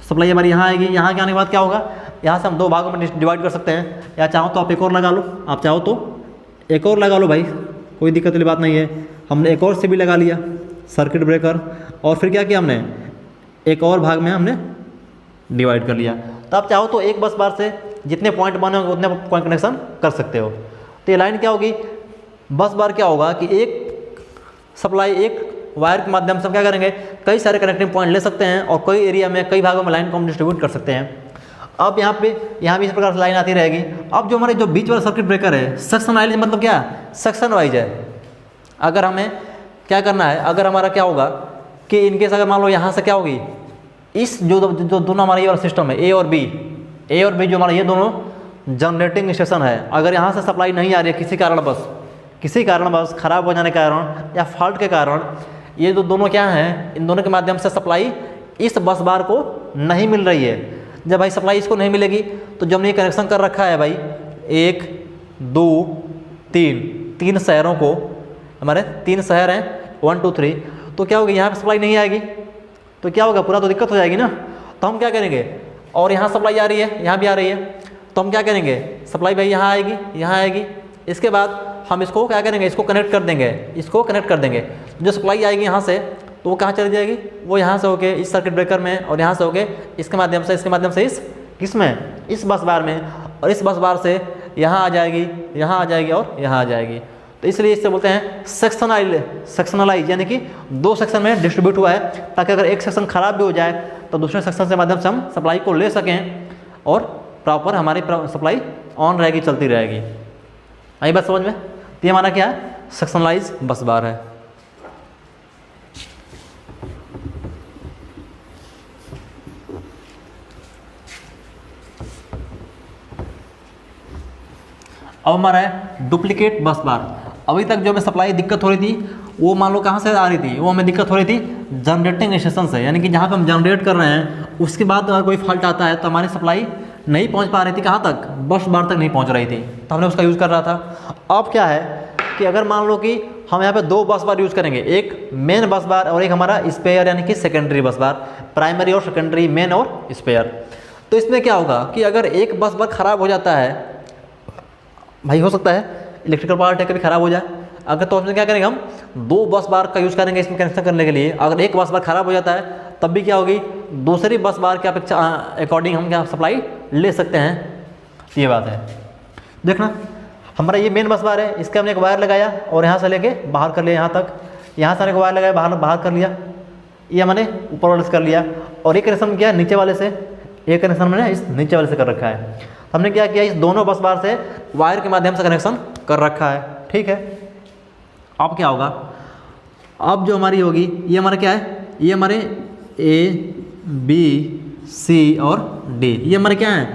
सप्लाई हमारी यहाँ आएगी। यहाँ के आने के बाद क्या होगा, यहाँ से हम दो भागों में डिवाइड कर सकते हैं, या चाहो तो आप एक और लगा लो, आप चाहो तो एक और लगा लो भाई, कोई दिक्कत वाली बात नहीं है। हमने एक और से भी लगा लिया सर्किट ब्रेकर, और फिर क्या किया हमने, एक और भाग में हमने डिवाइड कर लिया। तो आप चाहो तो एक बस बार से जितने पॉइंट बने होंगे उतने पॉइंट कनेक्शन कर सकते हो। तो ये लाइन क्या होगी, बस बार क्या होगा कि एक सप्लाई एक वायर के माध्यम से हम क्या करेंगे, कई सारे कनेक्टिंग पॉइंट ले सकते हैं और कई एरिया में, कई भागों में लाइन को हम डिस्ट्रीब्यूट कर सकते हैं। अब यहाँ भी इस प्रकार से लाइन आती रहेगी। अब जो हमारे जो बीच वाला सर्किट ब्रेकर है, सेक्शन वाइज मतलब क्या, सेक्शन वाइज है। अगर हमें क्या करना है, अगर हमारा क्या होगा कि इनकेस अगर मान लो यहाँ से क्या होगी, इस जो दोनों हमारा ये वाला सिस्टम है ए और बी जो हमारा ये दोनों जनरेटिंग स्टेशन है, अगर यहाँ से सप्लाई नहीं आ रही है किसी कारणवश खराब हो जाने के कारण या फॉल्ट के कारण, ये जो दोनों क्या हैं, इन दोनों के माध्यम से सप्लाई इस बस बार को नहीं मिल रही है। जब भाई सप्लाई इसको नहीं मिलेगी तो जब हमने ये कनेक्शन कर रखा है भाई 1 2 3 शहरों को, हमारे 3 शहर हैं 1 2 3, तो क्या होगा, यहाँ पे सप्लाई नहीं आएगी तो क्या होगा, पूरा तो दिक्कत हो जाएगी ना। तो हम क्या करेंगे, और यहाँ सप्लाई आ रही है, यहाँ भी आ रही है, तो हम क्या करेंगे, सप्लाई भाई यहाँ आएगी। इसके बाद हम इसको क्या करेंगे, इसको कनेक्ट कर देंगे। जो सप्लाई आएगी यहाँ से तो वो कहाँ चली जाएगी, वो यहाँ से होके इस सर्किट ब्रेकर में, और यहाँ से होके इसके माध्यम से इस बस बार में, और इस बस बार से यहाँ आ जाएगी और यहाँ आ जाएगी। तो इसलिए इससे बोलते हैं सेक्शनलाइज, यानी कि 2 सेक्शन में डिस्ट्रीब्यूट हुआ है, ताकि अगर एक सेक्शन खराब भी हो जाए तो दूसरे सेक्शन से माध्यम से हम सप्लाई को ले सकें और प्रॉपर हमारी सप्लाई ऑन रहेगी, चलती रहेगी। आई बात समझ में। तो ये हमारा क्या है, सेक्शनलाइज बस बार है। अब हमारा है डुप्लीकेट बस बार। अभी तक जो हमें सप्लाई दिक्कत हो रही थी वो मान लो कहाँ से आ रही थी, वो हमें दिक्कत हो रही थी जनरेटिंग स्टेशन से, यानी कि जहाँ पे हम जनरेट कर रहे हैं उसके बाद अगर कोई फॉल्ट आता है तो हमारी सप्लाई नहीं पहुँच पा रही थी, कहाँ तक, बस बार तक नहीं पहुँच रही थी, तो हमने उसका यूज़ कर रहा था। अब क्या है कि अगर मान लो कि हम यहाँ पे 2 बस बार यूज़ करेंगे, एक मेन बस बार और एक हमारा स्पेयर यानी कि सेकेंडरी बस बार, प्राइमरी और सेकेंडरी, मेन और स्पेयर। तो इसमें क्या होगा कि अगर एक बस बार ख़राब हो जाता है, भाई हो सकता है इलेक्ट्रिकल पावर टेक भी ख़राब हो जाए, अगर तो उसमें क्या करेंगे, हम 2 बस बार का यूज़ करेंगे इसमें कनेक्शन करने के लिए। अगर एक बस बार ख़राब हो जाता है तब भी क्या होगी, दूसरी बस बार के अकॉर्डिंग हम क्या सप्लाई ले सकते हैं। ये बात है, देखना हमारा ये मेन बस बार है, इसके हमने एक वायर लगाया और यहाँ से लेके बाहर कर लिया, यहाँ तक, यहाँ से एक वायर लगाया बाहर कर लिया, ये हमने ऊपर वाले से कर लिया, और एक कनेक्शन किया नीचे वाले से, एक कनेक्शन मैंने इस नीचे वाले से कर रखा है। हमने क्या किया, इस दोनों बस बार से वायर के माध्यम से कनेक्शन कर रखा है। ठीक है, अब क्या होगा, अब जो हमारी होगी ये हमारा क्या है, ये हमारे A B C और D, ये हमारे क्या हैं,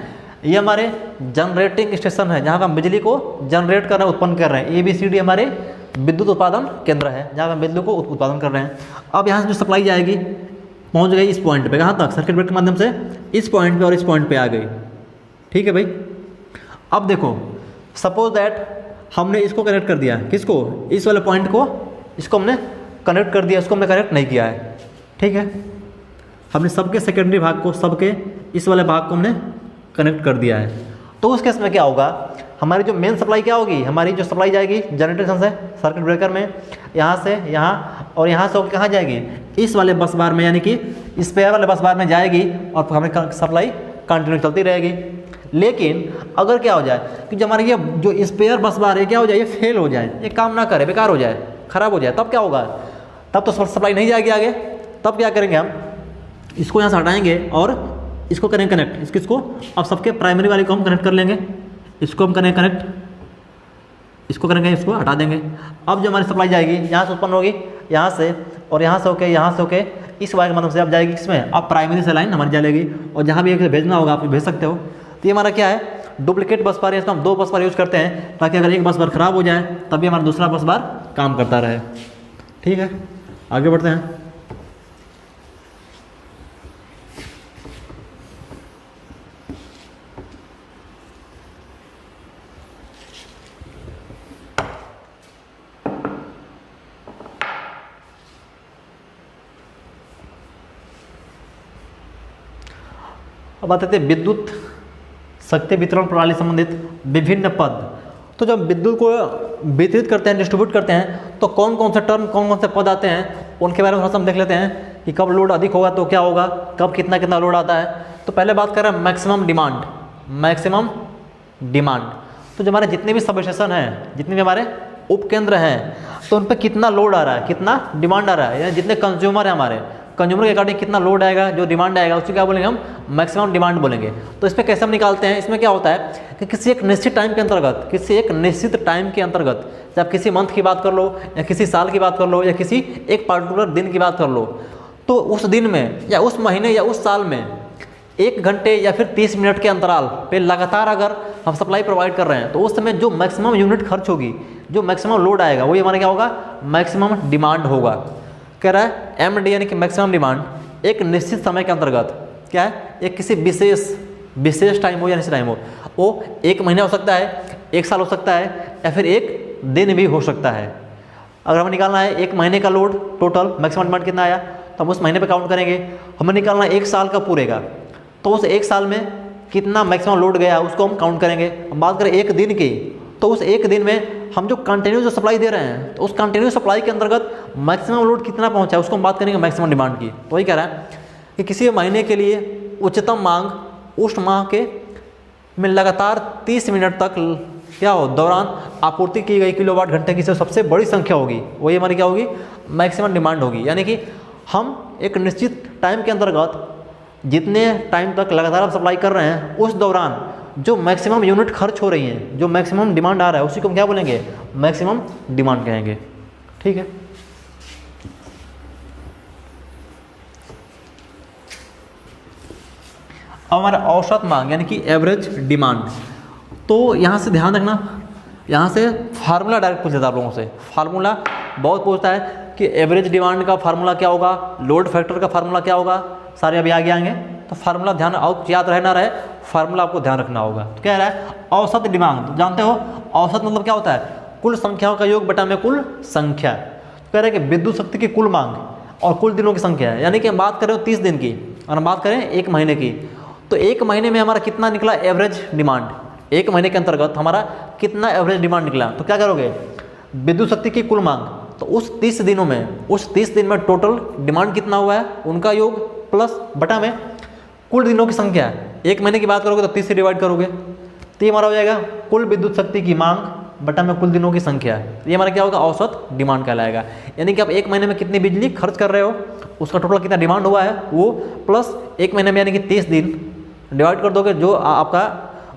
ये हमारे जनरेटिंग स्टेशन है जहाँ पर हम बिजली को जनरेट कर रहे हैं, उत्पन्न कर रहे हैं। A B C D हमारे विद्युत उत्पादन केंद्र है जहाँ पर हम बिजली को उत्पादन कर रहे हैं। अब यहाँ से जो सप्लाई जाएगी पहुँच गई इस पॉइंट पे, कहाँ तक, सर्किट ब्रेकर के माध्यम से इस पॉइंट पे और इस पॉइंट पे आ गई। ठीक है भाई, अब देखो सपोज दैट हमने इसको कनेक्ट कर दिया, किसको, इस वाले पॉइंट को, इसको हमने कनेक्ट कर दिया, इसको हमने कनेक्ट नहीं किया है। ठीक है, हमने सबके सेकेंडरी भाग को, सबके इस वाले भाग को हमने कनेक्ट कर दिया है। तो उस केस में क्या होगा, हमारी जो मेन सप्लाई क्या होगी, हमारी जो सप्लाई जाएगी जनरेटर से सर्किट ब्रेकर में, यहाँ से यहाँ और यहाँ से होकर कहाँ जाएगी, इस वाले बस बार में, यानी कि स्पेयर वाले बस बार में जाएगी और हमें सप्लाई कंटिन्यू चलती रहेगी। लेकिन अगर क्या हो जाए कि जो हमारी ये जो स्पेयर बस बार है क्या हो जाए, ये फेल हो जाए, ये काम ना करे, बेकार हो जाए, खराब हो जाए, तब क्या होगा, तब तो सप्लाई नहीं जाएगी आगे। तब क्या करेंगे, हम इसको यहाँ से हटाएंगे और इसको करेंगे कनेक्ट, इसको अब सबके प्राइमरी वाले को हम कनेक्ट कर लेंगे, इसको हम करेंगे कनेक्ट, इसको करेंगे, इसको हटा देंगे। अब जो हमारी सप्लाई जाएगी यहाँ से उत्पन्न होगी, यहाँ से और यहाँ से होके इस वायर के माध्यम से अब जाएगी किसमें, अब प्राइमरी से लाइन हमारी चलेगी, और जहाँ भी एक भेजना होगा आप भेज सकते हो। तो ये हमारा क्या है, डुप्लीकेट बस बार है, इसमें हम 2 बस बार यूज़ करते हैं ताकि अगर एक बस बार ख़राब हो जाए तभी हमारा दूसरा बस बार काम करता रहे। ठीक है, आगे बढ़ते हैं। अब आते थे विद्युत शक्ति वितरण प्रणाली संबंधित विभिन्न पद। तो जब विद्युत को वितरित करते हैं, डिस्ट्रीब्यूट करते हैं, तो कौन कौन से टर्म, कौन कौन से पद आते हैं, उनके बारे में थोड़ा सा हम देख लेते हैं कि कब लोड अधिक होगा तो क्या होगा, कब कितना कितना लोड आता है। तो पहले बात कर रहे हैं मैक्सिमम डिमांड। मैक्सिमम डिमांड तो जो हमारे जितने भी सब स्टेशन हैं, जितने भी हमारे उपकेंद्र हैं, तो उन पर कितना लोड आ रहा है, कितना डिमांड आ रहा है, यानी जितने कंज्यूमर हैं हमारे, कंज्यूमर के अकॉर्डिंग कितना लोड आएगा, जो डिमांड आएगा उसको क्या बोलेंगे हम, मैक्सिमम डिमांड बोलेंगे। तो इस पर कैसे हम निकालते हैं, इसमें क्या होता है कि किसी एक निश्चित टाइम के अंतर्गत, किसी एक निश्चित टाइम के अंतर्गत, चाहे आप किसी मंथ की बात कर लो या किसी साल की बात कर लो या किसी एक पार्टिकुलर दिन की बात कर लो, तो उस दिन में या उस महीने या उस साल में 1 घंटे या फिर 30 मिनट के अंतराल पे लगातार अगर हम सप्लाई प्रोवाइड कर रहे हैं, तो उस समय जो मैक्सिमम यूनिट खर्च होगी, जो मैक्सिमम लोड आएगा, वही हमारा क्या होगा, मैक्सिमम डिमांड होगा। कह रहा है एमडी यानी कि मैक्सिमम डिमांड एक निश्चित समय के अंतर्गत क्या है, एक किसी विशेष टाइम हो या निश्चित टाइम हो, वो 1 महीना हो सकता है, 1 साल हो सकता है या फिर 1 दिन भी हो सकता है। अगर हमें निकालना है 1 महीने का लोड टोटल मैक्सिमम डिमांड कितना आया, तो हम उस महीने पे काउंट करेंगे। हमें निकालना है 1 साल का पूरेगा, तो उस 1 साल में कितना मैक्सिमम लोड गया उसको हम काउंट करेंगे। हम बात करें 1 दिन की, तो उस 1 दिन में हम जो कंटिन्यू जो सप्लाई दे रहे हैं, तो उस कंटिन्यू सप्लाई के अंतर्गत मैक्सिमम लोड कितना पहुंचा है उसको हम बात करेंगे मैक्सिमम डिमांड की। तो वही कह रहा है कि किसी महीने के लिए उच्चतम मांग उस माह के में लगातार 30 मिनट तक क्या हो दौरान आपूर्ति की गई किलोवाट घंटे की सबसे बड़ी संख्या होगी, वही हमारी क्या होगी, मैक्सिमम डिमांड होगी। यानी कि हम एक निश्चित टाइम के अंतर्गत जितने टाइम तक लगातार आप सप्लाई कर रहे हैं, उस दौरान जो मैक्सिमम यूनिट खर्च हो रही हैं, जो मैक्सिमम डिमांड आ रहा है, उसी को हम क्या बोलेंगे, मैक्सिमम डिमांड कहेंगे। ठीक है। अब हमारा औसत मांग यानी कि एवरेज डिमांड, तो यहाँ से ध्यान रखना, यहाँ से फार्मूला डायरेक्ट पूछ लेता है आप लोगों से। फार्मूला बहुत पूछता है कि एवरेज डिमांड का फार्मूला क्या होगा, लोड फैक्टर का फार्मूला क्या होगा, सारे अभी आगे आएंगे। तो फार्मूला ध्यान याद रहे ना रहे, फार्मूला आपको ध्यान रखना होगा। तो क्या रहा है, औसत डिमांड, तो जानते हो औसत मतलब क्या होता है, कुल संख्याओं का योग बटा में कुल संख्या। तो कह रहे हैं कि विद्युत शक्ति की कुल मांग और कुल दिनों की संख्या है, यानी कि हम बात करें 30 दिन की और हम बात करें 1 महीने की, तो 1 महीने में हमारा कितना निकला एवरेज डिमांड, 1 महीने के अंतर्गत हमारा कितना एवरेज डिमांड निकला। तो क्या करोगे, विद्युत शक्ति की कुल मांग, तो उस 30 दिनों में, उस 30 दिन में टोटल डिमांड कितना हुआ है उनका योग प्लस बटा में कुल दिनों की संख्या। 1 महीने की बात करोगे तो 30 से डिवाइड करोगे, तो ये हमारा हो जाएगा कुल विद्युत शक्ति की मांग बटा में कुल दिनों की संख्या। ये हमारा क्या होगा, औसत डिमांड कहलाएगा। यानी कि आप 1 महीने में कितनी बिजली खर्च कर रहे हो, उसका टोटल कितना डिमांड हुआ है वो, प्लस 1 महीने में यानी कि 30 दिन डिवाइड कर दोगे, जो आपका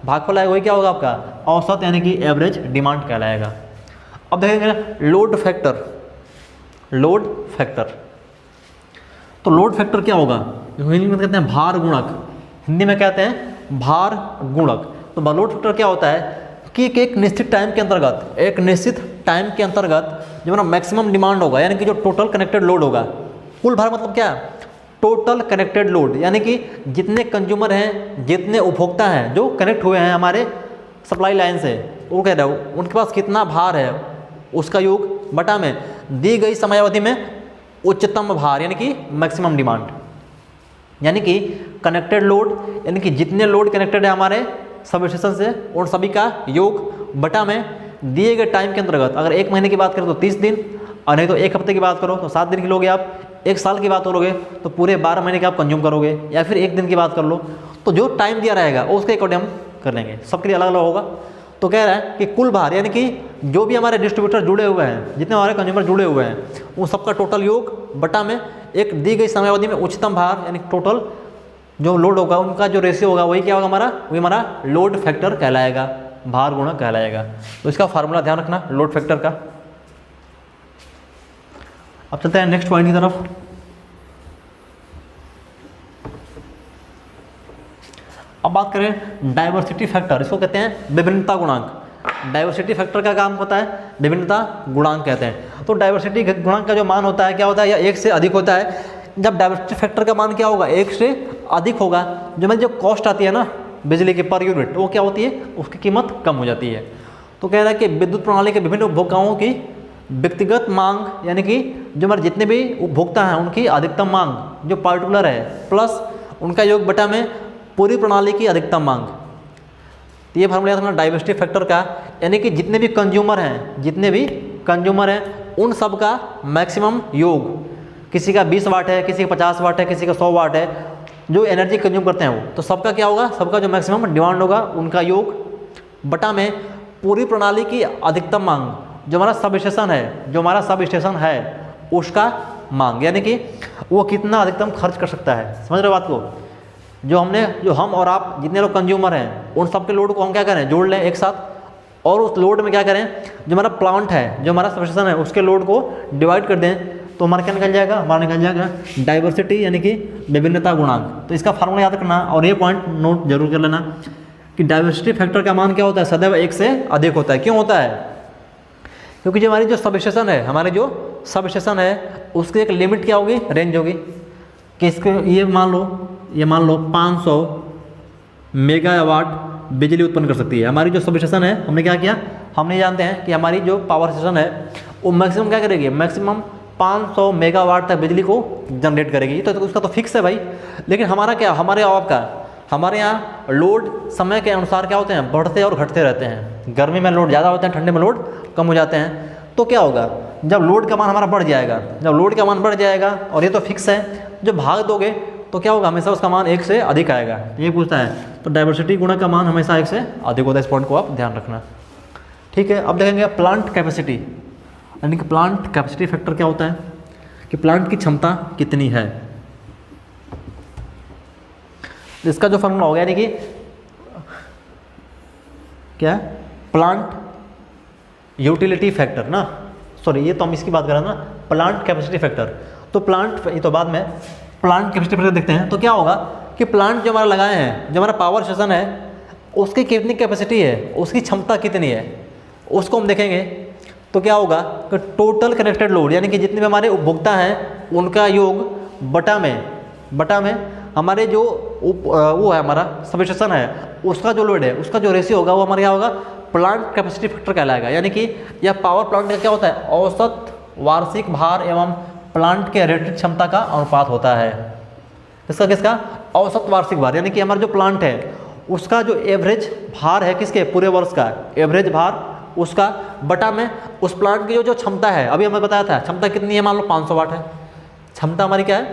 भागफल आएगा वही क्या होगा, आपका औसत यानी कि एवरेज डिमांड कहलाएगा। अब देखेंगे लोड फैक्टर। लोड फैक्टर, तो लोड फैक्टर क्या होगा, हिंदी में कहते हैं भार गुणक, हिंदी में कहते हैं भार गुणक। तो लोड फैक्टर क्या होता है कि एक निश्चित टाइम के अंतर्गत, एक निश्चित टाइम के अंतर्गत जो ना मैक्सिमम डिमांड होगा, यानी कि जो टोटल कनेक्टेड लोड होगा, कुल भार मतलब क्या, टोटल कनेक्टेड लोड, यानी कि जितने कंज्यूमर हैं, जितने उपभोक्ता हैं जो कनेक्ट हुए हैं हमारे सप्लाई लाइन से, वो कह रहे हो उनके पास कितना भार है, उसका योग बटा में दी गई समयावधि में उच्चतम भार यानी कि मैक्सिमम डिमांड। यानी कि कनेक्टेड लोड यानी कि जितने लोड कनेक्टेड है हमारे सब स्टेशन से, उन सभी का योग बटा में दिए गए टाइम के अंतर्गत, अगर 1 महीने की बात करें तो 30 दिन, और नहीं तो 1 हफ्ते की बात करो तो 7 दिन की लोगे आप, 1 साल की बात करोगे तो पूरे 12 महीने के आप कंज्यूम करोगे, या फिर 1 दिन की बात कर लो, तो जो टाइम दिया रहेगा उसके अकॉर्डिंग हम कर लेंगे, सबके लिए अलग अलग होगा। तो कह रहा है कि कुल भार यानी कि जो भी हमारे डिस्ट्रीब्यूटर जुड़े हुए हैं, जितने हमारे कंज्यूमर जुड़े हुए हैं, उन सबका टोटल योग बटा में एक दी गई समयावधि में उच्चतम भार यानी टोटल जो लोड होगा उनका जो रेशियो होगा वही क्या होगा हमारा, वही हमारा लोड फैक्टर कहलाएगा, भार गुणक कहलाएगा। तो इसका फार्मूला ध्यान रखना लोड फैक्टर का। अब चलते हैं नेक्स्ट पॉइंट की तरफ। अब बात करें डाइवर्सिटी फैक्टर, इसको कहते हैं विभिन्नता गुणांक। डाइवर्सिटी फैक्टर का काम होता है विभिन्नता गुणांक कहते हैं। तो डाइवर्सिटी गुणांक का जो मान होता है क्या होता है, या 1 से अधिक होता है। जब डाइवर्सिटी फैक्टर का मान क्या होगा, 1 से अधिक होगा, जो हमारी जो कॉस्ट आती है ना बिजली की पर यूनिट, वो क्या होती है, उसकी कीमत कम हो जाती है। तो कह रहा है कि विद्युत प्रणाली के विभिन्न उपभोक्ताओं की व्यक्तिगत मांग, यानी कि जो हमारे जितने भी उपभोक्ता हैं उनकी अधिकतम मांग जो पार्टिकुलर है, प्लस उनका योग बटा में पूरी प्रणाली की अधिकतम मांग। तो ये फार्मूला याद रखना डाइवर्सिटी फैक्टर का, यानी कि जितने भी कंज्यूमर हैं उन सब का मैक्सिमम योग, किसी का 20 वाट है, किसी का 50 वाट है, किसी का 100 वाट है, जो एनर्जी कंज्यूम करते हैं वो, तो सबका क्या होगा, सबका जो मैक्सिमम डिमांड होगा उनका योग बटा में पूरी प्रणाली की अधिकतम मांग, जो हमारा सब स्टेशन है उसका मांग, यानी कि वो कितना अधिकतम खर्च कर सकता है। समझ रहे बात को, जो हम और आप जितने लोग कंज्यूमर हैं उन सब के लोड को हम क्या करें, जोड़ लें एक साथ, और उस लोड में क्या करें, जो हमारा प्लांट है, जो हमारा सब स्टेशन है, उसके लोड को डिवाइड कर दें, तो हमारा क्या निकल जाएगा, हमारा निकल जाएगा डाइवर्सिटी, यानी कि विभिन्नता गुणांक। तो इसका फार्मूला याद रखना और ये पॉइंट नोट जरूर कर लेना कि डाइवर्सिटी फैक्टर का मान क्या होता है, सदैव 1 से अधिक होता है। क्यों होता है, क्योंकि जो हमारी जो सब स्टेशन है उसकी एक लिमिट क्या होगी, रेंज होगी, कि इसके ये मान लो 500 मेगावाट बिजली उत्पन्न कर सकती है। हमारी जो सब स्टेशन है, हमने क्या किया, हमने जानते हैं कि हमारी जो पावर स्टेशन है वो मैक्सिमम क्या करेगी, मैक्सिमम 500 मेगावाट तक बिजली को जनरेट करेगी। तो उसका तो फिक्स है भाई। लेकिन हमारा क्या, हमारे यहाँ लोड समय के अनुसार क्या होते हैं, बढ़ते और घटते रहते हैं। गर्मी में लोड ज़्यादा होते हैं, ठंडे में लोड कम हो जाते हैं। तो क्या होगा, जब लोड का मान हमारा बढ़ जाएगा, और ये तो फिक्स है, जब भाग दोगे तो क्या होगा, हमेशा उसका मान 1 से अधिक आएगा। ये पूछता है, तो डाइवर्सिटी गुणा का मान हमेशा 1 से अधिक होता है। इस पॉइंट को आप ध्यान रखना, ठीक है। अब देखेंगे प्लांट कैपेसिटी, यानी कि प्लांट कैपेसिटी फैक्टर क्या होता है, कि प्लांट की क्षमता कितनी है। इसका जो फॉर्मूला हो गया, यानी कि क्या, प्लांट यूटिलिटी फैक्टर ना, सॉरी ये तो हम इसकी बात कर रहे हैं ना, प्लांट कैपेसिटी फैक्टर। तो प्लांट, ये तो बाद में, प्लांट कैपेसिटी फैक्टर देखते हैं। तो क्या होगा कि प्लांट जो हमारा लगाए हैं, जो हमारा पावर स्टेशन है, उसकी कितनी कैपेसिटी है, उसकी क्षमता कितनी है, उसको हम देखेंगे। तो क्या होगा कि टोटल कनेक्टेड लोड, यानी कि जितने भी हमारे उपभोक्ता हैं उनका योग बटा में हमारे जो वो है हमारा सब स्टेशन है, उसका जो लोड है, उसका जो रेशियो होगा वो हमारा क्या होगा, प्लांट कैपेसिटी फैक्टर कहलाएगा। यानी कि यह पावर प्लांट का क्या होता है, औसत वार्षिक भार एवं प्लांट के रेटेड क्षमता का अनुपात होता है। किसका औसत वार्षिक भार, यानी कि हमारा जो प्लांट है उसका जो एवरेज भार है, किसके, पूरे वर्ष का एवरेज भार, उसका बटा में उस प्लांट की जो क्षमता है। अभी हमें बताया था क्षमता कितनी है, मान लो 500 वाट है, क्षमता हमारी क्या है,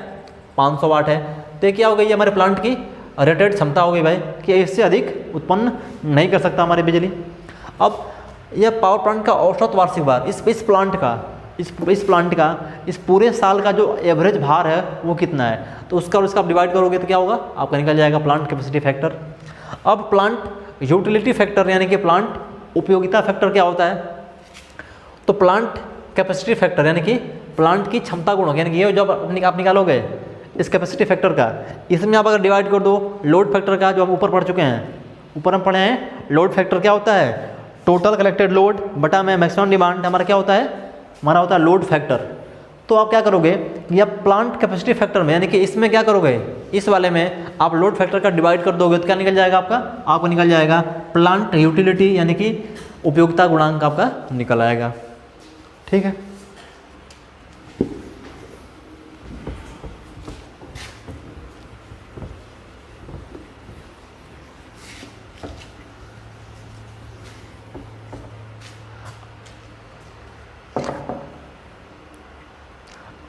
500 वाट है। तो ये क्या हो गई, हमारे प्लांट की रेटेड क्षमता हो गई भाई, कि इससे अधिक उत्पन्न नहीं कर सकता हमारी बिजली। अब यह पावर प्लांट का औसत वार्षिक भार, इस प्लांट का इस पूरे साल का जो एवरेज भार है वो कितना है, तो उसका और इसका आप डिवाइड करोगे तो क्या होगा, आपका निकल जाएगा प्लांट कैपेसिटी फैक्टर। अब प्लांट यूटिलिटी फैक्टर, यानी कि प्लांट उपयोगिता फैक्टर क्या होता है, तो प्लांट कैपेसिटी फैक्टर यानी कि प्लांट की क्षमता गुणक, यानी कि ये जब आप निकालोगे इस कैपेसिटी फैक्टर का, इसमें आप अगर डिवाइड कर दो लोड फैक्टर का, जो हम ऊपर पढ़ चुके हैं, ऊपर हम पढ़े हैं लोड फैक्टर क्या होता है, टोटल कलेक्टेड लोड बटा में मैक्सिमम डिमांड, हमारा क्या होता है, हमारा होता है लोड फैक्टर। तो आप क्या करोगे, या प्लांट कैपेसिटी फैक्टर में, यानी कि इसमें क्या करोगे, इस वाले में आप लोड फैक्टर का डिवाइड कर दोगे तो क्या निकल जाएगा आपका निकल जाएगा प्लांट यूटिलिटी, यानी कि उपयोगिता गुणांक आपका निकल आएगा। ठीक है,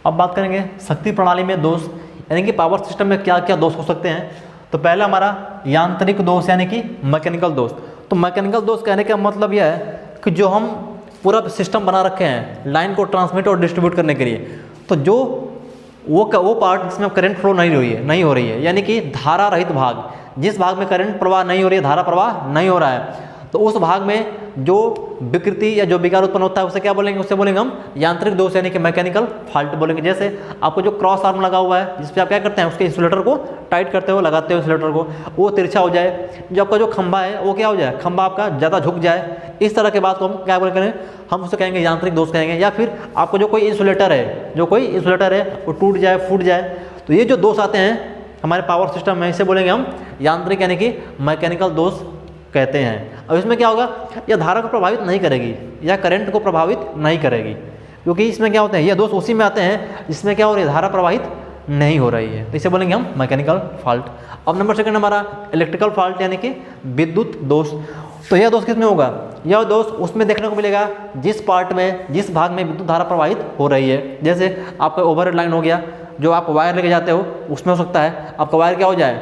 अब बात करेंगे शक्ति प्रणाली में दोष, यानी कि पावर सिस्टम में क्या क्या दोष हो सकते हैं। तो पहला हमारा यांत्रिक दोष, यानी कि मैकेनिकल दोष। तो मैकेनिकल दोष कहने का मतलब यह है कि जो हम पूरा सिस्टम बना रखे हैं लाइन को ट्रांसमिट और डिस्ट्रीब्यूट करने के लिए, तो जो वो पार्ट जिसमें करंट फ्लो नहीं हो रही है, यानी कि धारा रहित भाग, जिस भाग में करंट प्रवाह नहीं हो रही है, धारा प्रवाह नहीं हो रहा है, तो उस भाग में जो विकृति या जो विकार उत्पन्न होता है उसे क्या बोलेंगे, उसे बोलेंगे हम यांत्रिक दोष यानी कि मैकेनिकल फॉल्ट बोलेंगे। जैसे आपको जो क्रॉस आर्म लगा हुआ है जिस पे आप क्या करते हैं उसके इंसुलेटर को टाइट करते हो, लगाते हो इंसुलेटर को, वो तिरछा हो जाए, जो आपका जो खंभा है वो क्या हो जाए, खंभा आपका ज़्यादा झुक जाए, इस तरह के बात को हम क्या करेंगे, हम उसे कहेंगे यांत्रिक दोष कहेंगे। या फिर आपको जो कोई इंसुलेटर है वो टूट जाए, फूट जाए, तो ये जो दोष आते हैं हमारे पावर सिस्टम में इसे बोलेंगे हम यांत्रिक यानी कि मैकेनिकल दोष कहते हैं। अब इसमें क्या होगा, यह धारा को प्रभावित नहीं करेगी या करंट को प्रभावित नहीं करेगी, क्योंकि इसमें क्या होते हैं, ये दोष उसी में आते हैं जिसमें क्या हो रही है, धारा प्रवाहित नहीं हो रही है, तो इसे बोलेंगे हम मैकेनिकल फॉल्ट। अब नंबर सेकंड हमारा इलेक्ट्रिकल फॉल्ट यानी कि विद्युत दोष। तो यह दोष किसमें होगा, यह दोष उसमें देखने को मिलेगा जिस पार्ट में, जिस भाग में विद्युत धारा प्रवाहित हो रही है। जैसे आपका ओवरहेड लाइन हो गया, जो आप वायर लेके जाते हो उसमें हो सकता है आपका वायर क्या हो जाए,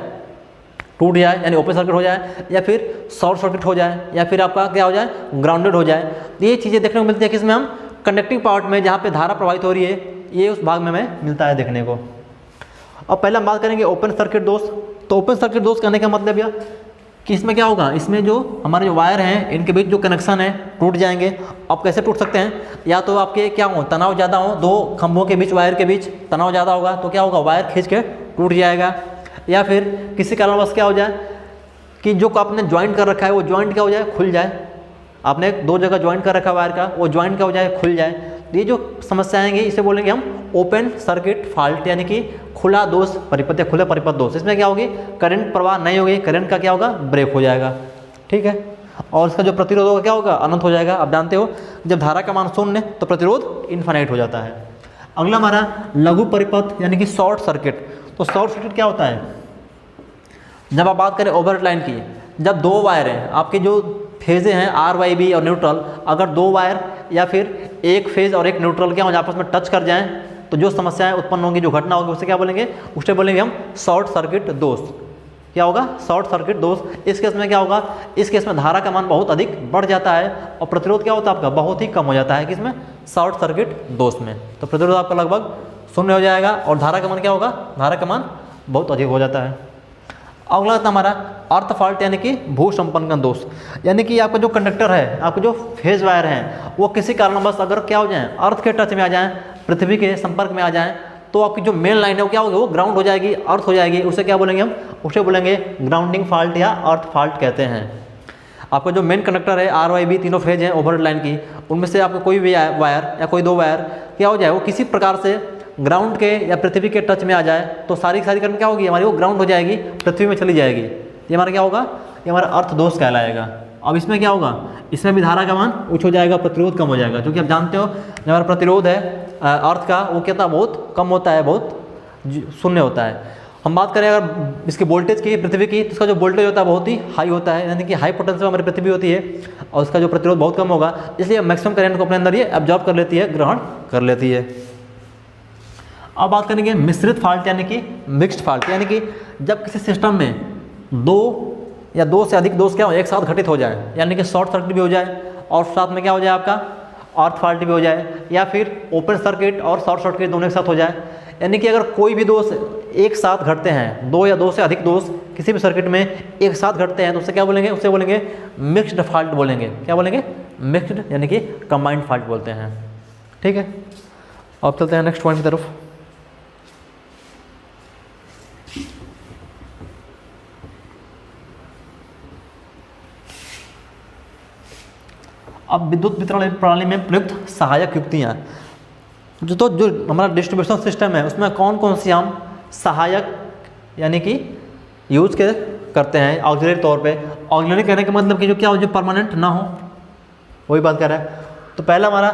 टूट जाए यानी ओपन सर्किट हो जाए, या फिर शॉर्ट सर्किट हो जाए, या फिर आपका क्या हो जाए, ग्राउंडेड हो जाए। ये चीज़ें देखने को मिलती है किसमें, हम कंडक्टिंग पार्ट में जहाँ पे धारा प्रवाहित हो रही है, ये उस भाग में हमें मिलता है देखने को। अब पहले हम बात करेंगे ओपन सर्किट दोष। तो ओपन सर्किट दोष कहने का मतलब यह कि इसमें क्या होगा, इसमें जो हमारे जो वायर हैं इनके बीच जो कनेक्शन है टूट जाएंगे। अब कैसे टूट सकते हैं, या तो आपके क्या हो, तनाव ज़्यादा हो, दो खंभों के बीच, वायर के बीच तनाव ज़्यादा होगा तो क्या होगा, वायर खींच के टूट जाएगा। या फिर किसी कारणवश क्या हो जाए कि जो आपने ज्वाइंट कर रखा है वो ज्वाइंट क्या हो जाए, खुल जाए। आपने दो जगह ज्वाइंट कर रखा है वायर का, वो ज्वाइंट क्या हो जाए, खुल जाए। ये जो समस्या आएंगी इसे बोलेंगे हम ओपन सर्किट फॉल्ट यानी कि खुला दोष परिपथ या खुले परिपथ दोष। इसमें क्या होगी, करंट प्रवाह नहीं होगी, करंट का क्या होगा, ब्रेक हो जाएगा, ठीक है। और इसका जो प्रतिरोध होगा क्या होगा, अनंत हो जाएगा। आप जानते हो जब धारा का मान शून्य तो प्रतिरोध इन्फिनिट हो जाता है। अगला हमारा लघु परिपथ यानी कि शॉर्ट सर्किट। तो शॉर्ट सर्किट क्या होता है, जब आप बात करें ओवरहेड लाइन की, जब दो वायर हैं आपके जो फेजें हैं आर वाई बी और न्यूट्रल, अगर दो वायर या फिर एक फेज और एक न्यूट्रल क्या हो जाए, आपस में टच कर जाएं तो जो समस्याएं उत्पन्न होंगी, जो घटना होगी उसे क्या बोलेंगे, उसे बोलेंगे हम शॉर्ट सर्किट दोष। क्या होगा, शॉर्ट सर्किट दोष। इस केस में क्या होगा, इस केस में धारा का मान बहुत अधिक बढ़ जाता है और प्रतिरोध क्या होता है आपका, बहुत ही कम हो जाता है। किसमें, शॉर्ट सर्किट दोष में। तो प्रतिरोध आपका लगभग शून्य हो जाएगा और धारा का मान क्या होगा, धारा का मान बहुत अधिक हो जाता है। अगला आता हमारा अर्थ फॉल्ट यानी कि भू संपर्कन दोष। यानी कि आपका जो कंडक्टर है, आपके जो फेज वायर हैं, वो किसी कारणवश अगर क्या हो जाएं, अर्थ के टच में आ जाएं, पृथ्वी के संपर्क में आ जाएं, तो आपकी जो मेन लाइन है वो क्या होगी, वो ग्राउंड हो जाएगी, अर्थ हो जाएगी। उसे क्या बोलेंगे हम, उसे बोलेंगे ग्राउंडिंग फॉल्ट या अर्थ फॉल्ट कहते हैं। आपका जो मेन कंडक्टर है आर वाई बी तीनों फेज हैं ओवरहेड लाइन की, उनमें से आपको कोई भी वायर या कोई दो वायर क्या हो जाए, वो किसी प्रकार से ग्राउंड के या पृथ्वी के टच में आ जाए तो सारी करंट क्या होगी हमारी, वो ग्राउंड हो जाएगी, पृथ्वी में चली जाएगी। ये हमारा क्या होगा, ये हमारा अर्थ दोष कहलाएगा। अब इसमें क्या होगा, इसमें भी धारा का मान उच्च हो जाएगा, प्रतिरोध कम हो जाएगा, क्योंकि आप जानते हो जो हमारा प्रतिरोध है अर्थ का वो कितना बहुत कम होता है, बहुत शून्य होता है। हम बात करें अगर इसकी वोल्टेज की पृथ्वी की, तो इसका जो वोल्टेज होता है बहुत ही हाई होता है, यानी कि हाई पोटेंशियल हमारी पृथ्वी होती है और उसका जो प्रतिरोध बहुत कम होगा, इसलिए मैक्सिमम करंट को अपने अंदर ये एब्जॉर्ब कर लेती है, ग्रहण कर लेती है। अब बात करेंगे मिश्रित फॉल्ट यानी कि मिक्स्ड फॉल्ट। यानी कि जब किसी सिस्टम में दो या दो से अधिक दोष क्या हो, एक साथ घटित हो जाए, यानी कि शॉर्ट सर्किट भी हो जाए और साथ में क्या हो जाए आपका अर्थ फॉल्ट भी हो जाए, या फिर ओपन सर्किट और शॉर्ट सर्किट दोनों एक साथ हो जाए। यानी कि अगर कोई भी दोष एक साथ घटते हैं, दो या दो से अधिक दोष किसी भी सर्किट में एक साथ घटते हैं, तो उसे क्या बोलेंगे, उसे बोलेंगे मिक्स्ड फॉल्ट बोलेंगे। क्या बोलेंगे, मिक्स्ड यानी कि कंबाइंड फॉल्ट बोलते हैं, ठीक है। अब चलते हैं नेक्स्ट पॉइंट की तरफ। अब विद्युत वितरण प्रणाली में प्रयुक्त सहायक युक्तियाँ, जो हमारा डिस्ट्रीब्यूशन सिस्टम है उसमें कौन कौन सी हम सहायक यानी कि यूज करते हैं ऑक्सिलरी तौर पे। ऑक्सिलरी कहने का मतलब कि जो क्या हो, जो परमानेंट ना हो, वही बात कर रहा है। तो पहला हमारा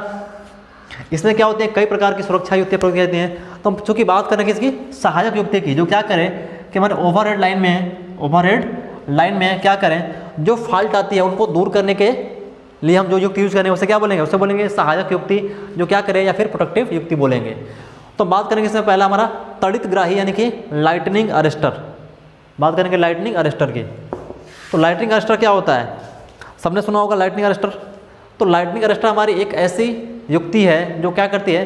इसमें क्या होते हैं, कई प्रकार की सुरक्षा युक्तियाँ प्रयोग की जाती हैं। तो हम चूँकि बात करें किसकी, सहायक युक्ति की, जो क्या करें कि हमारे ओवरहेड लाइन में क्या करें, जो फॉल्ट आती है उनको दूर करने के लिए हम जो युक्ति यूज़ करें उसे क्या बोलेंगे, उसे बोलेंगे सहायक युक्ति, जो क्या करें, या फिर प्रोटेक्टिव युक्ति बोलेंगे। तो बात करेंगे इसमें पहला हमारा त्वरित ग्राही यानी कि लाइटनिंग अरेस्टर। बात करेंगे लाइटनिंग अरेस्टर की। तो लाइटनिंग अरेस्टर क्या होता है, सबने सुना होगा लाइटनिंग अरेस्टर। तो लाइटनिंग अरेस्टर हमारी एक ऐसी युक्ति है जो क्या करती है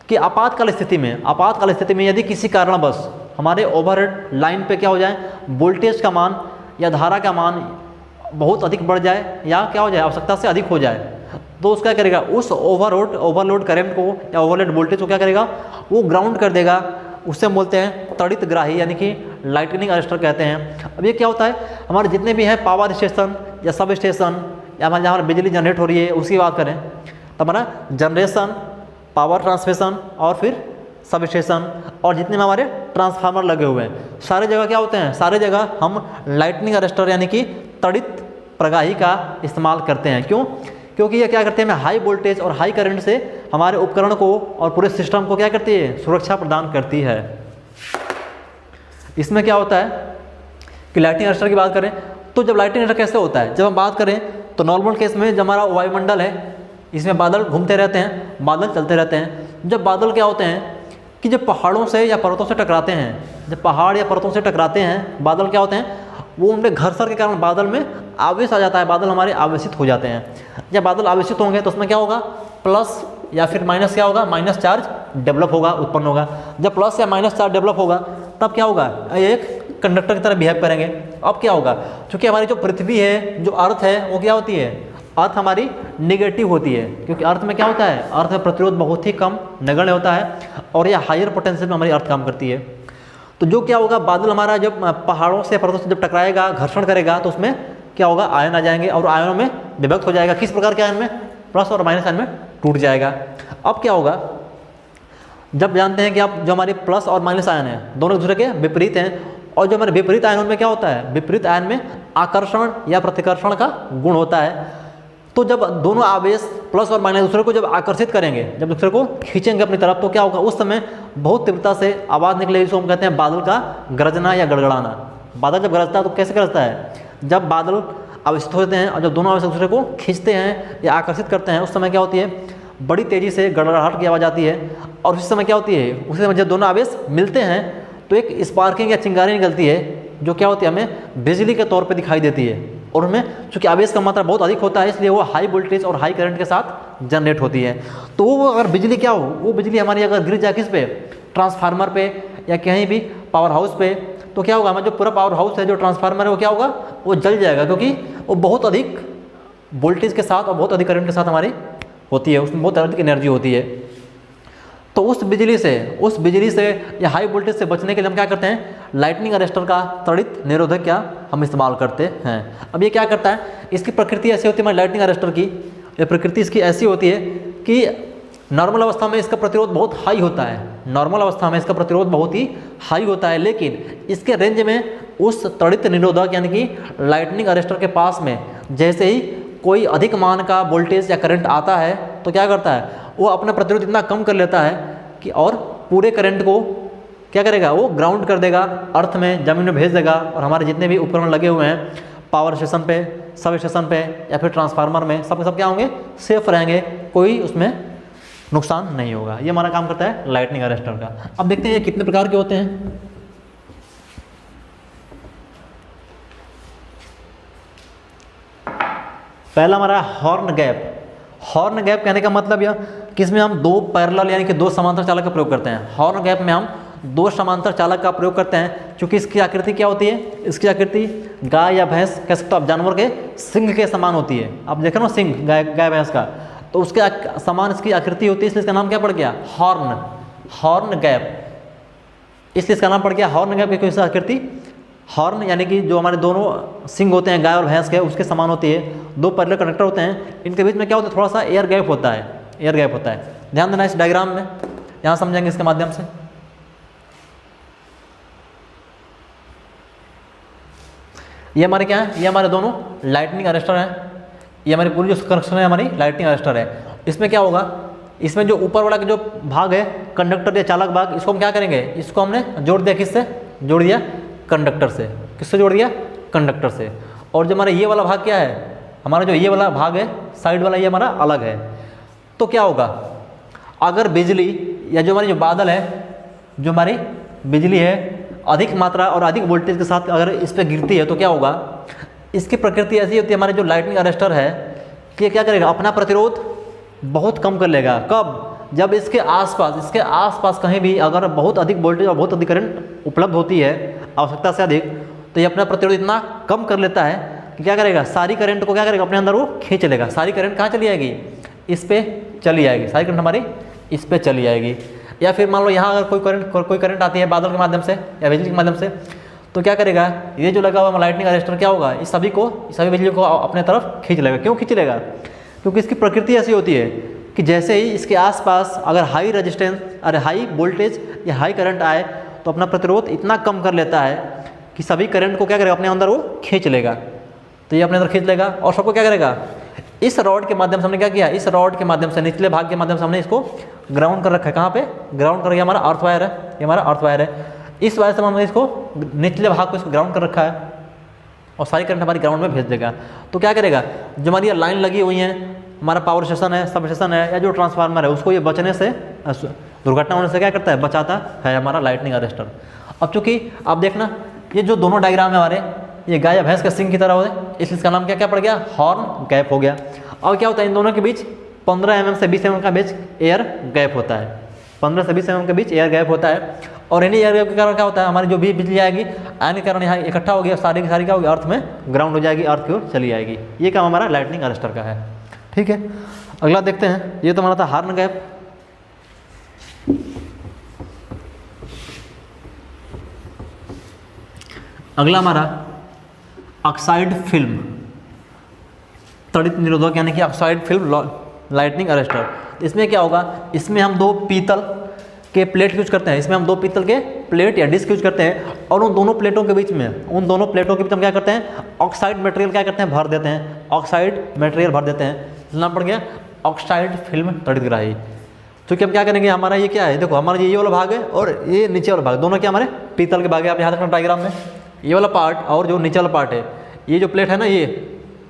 कि आपातकाल स्थिति में यदि किसी कारणवश हमारे ओवरहेड लाइन पे क्या हो जाए, वोल्टेज का मान या धारा का मान बहुत अधिक बढ़ जाए या क्या हो जाए, आवश्यकता से अधिक हो जाए, तो उसका क्या करेगा, उस ओवरलोड करंट को या ओवरलोड वोल्टेज को क्या करेगा, वो ग्राउंड कर देगा। उससे हम बोलते हैं तड़ित ग्राही, यानी कि लाइटनिंग अरेस्टर कहते हैं। अब ये क्या होता है, हमारे जितने भी हैं पावर स्टेशन या सब स्टेशन या हमारे जहाँ बिजली जनरेट हो रही है उसकी बात करें तो हमारा जनरेशन, पावर ट्रांसमिशन और फिर सब स्टेशन और जितने में हमारे ट्रांसफार्मर लगे हुए हैं, सारे जगह क्या होते हैं, सारे जगह हम लाइटनिंग अरेस्टर यानी कि तड़ित प्रगाही का इस्तेमाल करते हैं। क्यों? क्योंकि ये क्या करते हैं, हाई वोल्टेज और हाई करंट से हमारे उपकरण को और पूरे सिस्टम को क्या करती है, सुरक्षा प्रदान करती है। इसमें क्या होता है कि लाइटनिंग अरेस्टर की बात करें तो जब लाइटनिंग अरेस्टर कैसे होता है, जब हम बात करें तो नॉर्मल केस में जब हमारा वायुमंडल है इसमें बादल घूमते रहते हैं, बादल चलते रहते हैं। जब बादल क्या होते हैं कि जब पहाड़ों से या पर्वतों से टकराते हैं, जब पहाड़ या पर्वतों से टकराते हैं बादल क्या होते हैं, वो उनके घर्षण के कारण बादल में आवेश आ जाता है, बादल हमारे आवेशित हो जाते हैं। जब बादल आवेशित होंगे तो उसमें क्या होगा, प्लस या फिर माइनस क्या होगा, माइनस चार्ज डेवलप होगा, उत्पन्न होगा। जब प्लस या माइनस चार्ज डेवलप होगा तब क्या होगा, एक कंडक्टर की तरह बिहेव करेंगे। अब क्या होगा, क्योंकि हमारी जो पृथ्वी है, जो अर्थ है, वो क्या होती है, अर्थ हमारी निगेटिव होती है। क्योंकि अर्थ में क्या होता है, अर्थ में प्रतिरोध बहुत ही कम नगण्य होता है और यह हायर पोटेंशियल में हमारी अर्थ काम करती है। तो जो क्या होगा, बादल हमारा जब पहाड़ों से पर्वतों से जब टकराएगा, घर्षण करेगा तो उसमें क्या होगा, आयन आ जाएंगे और आयनों में विभक्त हो जाएगा। किस प्रकार के आयन में, प्लस और माइनस आयन में टूट जाएगा। अब क्या होगा, जब जानते हैं कि आप जो हमारे प्लस और माइनस आयन है दोनों एक दूसरे के विपरीत हैं, और जो हमारे विपरीत आयनों में क्या होता है, विपरीत आयन में आकर्षण या प्रतिकर्षण का गुण होता है। तो जब दोनों आवेश प्लस और माइनस दूसरे को जब आकर्षित करेंगे, जब दूसरे को खींचेंगे अपनी तरफ, तो क्या होगा, उस समय बहुत तीव्रता से आवाज़ निकलेगी, जिसको हम कहते हैं बादल का गरजना या गड़गड़ाना। बादल जब गरजता है तो कैसे गरजता है, जब बादल आवेशित होते हैं और जब दोनों आवेश दूसरे को खींचते हैं या आकर्षित करते हैं, उस समय क्या होती है, बड़ी तेज़ी से गड़गड़ाहट की आवाज़ आती है। और उस समय क्या होती है, उसी समय जब दोनों आवेश मिलते हैं तो एक स्पार्किंग या चिंगारी निकलती है, जो क्या होती है, हमें बिजली के तौर पे दिखाई देती है। और उनमें चूँकि आवेश का मात्रा बहुत अधिक होता है, इसलिए वो हाई वोल्टेज और हाई करंट के साथ जनरेट होती है। तो वो अगर बिजली क्या हो, वो बिजली हमारी अगर गिर जाए किस पे, ट्रांसफार्मर पे या कहीं भी पावर हाउस पे, तो क्या होगा, हमारा जो पूरा पावर हाउस है, जो ट्रांसफार्मर है, वो क्या होगा, वो जल जाएगा। क्योंकि वो बहुत अधिक वोल्टेज के साथ और बहुत अधिक करंट के साथ हमारी होती है, उसमें बहुत अधिक एनर्जी होती है। तो उस बिजली से या हाई वोल्टेज से बचने के लिए हम क्या करते हैं, लाइटनिंग अरेस्टर का त्वरित निरोधक क्या हम इस्तेमाल करते हैं। अब ये क्या करता है, इसकी प्रकृति ऐसी होती है हमारी लाइटनिंग अरेस्टर की, ये प्रकृति इसकी ऐसी होती है कि नॉर्मल अवस्था में इसका प्रतिरोध बहुत हाई होता है, नॉर्मल अवस्था में इसका प्रतिरोध बहुत ही हाई होता है, लेकिन इसके रेंज में उस त्वरित निरोधक यानी कि लाइटनिंग अरेस्टर के पास में जैसे ही कोई अधिक मान का वोल्टेज या करंट आता है तो क्या करता है, वो अपना प्रतिरोध इतना कम कर लेता है कि और पूरे करंट को क्या करेगा, वो ग्राउंड कर देगा, अर्थ में, जमीन में भेज देगा। और हमारे जितने भी उपकरण लगे हुए हैं पावर स्टेशन पे, सब स्टेशन पे या फिर ट्रांसफार्मर में, सब के सब क्या होंगे, सेफ रहेंगे, कोई उसमें नुकसान नहीं होगा। ये हमारा काम करता है लाइटनिंग अरेस्टर का। अब देखते हैं ये कितने प्रकार के होते हैं। पहला हमारा हॉर्न गैप। हॉर्न गैप कहने का मतलब यह कि इसमें हम दो पैरेलल यानी कि दो समांतर चालक का प्रयोग करते हैं। हॉर्न गैप में हम दो समांतर चालक का प्रयोग करते हैं। क्योंकि इसकी आकृति क्या होती है, इसकी आकृति गाय या भैंस कह सकते हो आप, जानवर के सिंग के समान होती है। आप देखें ना सिंग गाय भैंस का, तो उसके समान इसकी आकृति होती है, इसलिए इसका नाम क्या पड़ गया, हॉर्न गैप। इसलिए इसका नाम पड़ गया हॉर्न गैप, क्योंकि इसकी आकृति हॉर्न यानी कि जो हमारे दोनों सिंग होते हैं गाय और भैंस के, उसके समान होती है। दो पैरेलल कंडक्टर होते हैं, इनके बीच में क्या होता है, थोड़ा सा एयर गैप होता है, एयर गैप होता है। ध्यान देना इस डायग्राम में, यहाँ समझेंगे इसके माध्यम से। ये हमारे क्या है, ये हमारे दोनों लाइटनिंग अरेस्टर हैं। ये हमारी पूरी जो कनेक्शन है हमारी लाइटनिंग अरेस्टर है। इसमें क्या होगा, इसमें जो ऊपर वाला जो भाग है कंडक्टर या चालक भाग, इसको हम क्या करेंगे, इसको हमने जोड़ दिया, किससे जोड़ दिया, कंडक्टर से। किससे जोड़ दिया, कंडक्टर से। और जो हमारा ये वाला भाग क्या है, हमारा जो ये वाला भाग है साइड वाला, ये हमारा अलग है। तो क्या होगा, अगर बिजली या जो हमारी जो बादल है, जो हमारी बिजली है अधिक मात्रा और अधिक वोल्टेज के साथ अगर इस पर गिरती है तो क्या होगा, इसकी प्रकृति ऐसी होती है, हमारे जो लाइटनिंग अरेस्टर है कि ये क्या करेगा, अपना प्रतिरोध बहुत कम कर लेगा। कब, जब इसके आसपास कहीं भी अगर बहुत अधिक वोल्टेज और बहुत अधिक करंट उपलब्ध होती है आवश्यकता से अधिक, तो ये अपना प्रतिरोध इतना कम कर लेता है कि क्या करेगा, सारी करंट को क्या करेगा, अपने अंदर वो खींच लेगा। सारी करंट कहाँ चली जाएगी, इस पे चली जाएगी, सारी करंट हमारी इस पे चली जाएगी। या फिर मान लो यहाँ अगर कोई करंट आती है बादल के माध्यम से या बिजली के माध्यम से, तो क्या करेगा, ये जो लगा हुआ लाइटनिंग अरेस्टर क्या होगा, इस सभी बिजली को अपने तरफ खींच लेगा। क्यों खींच लेगा, क्योंकि इसकी प्रकृति ऐसी होती है कि जैसे ही इसके आसपास अगर हाई रेजिस्टेंस, अरे हाई वोल्टेज या हाई करंट आए तो अपना प्रतिरोध इतना कम कर लेता है कि सभी करंट को क्या करेगा, अपने अंदर वो खींच लेगा। तो ये अपने अंदर खींच लेगा और सबको क्या करेगा, इस रॉड के माध्यम से हमने क्या किया, इस रॉड के माध्यम से, निचले भाग के माध्यम से हमने इसको ग्राउंड कर रखा है। कहाँ पे ग्राउंड कर, हमारा अर्थ वायर है, ये हमारा अर्थ वायर है। इस वायर से हमने इसको निचले भाग को इसको ग्राउंड कर रखा है और सारी करंट हमारी ग्राउंड में भेज देगा। तो क्या करेगा, जो हमारी लाइन लगी हुई है, हमारा पावर स्टेशन है, सब स्टेशन है या जो ट्रांसफार्मर है, उसको ये बचने से, दुर्घटना होने से क्या करता है, बचाता है हमारा लाइटनिंग अरेस्टर। अब चूंकि आप देखना ये जो दोनों डायग्राम है हमारे, ये गाय या भैंस के सिंग की तरह है, इसलिए इसका नाम क्या क्या पड़ गया, हॉर्न गैप हो गया। और क्या होता है, इन दोनों के बीच 15 mm से 20 mm का बीच एयर गैप होता है, 15 से 20 mm के बीच एयर गैप होता है। और इन्हीं एयर गैप के कारण क्या होता है, हमारी जो भी बिजली आएगी आने के कारण यहाँ इकट्ठा हो गया, सारी की सारी क्या होगी, अर्थ में ग्राउंड हो जाएगी, अर्थ की ओर चली जाएगी। ये काम हमारा लाइटनिंग अरेस्टर का है। ठीक है, अगला देखते हैं। ये तो हमारा था हॉर्न गैप। अगला हमारा ऑक्साइड फिल्म तड़ित निरोधक, यानी कि ऑक्साइड फिल्म लाइटनिंग अरेस्टर। इसमें क्या होगा, इसमें हम दो पीतल के प्लेट यूज करते हैं, इसमें हम दो पीतल के प्लेट या डिस्क यूज करते हैं और उन दोनों प्लेटों के बीच में, हम क्या करते हैं, ऑक्साइड मटेरियल क्या करते हैं, भर देते हैं, ऑक्साइड मटेरियल भर देते हैं। नाम पड़ गया ऑक्साइड फिल्म तड़ितग्राही। क्योंकि हम क्या करेंगे, हमारा ये क्या है, देखो हमारा ये वाला भाग है और ये नीचे वाला भाग, दोनों क्या हमारे पीतल के भाग है। आप यहाँ देखना डायग्राम में, ये वाला पार्ट और जो नीचे वाला पार्ट है, ये जो प्लेट है ना, ये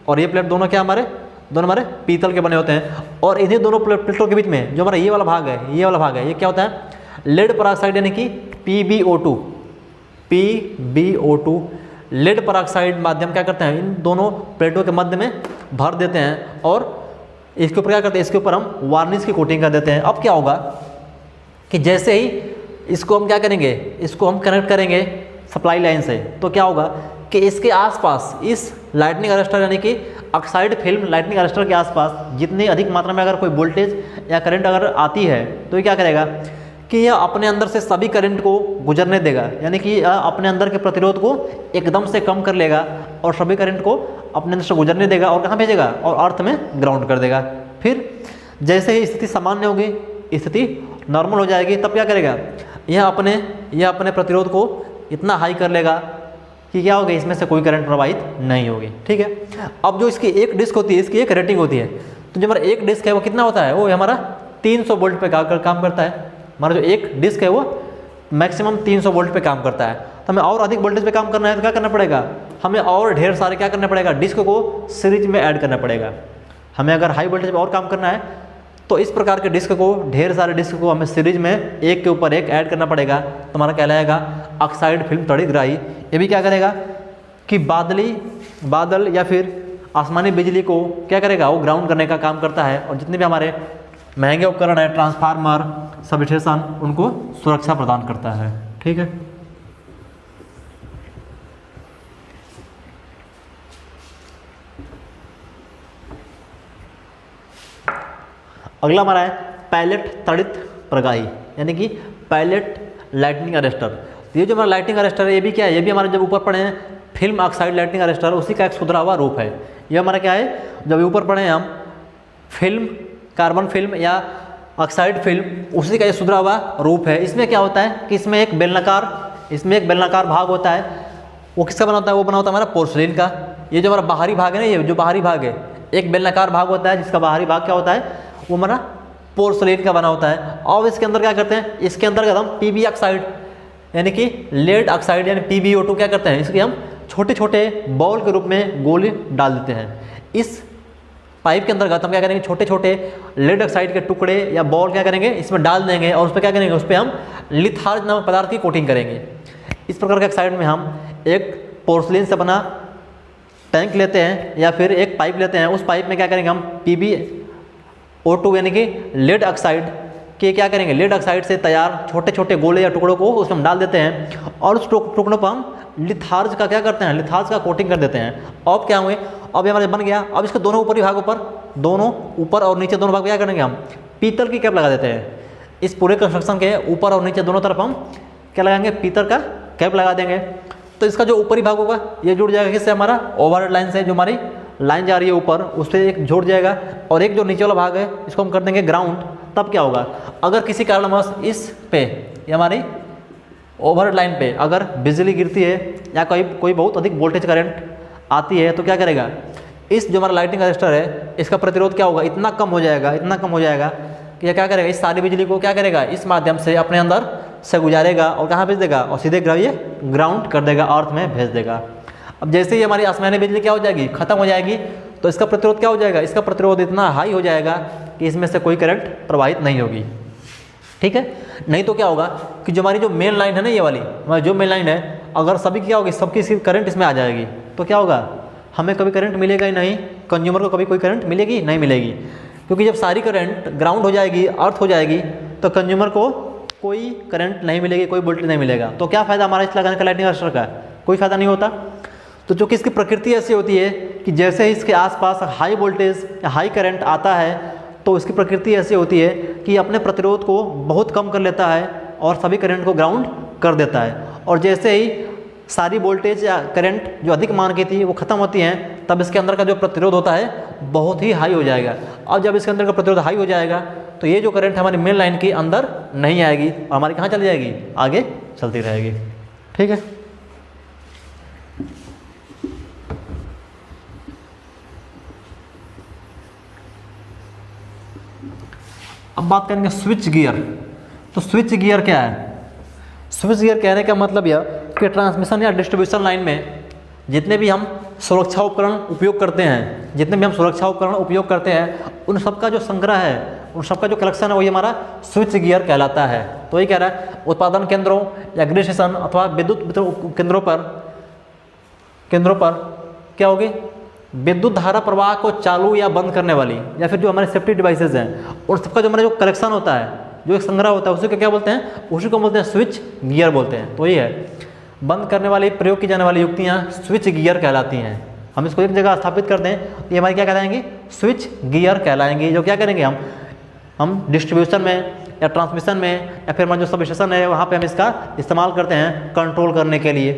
और ये प्लेट दोनों क्या हमारे, दोनों हमारे पीतल के बने होते हैं। और इन्हीं दोनों प्लेटों के बीच में जो हमारा ये वाला भाग है, ये वाला भाग है, ये क्या होता है, लेड परऑक्साइड, यानी कि PbO2 लेड परऑक्साइड माध्यम क्या करते हैं, इन दोनों प्लेटों के मध्य में भर देते हैं और इसके ऊपर क्या करते हैं, इसके ऊपर हम वार्निश की कोटिंग कर देते हैं। अब क्या होगा कि जैसे ही इसको हम क्या करेंगे, इसको हम कनेक्ट करेंगे सप्लाई लाइन से, तो क्या होगा कि इसके आसपास, इस लाइटनिंग अरेस्टर यानी कि ऑक्साइड फिल्म लाइटनिंग अरेस्टर के आसपास जितनी अधिक मात्रा में अगर कोई वोल्टेज या करंट अगर आती है, तो ये क्या करेगा कि यह अपने अंदर से सभी करंट को गुजरने देगा, यानी कि अपने अंदर के प्रतिरोध को एकदम से कम कर लेगा और सभी करंट को अपने अंदर से गुजरने देगा और कहाँ भेजेगा, और अर्थ में ग्राउंड कर देगा। फिर जैसे ही स्थिति सामान्य होगी, स्थिति नॉर्मल हो जाएगी, तब क्या करेगा, यह अपने प्रतिरोध को इतना हाई कर लेगा कि क्या होगा, इसमें से कोई करंट प्रवाहित नहीं होगी। ठीक है, अब जो इसकी एक डिस्क होती है, इसकी एक रेटिंग होती है, तो जो हमारा एक डिस्क है वो कितना होता है, वो हमारा 300 वोल्ट पे काम करता है। हमारा जो एक डिस्क है वो मैक्सिमम 300 वोल्ट पे काम करता है। तो हमें और अधिक वोल्टेज पे काम करना है तो क्या करना पड़ेगा, हमें और ढेर सारे क्या करना पड़ेगा, डिस्क को सीरीज में ऐड करना पड़ेगा। हमें अगर हाई वोल्टेज पे और काम करना है तो इस प्रकार के डिस्क को, ढेर सारे डिस्क को हमें सीरीज में एक के ऊपर एक ऐड करना पड़ेगा। तो हमारा कहलाएगा ऑक्साइड फिल्म तड़ितग्राही। ये भी क्या करेगा कि बादल या फिर आसमानी बिजली को क्या करेगा, वो ग्राउंड करने का काम करता है। और जितने भी हमारे महंगे उपकरण है, ट्रांसफार्मर, सबस्टेशन, उनको सुरक्षा प्रदान करता है। ठीक है, अगला हमारा है पैलेट तड़ित प्रगाही, यानी कि पैलेट लाइटनिंग अरेस्टर। ये जो हमारा लाइटनिंग अरेस्टर है, ये भी क्या है, ये भी हमारे जब ऊपर पढ़े हैं फिल्म ऑक्साइड लाइटनिंग अरेस्टर, उसी का एक सुधरा हुआ रूप है। ये हमारा क्या है, जब ऊपर पढ़े हैं हम फिल्म, कार्बन फिल्म या ऑक्साइड फिल्म, उसी का ये सुधरा हुआ रूप है। इसमें क्या होता है कि इसमें एक बेलनाकार भाग होता है। वो किसका बना होता है, वो बना होता है हमारा पोर्सलिन का। ये जो हमारा बाहरी भाग है ना, ये जो बाहरी भाग है, एक बेलनाकार भाग होता है जिसका बाहरी भाग क्या होता है, वो हमारा पोर्सलिन का बना होता है। और इसके अंदर क्या करते हैं, इसके अंदर हम पीबी ऑक्साइड यानी कि लेड ऑक्साइड यानी PbO2 क्या करते हैं, इसके हम छोटे छोटे बॉल के रूप में गोली डाल देते हैं। इस पाइप के अंतर्गत हम क्या करेंगे, छोटे छोटे लेड ऑक्साइड के टुकड़े या बॉल क्या करेंगे, इसमें डाल देंगे और उस पर क्या करेंगे, उस पर हम लिथार्ज नामक पदार्थ की कोटिंग करेंगे। इस प्रकार के ऑक्साइड में हम एक पोर्सलिन से बना टैंक लेते हैं या फिर एक पाइप लेते हैं। उस पाइप में क्या करेंगे हम PbO2 यानी कि लेड ऑक्साइड कि क्या करेंगे, लेड ऑक्साइड से तैयार छोटे छोटे गोले या टुकड़ों को उसमें हम डाल देते हैं और उस टुकड़ों पर हम लिथार्ज का क्या करते हैं, लिथार्ज का कोटिंग कर देते हैं। अब क्या हुए, अब ये हमारे बन गया। अब इसके दोनों ऊपरी भागों पर, दोनों ऊपर और नीचे दोनों भाग क्या करेंगे, हम पीतल की कैप लगा देते हैं। इस पूरे कंस्ट्रक्शन के ऊपर और नीचे दोनों तरफ हम क्या लगाएंगे, पीतल का कैप लगा देंगे। तो इसका जो ऊपरी भाग होगा ये जुड़ जाएगा किससे, हमारा ओवरहेड लाइन से, जो हमारी लाइन जा रही है ऊपर उससे एक जुड़ जाएगा। और एक जो नीचे वाला भाग है इसको हम कर देंगे ग्राउंड। तब क्या होगा, अगर किसी कारणवश इस पे ये हमारी ओवरहेड लाइन पे अगर बिजली गिरती है या कोई बहुत अधिक वोल्टेज करंट आती है तो क्या करेगा, इस जो हमारा लाइटिंग अरेस्टर है इसका प्रतिरोध क्या होगा, इतना कम हो जाएगा, इतना कम हो जाएगा कि यह क्या करेगा, इस सारी बिजली को क्या करेगा, इस माध्यम से अपने अंदर से गुजारेगा और कहाँ भेज देगा, और सीधे ग्राउंड कर देगा, अर्थ में भेज देगा। अब जैसे ही हमारी आसमानी बिजली क्या हो जाएगी, खत्म हो जाएगी, तो इसका प्रतिरोध क्या हो जाएगा, इसका प्रतिरोध इतना हाई हो जाएगा कि इसमें से कोई करंट प्रवाहित नहीं होगी। ठीक है, नहीं तो क्या होगा कि जो हमारी जो मेन लाइन है ना, ये वाली हमारी जो मेन लाइन है, अगर सभी क्या होगी, सबकी करंट इसमें आ जाएगी तो क्या होगा, हमें कभी करंट मिलेगा ही नहीं, कंज्यूमर को कभी कोई करंट मिलेगी नहीं मिलेगी। क्योंकि जब सारी करंट ग्राउंड हो जाएगी, अर्थ हो जाएगी, तो कंज्यूमर को कोई करंट नहीं मिलेगी, कोई वोल्टेज नहीं मिलेगा। तो क्या फ़ायदा हमारा इस लगाने का लाइटिंग अरेस्टर का, कोई फ़ायदा नहीं होता। तो जो कि इसकी प्रकृति ऐसी होती है कि जैसे ही इसके आसपास हाई वोल्टेज या हाई करंट आता है तो इसकी प्रकृति ऐसी होती है कि अपने प्रतिरोध को बहुत कम कर लेता है और सभी करंट को ग्राउंड कर देता है। और जैसे ही सारी वोल्टेज या करंट जो अधिक मान की थी वो ख़त्म होती हैं, तब इसके अंदर का जो प्रतिरोध होता है बहुत ही हाई हो जाएगा। और जब इसके अंदर का प्रतिरोध हाई हो जाएगा तो ये जो करंट हमारी मेन लाइन के अंदर नहीं आएगी और हमारी कहाँ चली जाएगी, आगे चलती रहेगी। ठीक है, अब बात करेंगे स्विच गियर। तो स्विच गियर क्या है, स्विच गियर कहने का मतलब यह कि ट्रांसमिशन या डिस्ट्रीब्यूशन लाइन में जितने भी हम सुरक्षा उपकरण उपयोग करते हैं, जितने भी हम सुरक्षा उपकरण उपयोग करते हैं, उन सब का जो संग्रह है, उन सब का जो कलेक्शन है वही हमारा स्विच गियर कहलाता है। तो ये कह रहा है उत्पादन केंद्रों या गृह स्टेशन अथवा विद्युत वितरण केंद्रों पर क्या होगी, विद्युत धारा प्रवाह को चालू या बंद करने वाली या फिर जो हमारे सेफ्टी डिवाइसेज हैं उन सबका जो हमारा जो कलेक्शन होता है, जो एक संग्रह होता है, उसी को क्या बोलते हैं, उसी को बोलते हैं स्विच गियर बोलते हैं। तो ये है बंद करने वाली प्रयोग की जाने वाली युक्तियाँ स्विच गियर कहलाती हैं। हम इसको एक जगह स्थापित कर दें तो ये हमारी क्या कहलाएंगी, स्विच गियर कहलाएंगी। जो क्या करेंगे, हम डिस्ट्रीब्यूशन में या ट्रांसमिशन में या फिर हमारा जो सब स्टेशन है वहाँ पे हम इसका इस्तेमाल करते हैं कंट्रोल करने के लिए,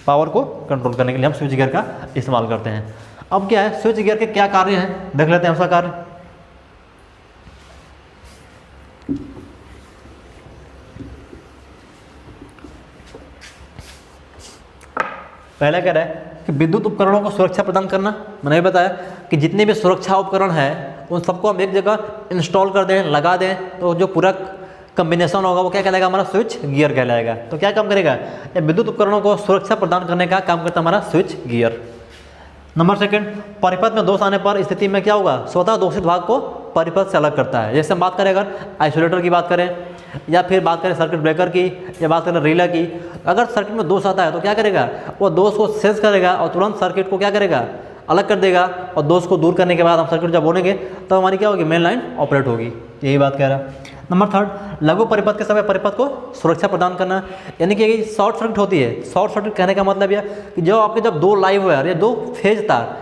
पावर को कंट्रोल करने के लिए हम स्विच गियर का इस्तेमाल करते हैं। अब क्या है, स्विच गियर के क्या कार्य हैं, देख लेते हैं उसका कार्य। पहला कह रहा है कि विद्युत उपकरणों को सुरक्षा प्रदान करना। मैंने बताया कि जितने भी सुरक्षा उपकरण हैं उन सबको हम एक जगह इंस्टॉल कर दें, लगा दें, तो जो पूरा कम्बिनेशन होगा वो क्या कहलाएगा, हमारा स्विच गियर कहलाएगा। तो क्या काम करेगा, ये विद्युत उपकरणों को सुरक्षा प्रदान करने का काम करता है हमारा स्विच गियर। नंबर सेकंड, परिपथ में दोष आने पर स्थिति में क्या होगा, स्वतः दोषित भाग को परिपथ से अलग करता है। जैसे हम बात करें अगर आइसोलेटर की बात करें या फिर बात करें सर्किट ब्रेकर की या बात करें रिले की, अगर सर्किट में दोष आता है तो क्या करेगा, वो दोष को सेंस करेगा और तुरंत सर्किट को क्या करेगा, अलग कर देगा। और दोष को दूर करने के बाद हम सर्किट जब बोलेंगे तो हमारी क्या होगी, मेन लाइन ऑपरेट होगी। यही बात कह रहा है। नंबर थर्ड, लघु परिपथ के समय परिपथ को सुरक्षा प्रदान करना, यानी कि शॉर्ट सर्किट होती है। शॉर्ट सर्किट कहने का मतलब यह कि जब दो लाइव वायर या दो फेज तार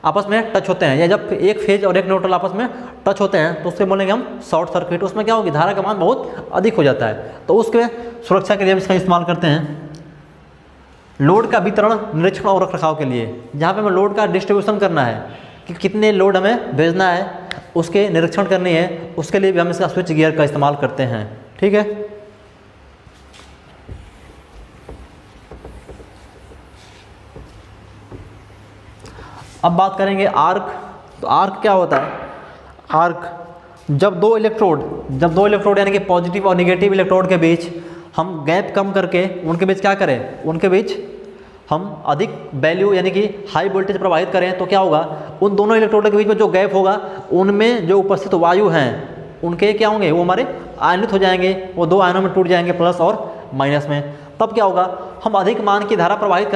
आपस में टच होते हैं या जब एक फेज और एक न्यूट्रल आपस में टच होते हैं तो उससे बोलेंगे हम शॉर्ट सर्किट। उसमें क्या होगी, धारा का मान बहुत अधिक हो जाता है, तो उसके सुरक्षा के लिए हम इसका इस्तेमाल करते हैं। लोड का वितरण, निरीक्षण और रखरखाव के लिए, जहाँ पे हमें लोड का डिस्ट्रीब्यूशन करना है कि कितने लोड हमें भेजना है, उसके निरीक्षण करनी है, उसके लिए भी हम इसका स्विच गियर का इस्तेमाल करते हैं। ठीक है, अब बात करेंगे आर्क। तो आर्क क्या होता है, आर्क जब दो इलेक्ट्रोड यानी कि पॉजिटिव और निगेटिव इलेक्ट्रोड के बीच हम गैप कम करके उनके बीच क्या करें, उनके बीच हम अधिक वैल्यू यानी कि हाई वोल्टेज प्रवाहित करें तो क्या होगा, उन दोनों इलेक्ट्रोड के बीच में जो गैप होगा उनमें जो उपस्थित वायु हैं उनके क्या होंगे, वो हमारे आयनित हो जाएंगे, वो दो आयनों में टूट जाएंगे, प्लस और माइनस में। तब क्या होगा, हम अधिक मान की धारा प्रवाहित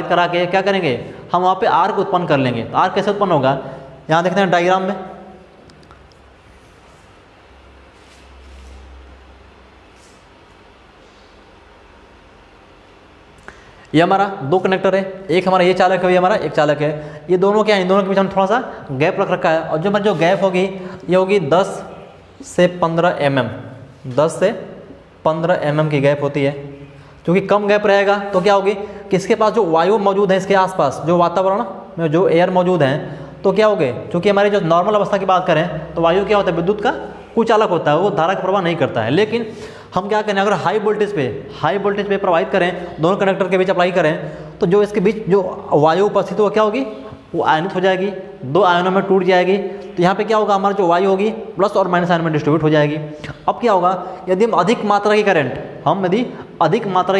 करा के क्या करेंगे, हम वहाँ पे आर्क उत्पन्न कर लेंगे। तो आर्क कैसे उत्पन्न होगा, यहाँ देखते हैं डायग्राम में, ये हमारा दो कनेक्टर है, एक हमारा ये चालक है, ये हमारा एक चालक है। ये दोनों क्या है, इन दोनों के बीच हमने थोड़ा सा गैप रख रखा है, और जो हमारी जो गैप होगी ये होगी 10 से 15 mm, 10 से 15 mm की गैप होती है। क्योंकि कम गैप रहेगा तो क्या होगी कि इसके पास जो वायु मौजूद है, इसके आसपास जो वातावरण में जो एयर मौजूद हैं, तो क्या होगे, क्योंकि हमारी जो नॉर्मल अवस्था की बात करें तो वायु क्या होता है, विद्युत का कुचालक होता है, वो धारा का प्रवाह नहीं करता है। लेकिन हम क्या करें, अगर हाई वोल्टेज पे प्रवाहित करें, दोनों कंडक्टर के बीच अप्लाई करें, तो जो इसके बीच जो वायु उपस्थित हो क्या होगी, वो आयनित हो जाएगी, दो आयनों में टूट जाएगी। तो यहाँ पे क्या होगा, हमारा जो वायु होगी प्लस और माइनस आयन में डिस्ट्रीब्यूट हो जाएगी। अब क्या होगा, यदि हम अधिक मात्रा की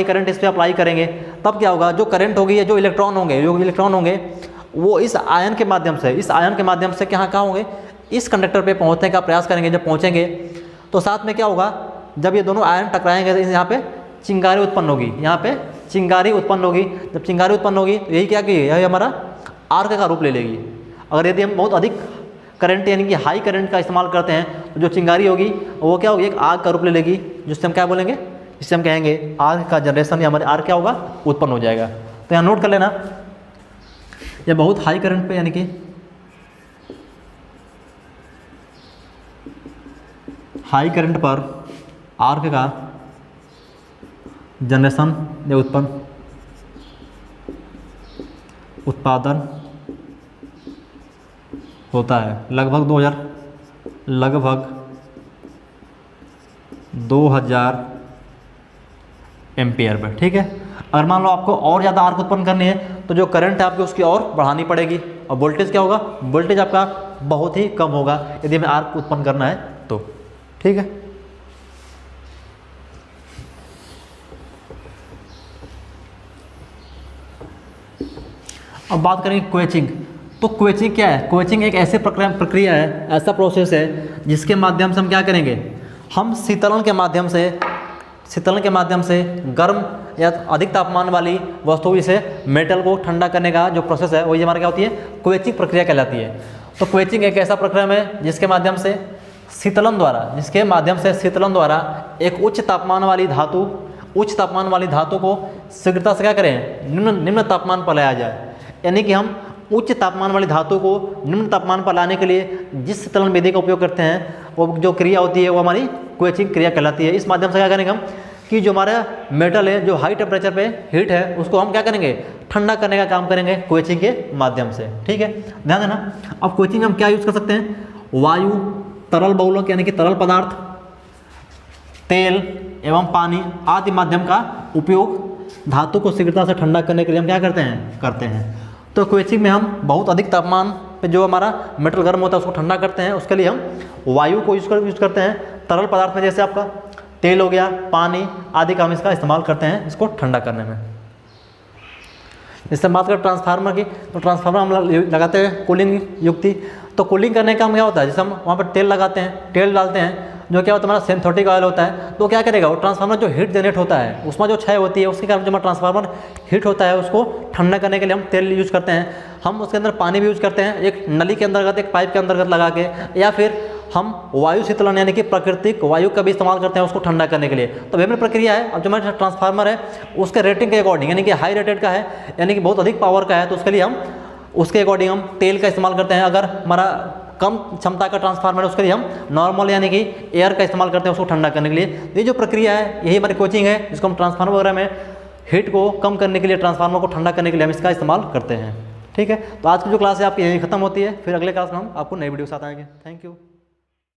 करंट इस पर अप्लाई करेंगे, तब क्या होगा, जो करंट होगी या जो इलेक्ट्रॉन होंगे वो इस आयन के माध्यम से कहाँ होंगे, इस कंडक्टर पे पहुँचने का प्रयास करेंगे। जब पहुँचेंगे तो साथ में क्या होगा, जब ये दोनों आयन टकराएंगे तो यहाँ पे चिंगारी उत्पन्न होगी, जब चिंगारी उत्पन्न होगी तो यही क्या की, यही हमारा आर्क का रूप ले लेगी। अगर यदि हम बहुत अधिक करंट यानी कि हाई करंट का इस्तेमाल करते हैं तो जो चिंगारी होगी वो क्या होगी, एक आग का रूप ले लेगी, जिससे हम क्या बोलेंगे, जिससे हम कहेंगे आग का जनरेशन या हमारे आर्क क्या होगा, उत्पन्न हो जाएगा। तो यहाँ नोट कर लेना, ये बहुत हाई करंट पे यानी कि हाई करंट पर आर्क का जनरेशन या उत्पादन होता है लगभग 2000 एम्पियर पे। ठीक है, अगर मान लो आपको और ज़्यादा आर्क उत्पन्न करनी है तो जो करंट है आपकी उसकी और बढ़ानी पड़ेगी, और वोल्टेज क्या होगा, वोल्टेज आपका बहुत ही कम होगा यदि हमें आर्क उत्पन्न करना है तो। ठीक है, अब बात करेंगे क्वेचिंग। तो क्वेचिंग क्या है, क्वेचिंग एक ऐसी प्रक्रिया है, ऐसा प्रोसेस है जिसके माध्यम से हम क्या करेंगे, हम शीतलन के माध्यम से गर्म या अधिक तापमान वाली वस्तु से मेटल को ठंडा करने का जो प्रोसेस है वही हमारा क्या होती है, क्वेचिंग प्रक्रिया कहलाती है। तो क्वेचिंग एक ऐसा प्रक्रिया है जिसके माध्यम से शीतलन द्वारा एक उच्च तापमान वाली धातु को शीघ्रता से क्या करें, निम्न तापमान पर लाया जाए। यानी कि हम उच्च तापमान वाली धातु को निम्न तापमान पर लाने के लिए जिस शीतलन विधि का उपयोग करते हैं वो जो क्रिया होती है वो हमारी क्वेचिंग क्रिया कहलाती है। इस माध्यम से क्या करेंगे हम कि जो हमारा मेटल है जो हाई टेम्परेचर पे हीट है उसको हम क्या करेंगे, ठंडा करने का काम करेंगे क्वेचिंग के माध्यम से। ठीक है, ध्यान देना। अब क्वेचिंग हम क्या यूज़ कर सकते हैं, वायु, तरल बहुलक यानी कि तरल पदार्थ, तेल एवं पानी आदि माध्यम का उपयोग धातु को शीघ्रता से ठंडा करने के लिए हम क्या करते हैं। तो क्वेचिंग में हम बहुत अधिक तापमान पे जो हमारा मेटल गर्म होता है उसको ठंडा करते हैं, उसके लिए हम वायु को यूज़ करते हैं। तरल पदार्थ में जैसे आपका तेल हो गया, पानी आदि का हम इसका इस्तेमाल करते हैं इसको ठंडा करने में। इससे बात करें ट्रांसफार्मर की, तो ट्रांसफार्मर हम लगाते हैं कूलिंग युक्ति। तो कूलिंग करने का हम क्या होता है, जैसे हम वहाँ पर तेल लगाते हैं, तेल डालते हैं, जो क्या होता है हमारा सिंथेटिक ऑयल होता है, तो क्या करेगा वो ट्रांसफार्मर जो हीट जनरेट होता है उसमें जो क्षय होती है उसके कारण जो हमारा ट्रांसफार्मर हीट होता है उसको ठंडा करने के लिए हम तेल यूज़ करते हैं। हम उसके अंदर पानी भी यूज़ करते हैं, एक नली के अंतर्गत, एक पाइप के अंतर्गत लगा के, या फिर हम वायु शीतलन यानी कि प्राकृतिक वायु का भी इस्तेमाल करते हैं उसको ठंडा करने के लिए। तो विभिन्न प्रक्रिया है। अब जो हमारा ट्रांसफार्मर है उसके रेटिंग के अकॉर्डिंग यानी कि हाई रेटेड का है यानी कि बहुत अधिक पावर का है तो उसके लिए हम उसके अकॉर्डिंग हम तेल का इस्तेमाल करते हैं। अगर हमारा कम क्षमता का ट्रांसफार्मर है उसके लिए हम नॉर्मल यानी कि एयर का इस्तेमाल करते हैं उसको ठंडा करने के लिए। ये जो प्रक्रिया है यही हमारी क्वेचिंग है, जिसको हम ट्रांसफार्मर वगैरह में हीट को कम करने के लिए, ट्रांसफार्मर को ठंडा करने के लिए हम इसका इस्तेमाल करते हैं। ठीक है, तो आज की जो क्लास है आपकी यही खत्म होती है, फिर अगले क्लास में हम आपको नई वीडियो के साथ आएंगे। Thank you.